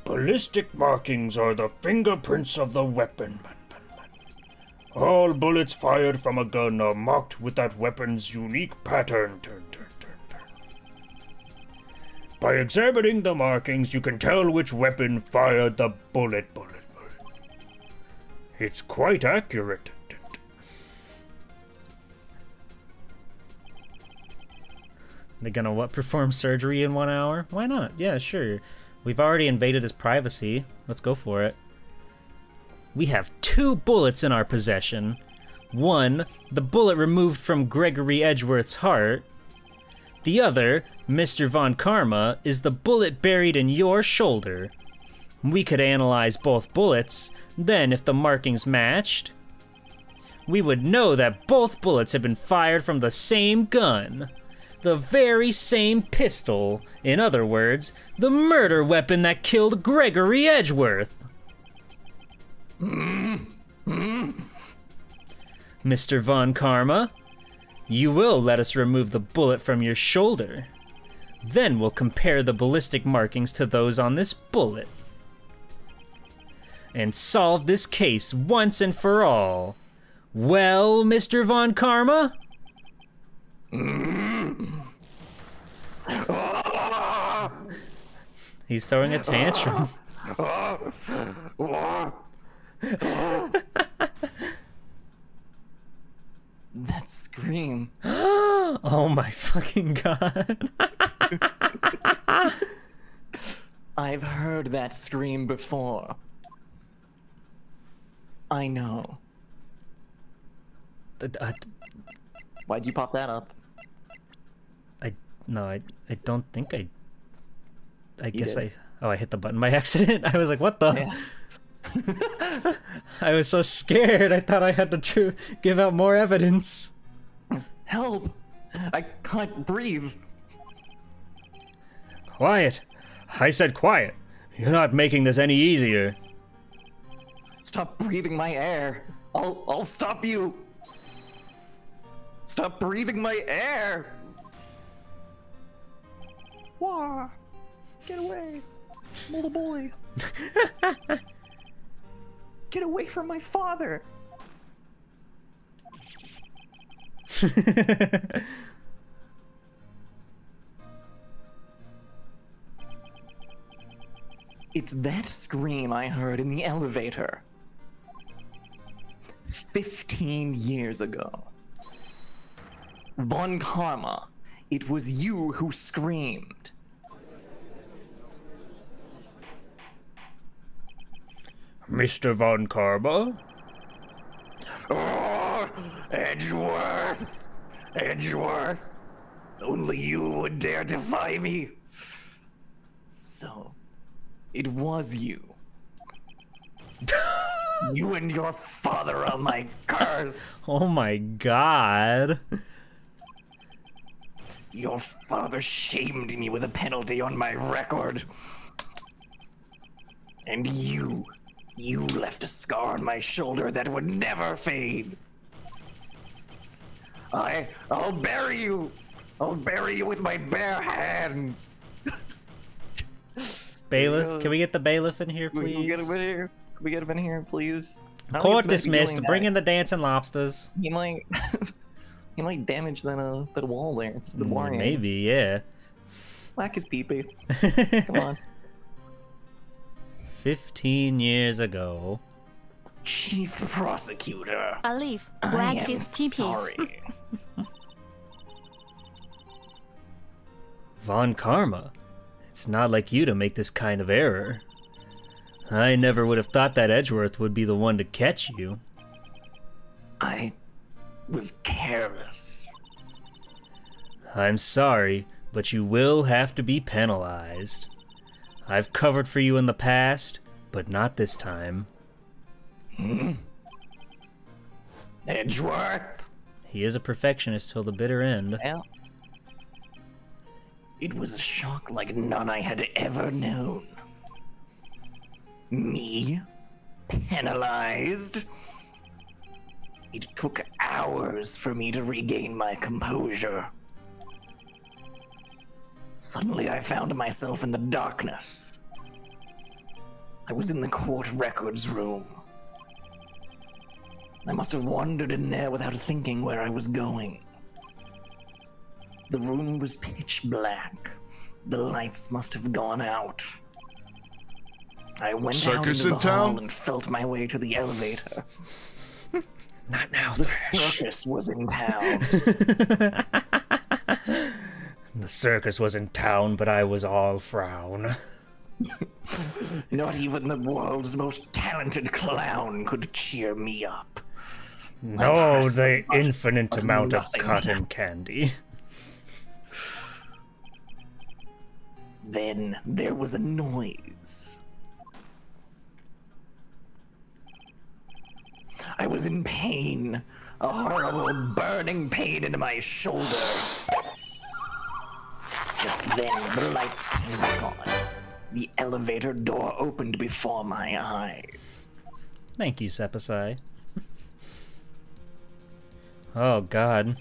Ballistic markings are the fingerprints of the weapon. All bullets fired from a gun are marked with that weapon's unique pattern. By examining the markings, you can tell which weapon fired the bullet. It's quite accurate. They're gonna what? Perform surgery in 1 hour? Why not? Yeah, sure. We've already invaded his privacy. Let's go for it. We have 2 bullets in our possession. One, the bullet removed from Gregory Edgeworth's heart. The other, Mr. Von Karma, is the bullet buried in your shoulder. We could analyze both bullets, then if the markings matched, we would know that both bullets had been fired from the same gun. The very same pistol. In other words, the murder weapon that killed Gregory Edgeworth. Mr. Von Karma, you will let us remove the bullet from your shoulder. Then we'll compare the ballistic markings to those on this bullet. And solve this case once and for all. Well, Mr. Von Karma? He's throwing a tantrum. That scream. Oh my fucking god. I've heard that scream before. I know. Why'd you pop that up? No, I don't think I guess did. I hit the button by accident. I was like, what the? Yeah. I was so scared. I thought I had to give out more evidence. Help! I can't breathe. Quiet. I said quiet. You're not making this any easier. Stop breathing my air. I'll stop you. Stop breathing my air. Wah! Get away, little boy. Get away from my father. It's that scream I heard in the elevator 15 years ago. Von Karma, it was you who screamed. Mr. Von Karma? Oh, Edgeworth! Edgeworth! Only you would dare defy me! So, it was you. You and your father are my curse! Oh my god. Your father shamed me with a penalty on my record. And you left a scar on my shoulder that would never fade. I'll bury you! I'll bury you with my bare hands! Bailiff, can we get the bailiff in here, please? Can we get him in here? Can we get him in here, please? I don't think Court it's meant to be dismissed. doing Bring that. in the dancing lobsters. He might, he might damage that wall there. It's the boring. Maybe, yeah. Whack his pee-pee. Come on. 15 years ago. Chief Prosecutor, Alif, I whack am his pee-pee. sorry. Von Karma, it's not like you to make this kind of error. I never would have thought that Edgeworth would be the one to catch you. I was careless. I'm sorry, but you will have to be penalized. I've covered for you in the past, but not this time. Edgeworth? He is a perfectionist till the bitter end. Well, It was a shock like none I had ever known. Me? Penalized? It took hours for me to regain my composure. Suddenly I found myself in the darkness. I was in the court records room. I must have wandered in there without thinking where I was going. The room was pitch black. The lights must have gone out. I went out Circus into in the hall town? and felt my way to the elevator. Not now, The Thresh. circus was in town. The circus was in town, but I was all frown. Not even the world's most talented clown could cheer me up. No, pressed the the button, infinite but amount of nothing cotton candy. Then there was a noise. I was in pain, a horrible burning pain in my shoulder. Just then, the lights came back on. The elevator door opened before my eyes. Thank you, Sepasai. Oh, God.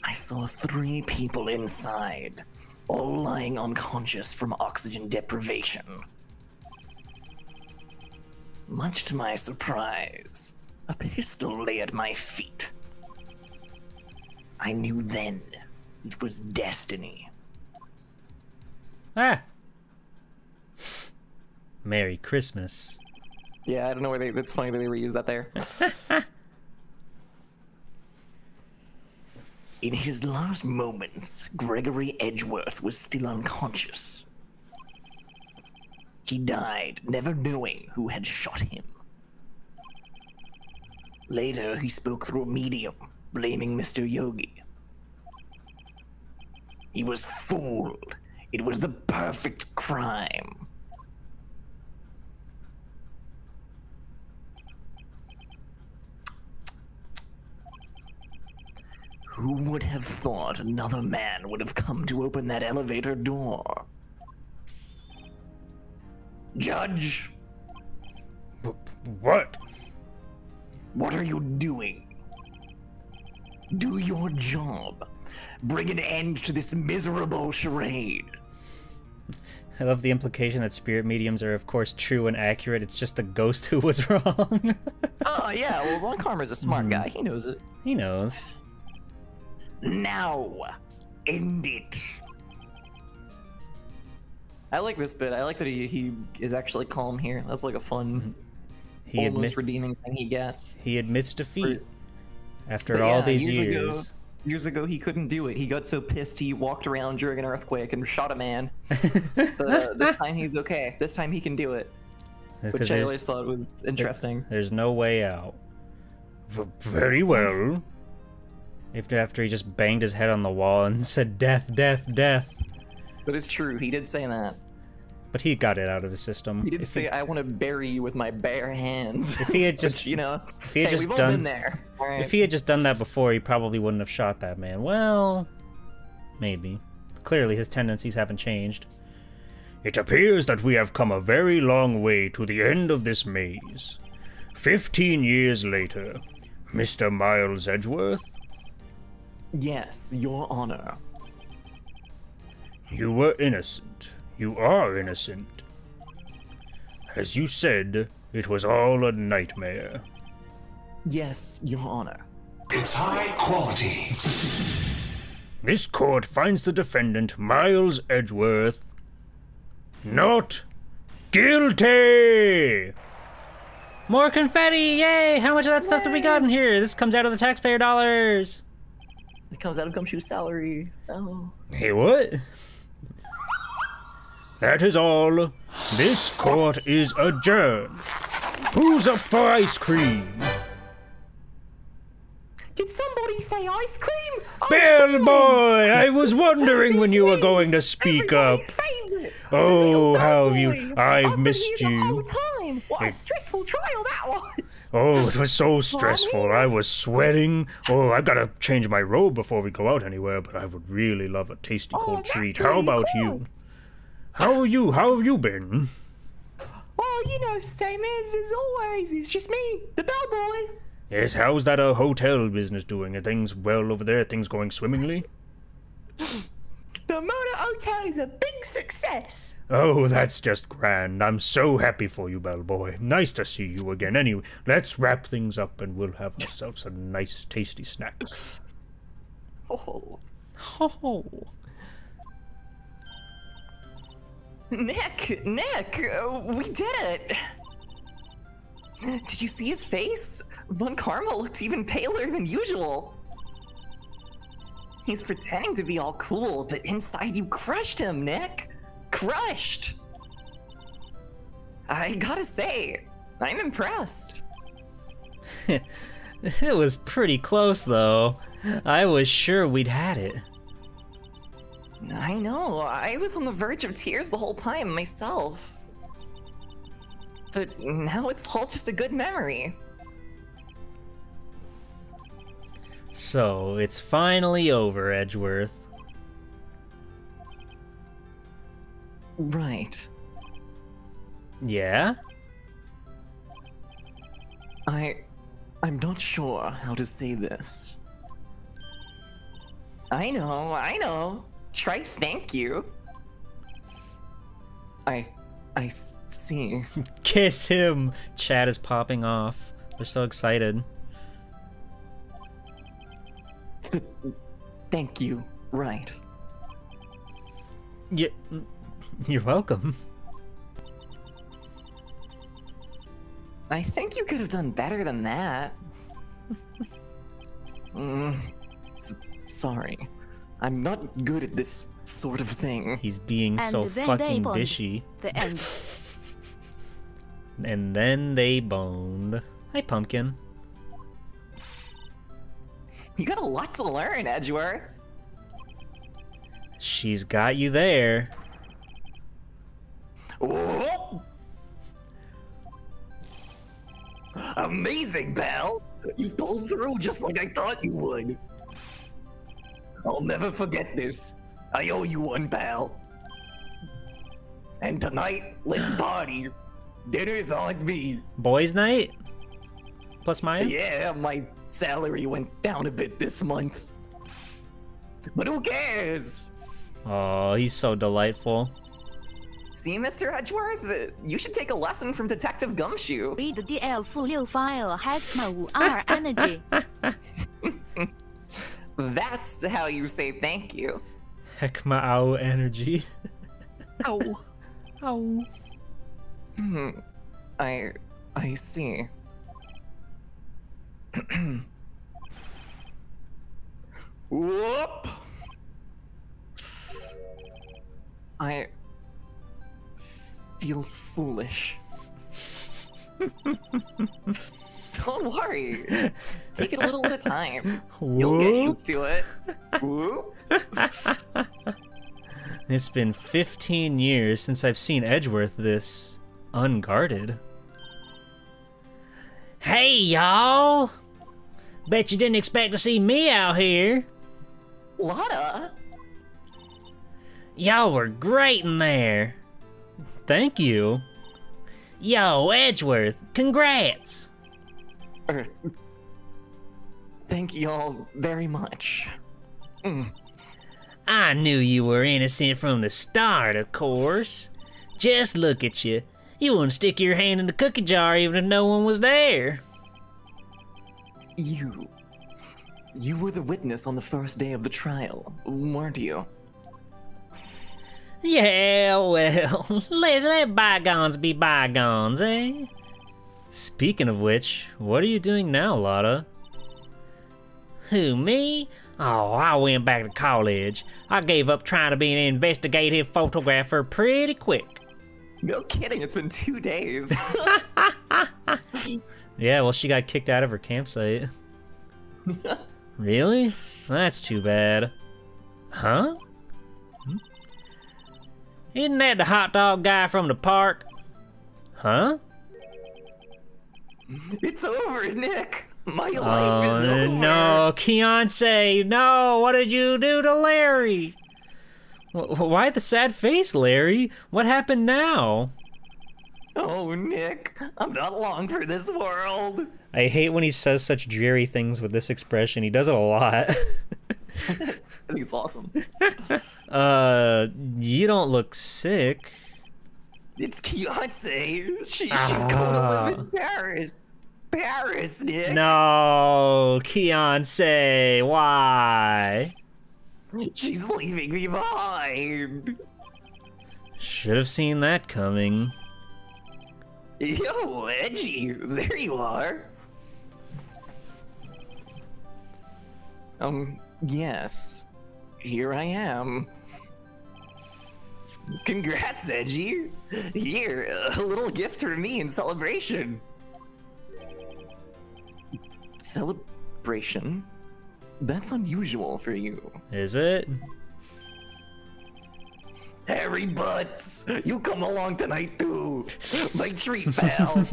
I saw 3 people inside, all lying unconscious from oxygen deprivation. Much to my surprise, a pistol lay at my feet. I knew then it was destiny. Ah! Merry Christmas. yeah, I don't know where that's funny that they reused that there. In his last moments, Gregory Edgeworth was still unconscious. He died, never knowing who had shot him. Later, he spoke through a medium, blaming Mr. Yogi. He was fooled. It was the perfect crime. Who would have thought another man would have come to open that elevator door? Judge, What? what are you doing? Do your job. Bring an end to this miserable charade. I love the implication that spirit mediums are, of course, true and accurate. It's just the ghost who was wrong. Oh yeah, well Von Karma's a smart guy. He knows it. He knows. Now, end it. I like this bit. I like that he is actually calm here. That's like a fun, He almost redeeming thing he gets. he admits defeat after But all yeah, these years years ago he couldn't do it. He got so pissed he walked around during an earthquake and shot a man. But this time he's okay. This time he can do it, which I always thought was interesting. There's no way out. Very well. After he just banged his head on the wall and said, "Death, death, death." But it's true. He did say that. But he got it out of his system. He did say, "I want to bury you with my bare hands." If he had just, Which, you know, if he had hey, just we've all done, been there. All right. if he had just done that before, he probably wouldn't have shot that man. Well, maybe. Clearly, his tendencies haven't changed. It appears that we have come a very long way to the end of this maze. 15 years later, Mr. Miles Edgeworth, Yes, Your Honor. you were innocent. You are innocent. As you said, It was all a nightmare. Yes, Your Honor. It's high quality. This court finds the defendant, Miles Edgeworth, not guilty! More confetti! Yay! How much of that stuff do we got in here? This comes out of the taxpayer dollars. It comes out of Gumshoe's salary. Oh. Hey, what? That is all. This court is adjourned. Who's up for ice cream? Did somebody say ice cream? Bellboy! I was wondering when you were going to speak up. Everybody's favorite. Oh, how have you... Bellboy. I've missed been here the whole you. time. What a stressful trial that was. Oh, it was so stressful. I was sweating. Oh, I've got to change my robe before we go out anywhere, but I would really love a tasty cold that's treat. really How about cool. you? How are you? How have you been? Oh, you know, same as always. It's just me, the bellboy. Yes, how's that hotel business doing? Are things well over there? Are things going swimmingly? The Mona Hotel is a big success. Oh, that's just grand. I'm so happy for you, bellboy. Nice to see you again. Anyway, let's wrap things up and we'll have ourselves a nice, tasty snack. Oh. Oh. Nick, we did it. Did you see his face? Von Karma looked even paler than usual. He's pretending to be all cool, but inside you crushed him, Nick. Crushed. I gotta say, I'm impressed. It was pretty close, though. I was sure we'd had it. I know, I was on the verge of tears the whole time myself. But now it's all just a good memory. So, it's finally over, Edgeworth. Right. Yeah? I'm not sure how to say this. I know. Try thank you. I see. Kiss him! Chat is popping off. They're so excited. Thank you, right. You're welcome. I think you could have done better than that. Sorry. I'm not good at this sort of thing. He's being And so then fucking they bond. bishy. The end. And then they boned. Hi, Pumpkin. You got a lot to learn, Edgeworth. She's got you there. Whoop! Amazing, pal! You pulled through just like I thought you would. I'll never forget this. I owe you one, pal. And tonight, let's party. Dinner's on me. Boys' night? Plus Maya? Yeah, my salary went down a bit this month. But who cares? Oh, he's so delightful. See, Mr. Edgeworth? You should take a lesson from Detective Gumshoe. Read the DL-6 file hack energy. That's how you say thank you. Heck my ow energy. Ow. Ow. I see. Whoop! I feel foolish. Don't worry. Take it a little at a time. You'll get used to it. Whoop. It's been 15 years since I've seen Edgeworth this unguarded. Hey, y'all! Bet you didn't expect to see me out here. Lotta? Y'all were great in there. Thank you. Yo, Edgeworth, congrats. Thank y'all very much. I knew you were innocent from the start, of course. Just look at you. You wouldn't stick your hand in the cookie jar even if no one was there. You were the witness on the first day of the trial, weren't you? Yeah, well, let bygones be bygones, eh? Speaking of which, what are you doing now, Lotta? Who, me? Oh, I went back to college. I gave up trying to be an investigative photographer pretty quick. No kidding, it's been 2 days. Yeah, well, she got kicked out of her campsite. Really? That's too bad. Huh? Isn't that the hot dog guy from the park? Huh? It's over, Nick. My life is over. No, Keonce, no, what did you do to Larry? Why the sad face, Larry? What happened now? Oh, Nick, I'm not long for this world. I hate when he says such dreary things with this expression. He does it a lot. I think it's awesome. You don't look sick. It's Keonce. She's going to live in Paris. Paris, Nick. No, Keonce, why? She's leaving me behind. Should have seen that coming. Yo, Edgy, there you are. Yes. Here I am. Congrats, Edgy. Here, a little gift for me in celebration. Celebration? That's unusual for you. Is it? Harry Butts, you come along tonight too. My treat, pal.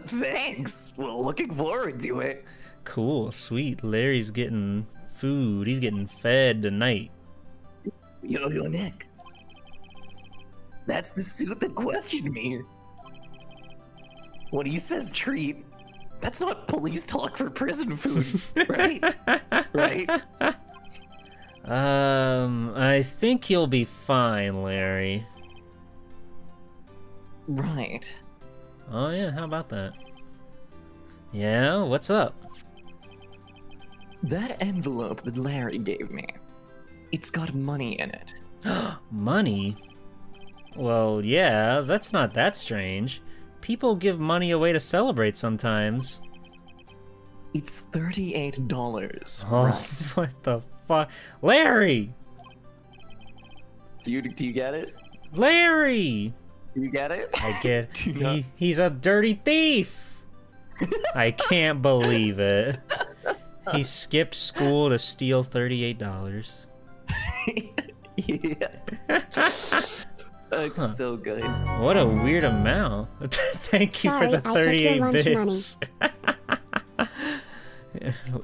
Thanks. Well, looking forward to it. Cool, sweet. Larry's getting food. He's getting fed tonight. Yo, Nick. That's the suit that questioned me. When he says treat, that's not police talk for prison food, right? Right? I think you'll be fine, Larry. Right. Oh yeah, how about that? Yeah, what's up? That envelope that Larry gave me, it's got money in it. Money? Well, yeah, that's not that strange. People give money away to celebrate sometimes. It's $38. Oh, Right. what the fuck? Larry! Do you get it? Larry! Do you get it? I get Do you not- he's a dirty thief! I can't believe it. He skipped school to steal $38. Yeah. It's so good. What a weird amount. Thank you Sorry, for the I took your 38 lunch bits.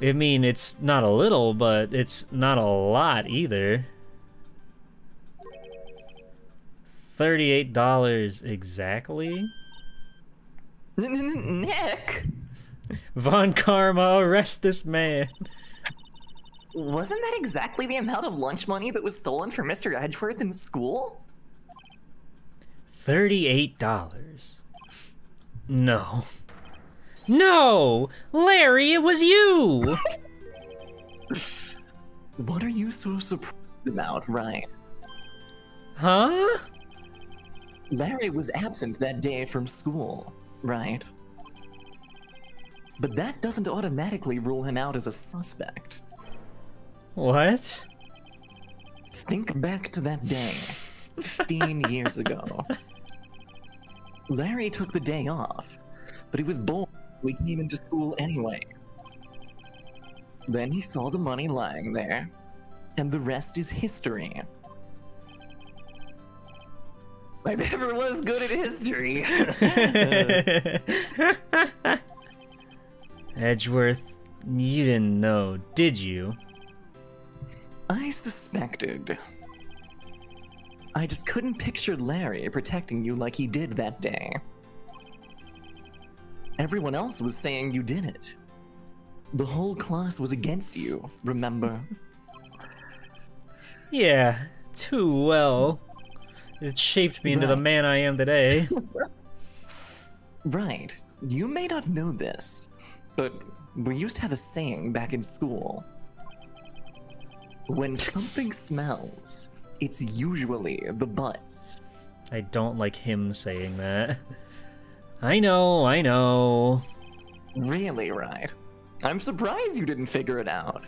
I mean, it's not a little, but it's not a lot either. $38 exactly? Nick! Von Karma, arrest this man. Wasn't that exactly the amount of lunch money that was stolen from Mr. Edgeworth in school? $38. No. No! Larry, it was you! What are you so surprised about, Wright? Huh? Larry was absent that day from school, right? But that doesn't automatically rule him out as a suspect. What? Think back to that day, 15 years ago. Larry took the day off, but he was bored, so he came into school anyway. Then he saw the money lying there, and the rest is history. I never was good at history. Edgeworth, you didn't know, did you? I suspected. I just couldn't picture Larry protecting you like he did that day. Everyone else was saying you did it. The whole class was against you, remember? Yeah, too well. It shaped me into the man I am today. Right. You may not know this, but we used to have a saying back in school. When something smells, it's usually the butts. I don't like him saying that. I know. Really, Wright? I'm surprised you didn't figure it out.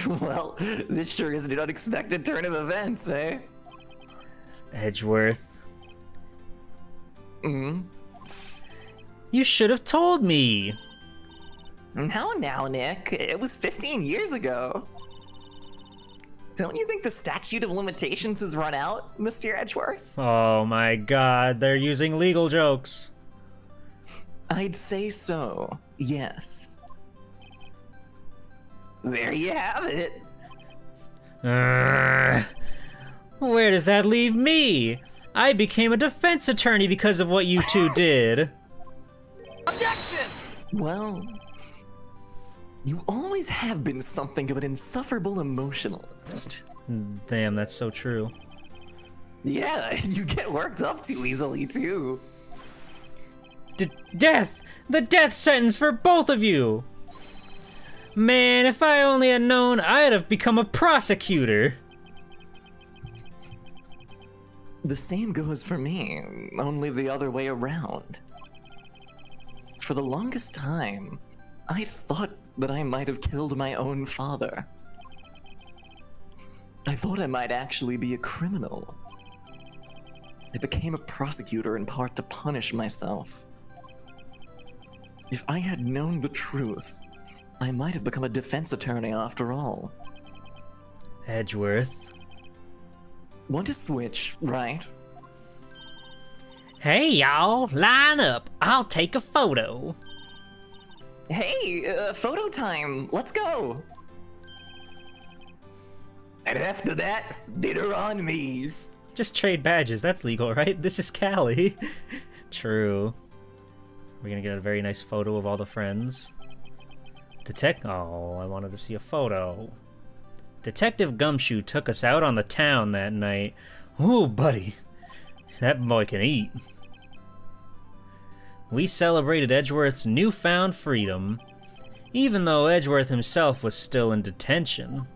Well, this sure is an unexpected turn of events, eh? Edgeworth. Hmm? You should have told me! Now, Nick. It was 15 years ago. Don't you think the statute of limitations has run out, Mr. Edgeworth? Oh my god, they're using legal jokes. I'd say so, yes. There you have it. Where does that leave me? I became a defense attorney because of what you two did. Objection! Well, you always have been something of an insufferable emotionalist. Damn, that's so true. Yeah, you get worked up too easily, too. Death! The death sentence for both of you! Man, if I only had known, I'd have become a prosecutor. The same goes for me, only the other way around. For the longest time, I thought that I might have killed my own father. I thought I might actually be a criminal. I became a prosecutor in part to punish myself. If I had known the truth, I might have become a defense attorney after all. Edgeworth. Want to switch, right? Hey y'all, line up. I'll take a photo. Hey, photo time. Let's go. And after that, dinner on me. Just trade badges, that's legal, right? This is Callie. True. We're gonna get a very nice photo of all the friends. Oh, I wanted to see a photo. Detective Gumshoe took us out on the town that night. Ooh, buddy. That boy can eat. We celebrated Edgeworth's newfound freedom, even though Edgeworth himself was still in detention.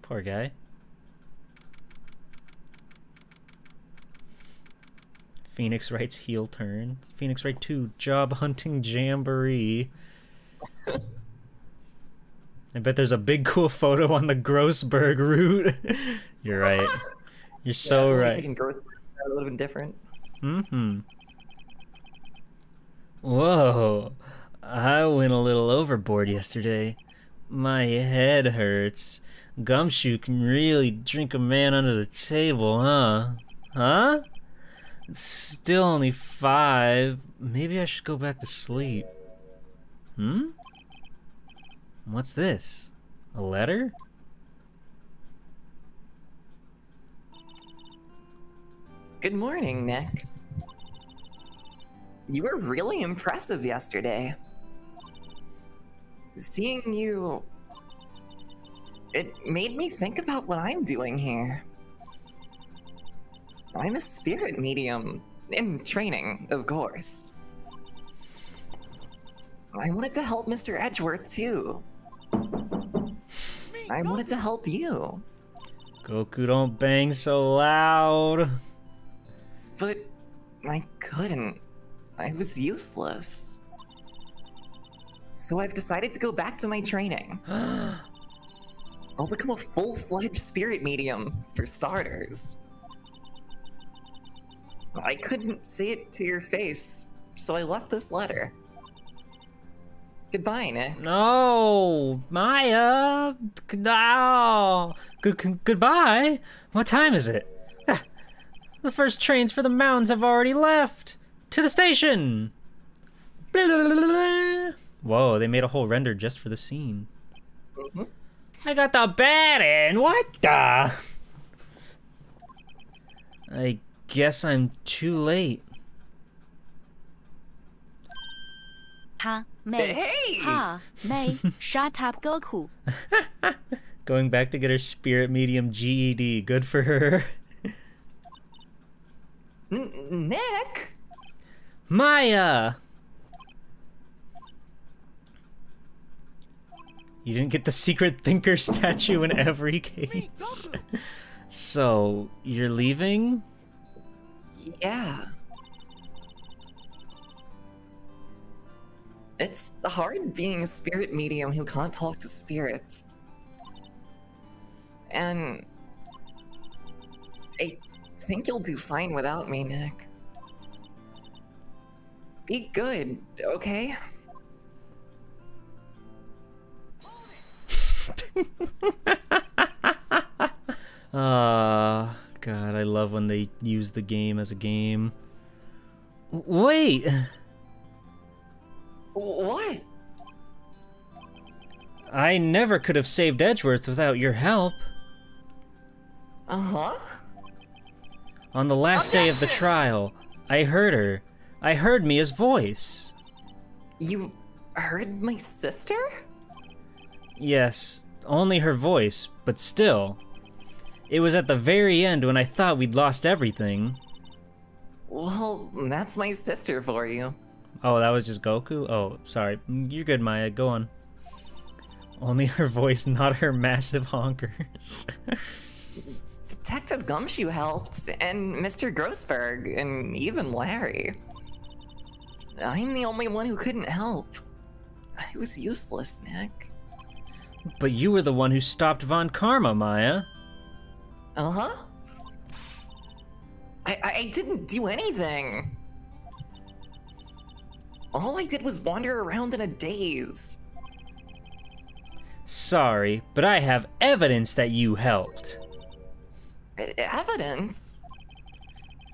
Poor guy. Phoenix Wright's heel turn. Phoenix Wright 2, job hunting jamboree. I bet there's a big cool photo on the Grossberg route. You're right. You're so right. Taking Grossberg would have been different. Mm-hmm. Whoa. I went a little overboard yesterday. My head hurts. Gumshoe can really drink a man under the table, huh? Huh? It's still only 5. Maybe I should go back to sleep. Hmm? What's this? A letter? Good morning, Nick. You were really impressive yesterday. Seeing you... it made me think about what I'm doing here. I'm a spirit medium, in training, of course. I wanted to help Mr. Edgeworth, too. I wanted to help you. Goku, don't bang so loud. But I couldn't. I was useless. So I've decided to go back to my training. I'll become a full-fledged spirit medium, for starters. I couldn't say it to your face, so I left this letter. Goodbye, Nick. No, Maya. No. Goodbye. What time is it? The first trains for the mountains have already left. To the station. Whoa, they made a whole render just for the scene. Mm-hmm. I got the bad end. What the? I guess I'm too late. Ha, May. Hey! Ha, May. Shut up, Goku. Going back to get her spirit medium GED. Good for her. Nick? Maya! You didn't get the secret thinker statue in every case. So, you're leaving? Yeah. It's hard being a spirit medium who can't talk to spirits. And I think you'll do fine without me, Nick. Be good, okay? God, I love when they use the game as a game. Wait! What? I never could have saved Edgeworth without your help. Uh-huh? On the last day of the trial, I heard her. I heard Mia's voice. You heard my sister? Yes, only her voice, but still. It was at the very end when I thought we'd lost everything. Well, that's my sister for you. Oh, that was just Goku? Oh, sorry. You're good, Maya. Go on. Only her voice, not her massive honkers. Detective Gumshoe helped, and Mr. Grossberg, and even Larry. I'm the only one who couldn't help. I was useless, Nick. But you were the one who stopped Von Karma, Maya. Uh-huh. I didn't do anything. All I did was wander around in a daze. Sorry, but I have evidence that you helped. Evidence?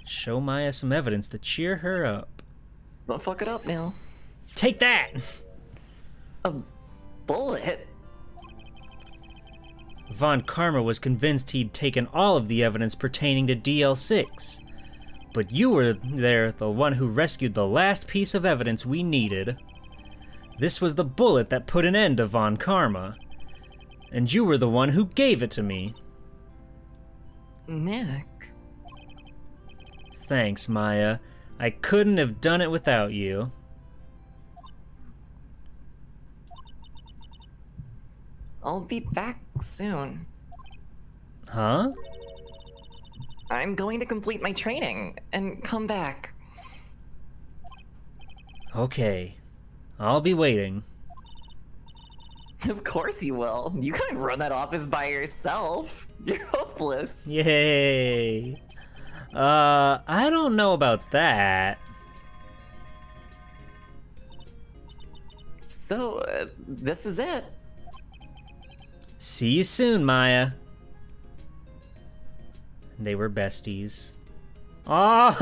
Show Maya some evidence to cheer her up. Don't fuck it up now. Take that! A bullet? Von Karma was convinced he'd taken all of the evidence pertaining to DL6. But you were there, the one who rescued the last piece of evidence we needed. This was the bullet that put an end to Von Karma. And you were the one who gave it to me. Nick. Thanks, Maya. I couldn't have done it without you. I'll be back soon. Huh? I'm going to complete my training and come back. Okay. I'll be waiting. Of course you will. You can't run that office by yourself. You're hopeless. Yay! I don't know about that. So, this is it. See you soon, Maya. They were besties. Oh,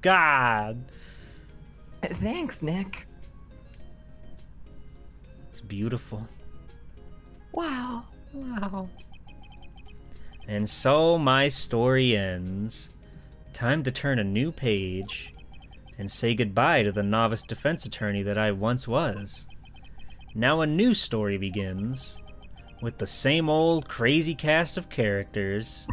God. Thanks, Nick. It's beautiful. Wow. Wow. And so my story ends. Time to turn a new page and say goodbye to the novice defense attorney that I once was. Now a new story begins, with the same old crazy cast of characters.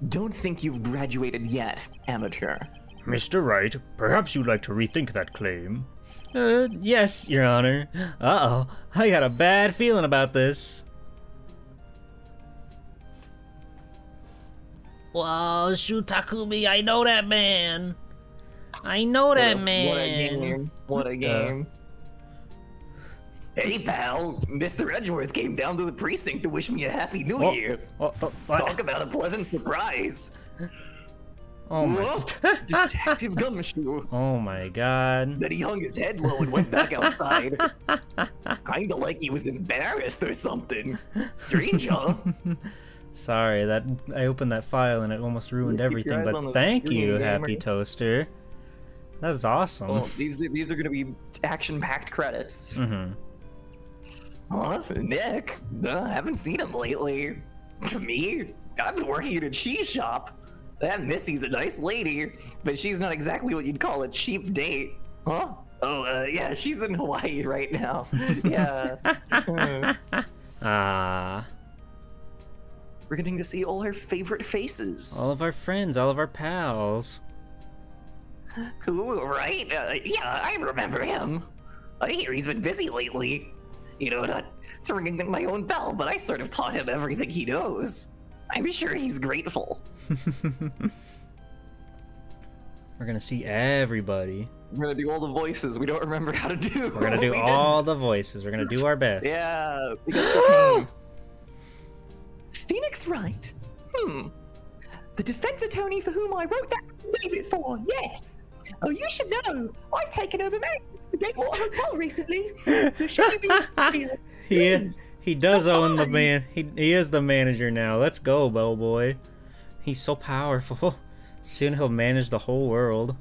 Don't think you've graduated yet, amateur. Mr. Wright, perhaps you'd like to rethink that claim. Yes, Your Honor. Uh-oh, I got a bad feeling about this. Whoa, Shutakumi, I know that man. I know that man. What a game. What a game. Hey, pal. Mr. Edgeworth came down to the precinct to wish me a happy new year. Talk about a pleasant surprise. Oh my. Whoa, Detective Gumshoe. Oh my God. Then he hung his head low and went back outside. Kinda like he was embarrassed or something. Strange, huh? Sorry, that I opened that file and it almost ruined everything, but thank you, Happy Toaster. That's awesome. Well, these are gonna be action-packed credits. Mm-hmm. Huh? Nick? I haven't seen him lately. Me? I've been working at a cheese shop. That Missy's a nice lady, but she's not exactly what you'd call a cheap date. Huh? Oh, yeah, she's in Hawaii right now. Yeah. We're getting to see all her favorite faces. All of our friends, all of our pals. Cool, right? Yeah, I remember him. I hear he's been busy lately. You know, not to ring my own bell, but I sort of taught him everything he knows. I'm sure he's grateful. We're gonna see everybody. We're gonna do all the voices we don't remember how to do. We're gonna do all the voices. We're gonna do our best. Yeah, because we're Phoenix Wright? The defense attorney for whom I wrote that affidavit for, yes. Oh, you should know. I've taken over the Gatewater Hotel recently. So should you be He does own the man. He is the manager now. Let's go, bellboy. He's so powerful. Soon he'll manage the whole world.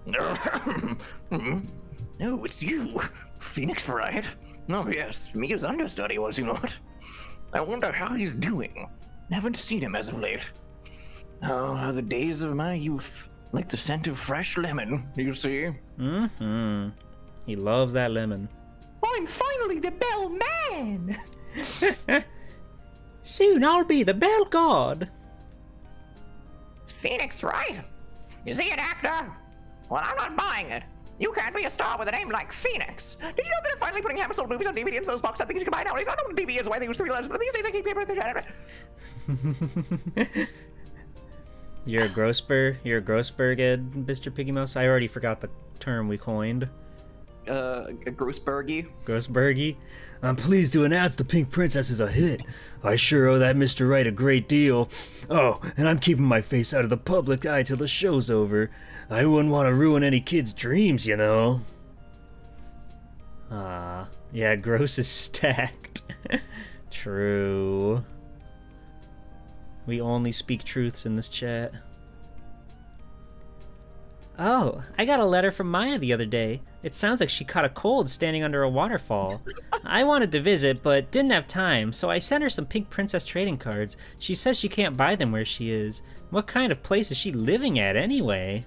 No, it's you. Phoenix Wright. Oh, yes. Me as understudy, was he not? I wonder how he's doing. Haven't seen him as of late. Oh, the days of my youth. Like the scent of fresh lemon, you see? Mm-hmm. He loves that lemon. I'm finally the bell man! Soon I'll be the bell god. Phoenix Wright? Is he an actor? Well, I'm not buying it. You can't be a star with a name like Phoenix. Did you know that they're finally putting Hammer-sold movies on DVD and those box set things you can buy nowadays? I don't know what DVD is, why they use 3 letters, but these days I keep paper with the You're a Grossberg, Mr. Piggy Mouse? I already forgot the term we coined. Grossbergy. Grossbergy? I'm pleased to announce the Pink Princess is a hit. I sure owe that Mr. Wright a great deal. Oh, and I'm keeping my face out of the public eye till the show's over. I wouldn't want to ruin any kid's dreams, you know. Yeah, Gross is stacked. True. We only speak truths in this chat. Oh, I got a letter from Maya the other day. It sounds like she caught a cold standing under a waterfall. I wanted to visit, but didn't have time, so I sent her some Pink Princess trading cards. She says she can't buy them where she is. What kind of place is she living at, anyway?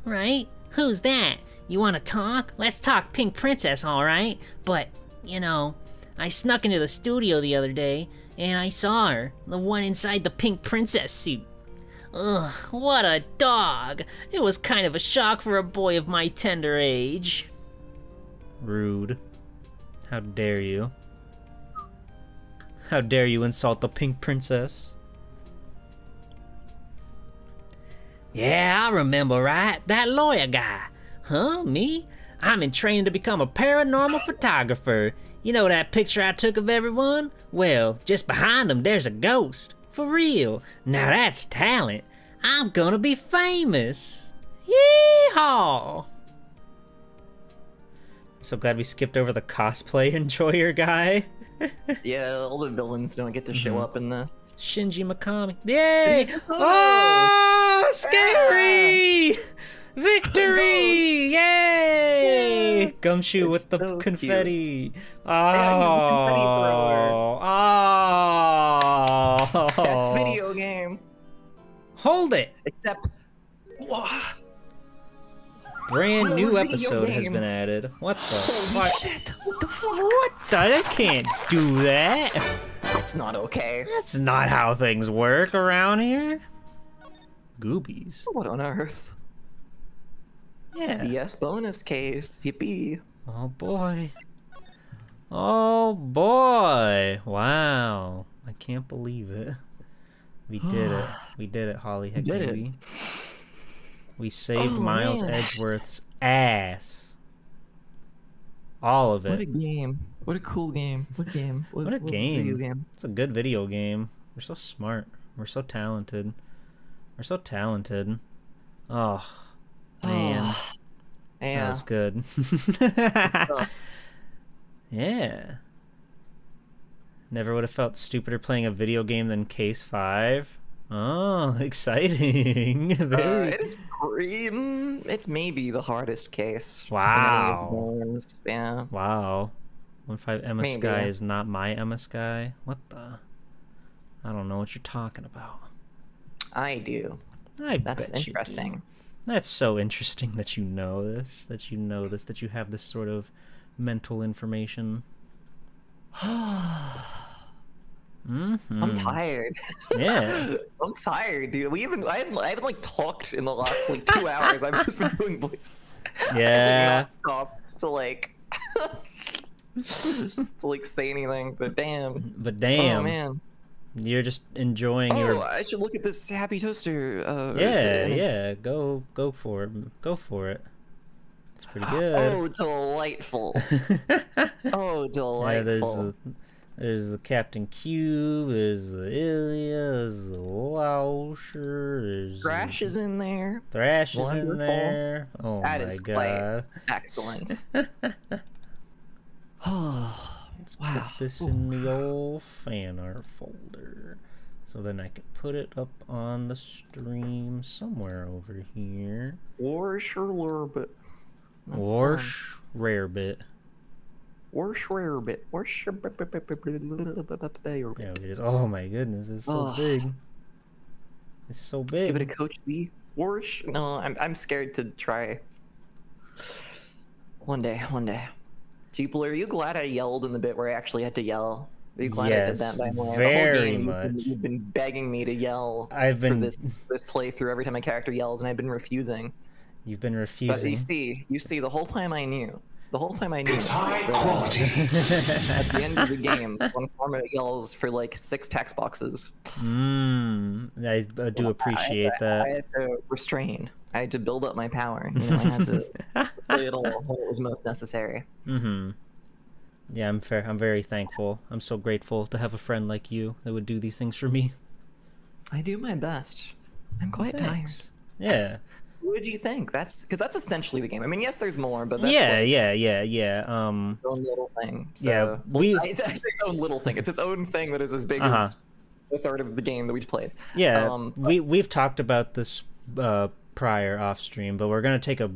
Right? Who's that? You wanna talk? Let's talk Pink Princess, alright? But, you know, I snuck into the studio the other day, and I saw her, the one inside the Pink Princess suit. Ugh, what a dog! It was kind of a shock for a boy of my tender age. Rude. How dare you? How dare you insult the Pink Princess? Yeah, I remember, right? That lawyer guy. Huh, me? I'm in training to become a paranormal photographer. You know that picture I took of everyone? Well, just behind them there's a ghost. For real. Now that's talent. I'm gonna be famous. Yeehaw! So glad we skipped over the cosplay enjoyer guy. Yeah, all the villains don't get to show up in this. Shinji Mikami. Yay! Oh! Oh, scary! Victory! Yay! Gumshoe with the so confetti. Oh, Yeah, he's the confetti thrower. oh. That's video game. Hold it! Except, Brand new video episode has game. been added. What the holy fuck? shit! What the fuck? What the? I can't do that. That's not okay. That's not how things work around here. Goobies. What on earth? Yeah. DS bonus case. Yippee. Oh boy. Oh boy. Wow. I can't believe it. We did it. We did it, Holly Heck Did it. baby. We saved Oh, Miles man. Edgeworth's ass. All of What a it. game. What a cool game. What game. What a video game. It's a good video game. We're so smart. We're so talented. We're so talented. Oh, man. That Yeah. was good. Yeah. Never would have felt stupider playing a video game than Case 5. Oh, exciting. Very... It is it's maybe the hardest case. Wow. Of any of the games. Yeah. Wow. 1-5 Emma Maybe. Sky is not my Emma Sky. What the? I don't know what you're talking about. I do. That's bet you do. interesting. That's so interesting that you know this. That you know this. That you have this sort of mental information. I'm tired. Yeah. I'm tired, dude. I haven't like talked in the last like 2 hours. I've just been doing voices. Yeah. Stop to like to like say anything, but damn. But damn. Oh man. You're just enjoying Oh, your. I should look at this happy toaster. Yeah. Go for it. Go for it. It's pretty good. Oh, delightful. Oh, delightful. Yeah, there's the Captain Cube, there's the Ilya, there's the Wowsher, there's Thrash is in there. Thrash is in Wonderful. there. Oh That my is god. quite excellent. Let's put this in the old fan art folder. So then I can put it up on the stream somewhere over here. Warsher Warsh Rarebit. Warsher There it is. Oh my goodness, it's so big. It's so big. Give it a Coach Lee. Warsh? No, I'm scared to try. One day. Jeeple, are you glad I yelled in the bit where I actually had to yell? Are you glad I did that? By the way? Very the whole game, much. You've been begging me to yell For this playthrough every time my character yells, and I've been refusing. You've been refusing. But you see, the whole time I knew. It's high quality. At the end of the game, when Karma yells for like 6 text boxes. I do appreciate that. I had to restrain. I had to build up my power. You know, I had to play it all when it was most necessary. Yeah, I'm very thankful. I'm so grateful to have a friend like you that would do these things for me. I do my best. I'm quite tired. Yeah. What did you think? That's essentially the game. I mean, yes, there's more, but that's yeah. its own little thing. So, yeah, it's its own little thing. It's its own thing that is as big as a third of the game that we played. Yeah, we've talked about this prior off stream, but we're gonna take a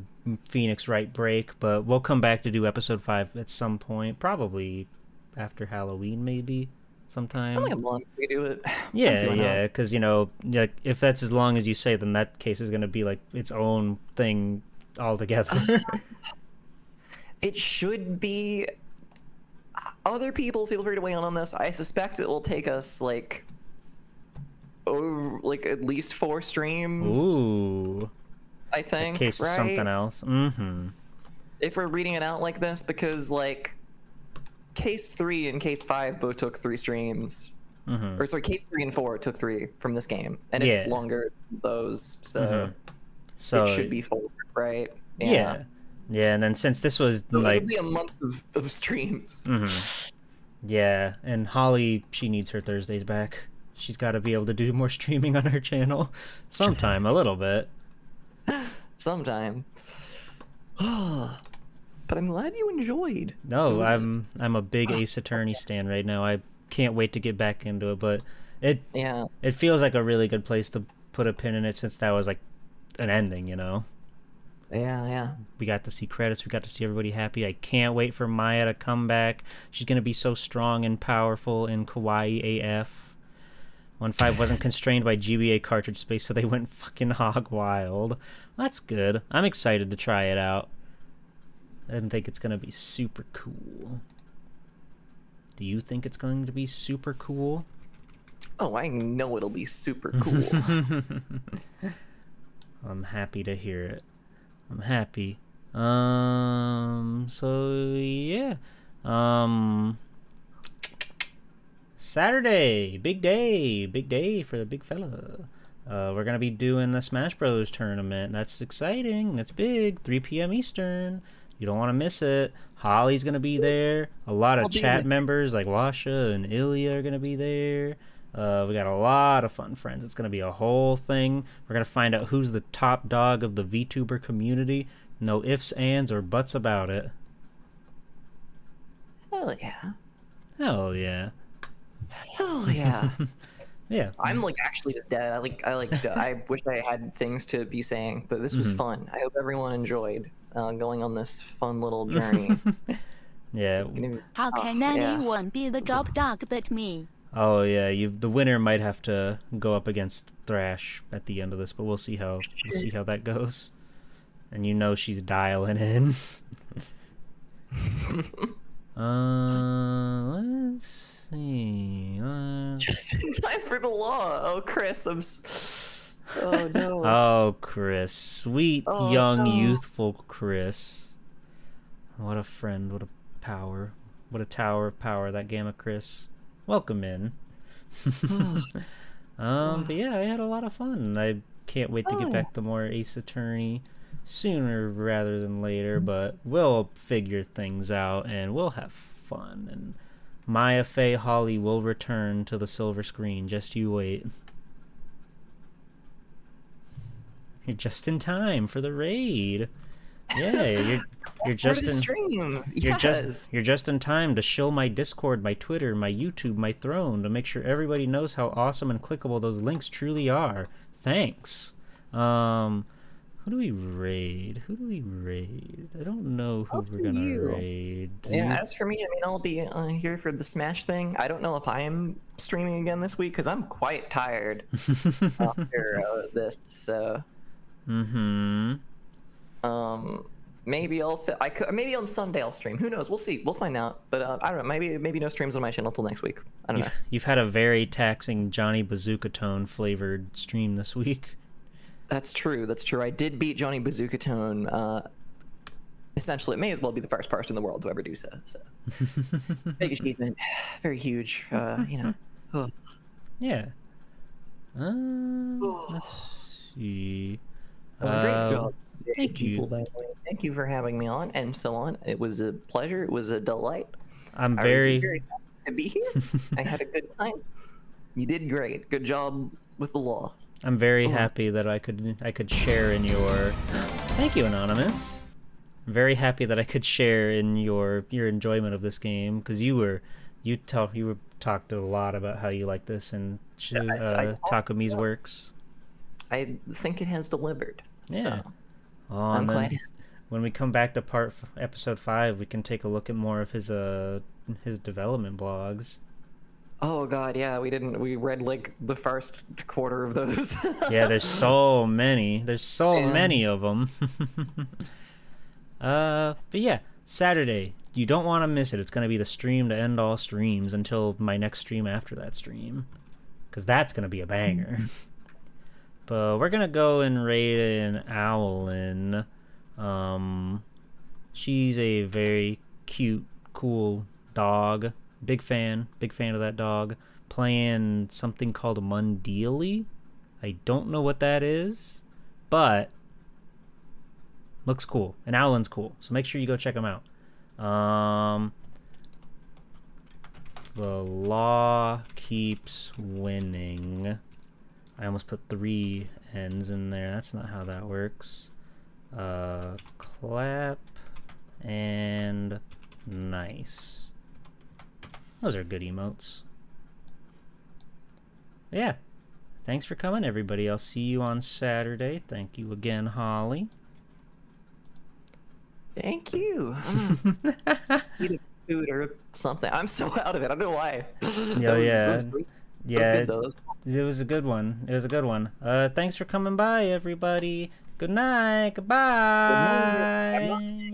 Phoenix Wright break, but we'll come back to do episode 5 at some point, probably after Halloween, maybe sometime. Like a month we do it. Yeah, because like if that's as long as you say, then that case is gonna be like its own thing altogether. It should be. Other people feel free to weigh in on this. I suspect it will take us like at least 4 streams. Ooh. I think. The case is something else. If we're reading it out like this, because like case 3 and case 5 both took 3 streams. Or sorry, case 3 and 4 took 3 from this game, and it's longer than those, so it should be 4, right? Yeah, and then since this was so like it'll be a month of streams. Yeah, and Holly, she needs her Thursdays back. She's got to be able to do more streaming on her channel sometime, a little bit. Sometime. But I'm glad you enjoyed. No, I'm a big Ace Attorney stan right now. I can't wait to get back into it, but it feels like a really good place to put a pin in it, since that was like an ending, you know. Yeah. We got to see credits. We got to see everybody happy. I can't wait for Maya to come back. She's gonna be so strong and powerful and kawaii AF. 1-5 wasn't constrained by GBA cartridge space, so they went fucking hog wild. That's good. I'm excited to try it out. I think it's gonna be super cool. Do you think it's going to be super cool? Oh, I know it'll be super cool. I'm happy to hear it. I'm happy. So yeah. Saturday, big day for the big fella. We're gonna be doing the Smash Bros tournament. That's exciting. That's big. 3 p.m. Eastern. You don't want to miss it. Holly's gonna be there. A lot of chat members like Washa and Ilya are gonna be there. We got a lot of fun friends. It's gonna be a whole thing. We're gonna find out who's the top dog of the VTuber community. No ifs, ands, or buts about it. Hell yeah. Hell yeah. Hell yeah. Yeah. I'm like actually just dead. I wish I had things to be saying, but this was fun. I hope everyone enjoyed going on this fun little journey. Yeah. How can anyone be the top dog but me? Oh yeah, the winner might have to go up against Thrash at the end of this, but we'll see how that goes. And you know she's dialing in. Let's see. Just in time for the law. Oh, Chris, oh no. Oh, Chris, sweet young youthful Chris. What a friend! What a power! What a tower of power that Gamma Chris. Welcome in. But yeah, I had a lot of fun. I can't wait to get back to more Ace Attorney sooner rather than later, but we'll figure things out and we'll have fun. And Maya Faye Holly will return to the silver screen. Just you wait. You're just in time for the raid. Yeah, you're just in stream. You're just in time to shill my Discord, my Twitter, my YouTube, my throne to make sure everybody knows how awesome and clickable those links truly are. Thanks. Who do we raid? I don't know who we're gonna raid. As for me, I mean, I'll be here for the Smash thing. I don't know if I am streaming again this week because I'm quite tired after this. So. Maybe maybe on Sunday I'll stream. Who knows? We'll see. We'll find out. But I don't know. Maybe no streams on my channel till next week. I don't know. You've had a very taxing Johnny Bazooka Tone flavored stream this week. That's true. That's true. I did beat Johnny Bazooka Tone. Essentially, it may as well be the first person in the world to ever do so. So, big achievement, very huge. You know. Yeah. Let's see. Great job. Thank you. Thank you for having me on, and so on. It was a pleasure. It was a delight. I was very happy to be here. I had a good time. You did great. Good job with the law. I'm very happy that I could share in your. Thank you, Anonymous. I'm very happy that I could share in your enjoyment of this game because you talked a lot about how you like this and Takumi's works. I think it has delivered. Yeah. So. I'm glad. When we come back to episode 5, we can take a look at more of his development blogs. Oh god, yeah, we read like the first quarter of those. Yeah, there's so many. There's so many of them. But yeah, Saturday. You don't want to miss it. It's going to be the stream to end all streams until my next stream after that stream. Because that's going to be a banger. But we're going to go and raid an Owlin. She's a very cute, cool dog. Big fan of that dog. Playing something called a Mundiali. I don't know what that is, but looks cool. And Owlin's cool, so make sure you go check him out. The law keeps winning. I almost put 3 N's in there. That's not how that works. Clap and nice. Those are good emotes. Yeah. Thanks for coming, everybody. I'll see you on Saturday. Thank you again, Holly. Thank you. Eat a food or something. I'm so out of it. I don't know why. Yeah, it was a good one. It was a good one. Thanks for coming by, everybody. Good night. Goodbye. Good night.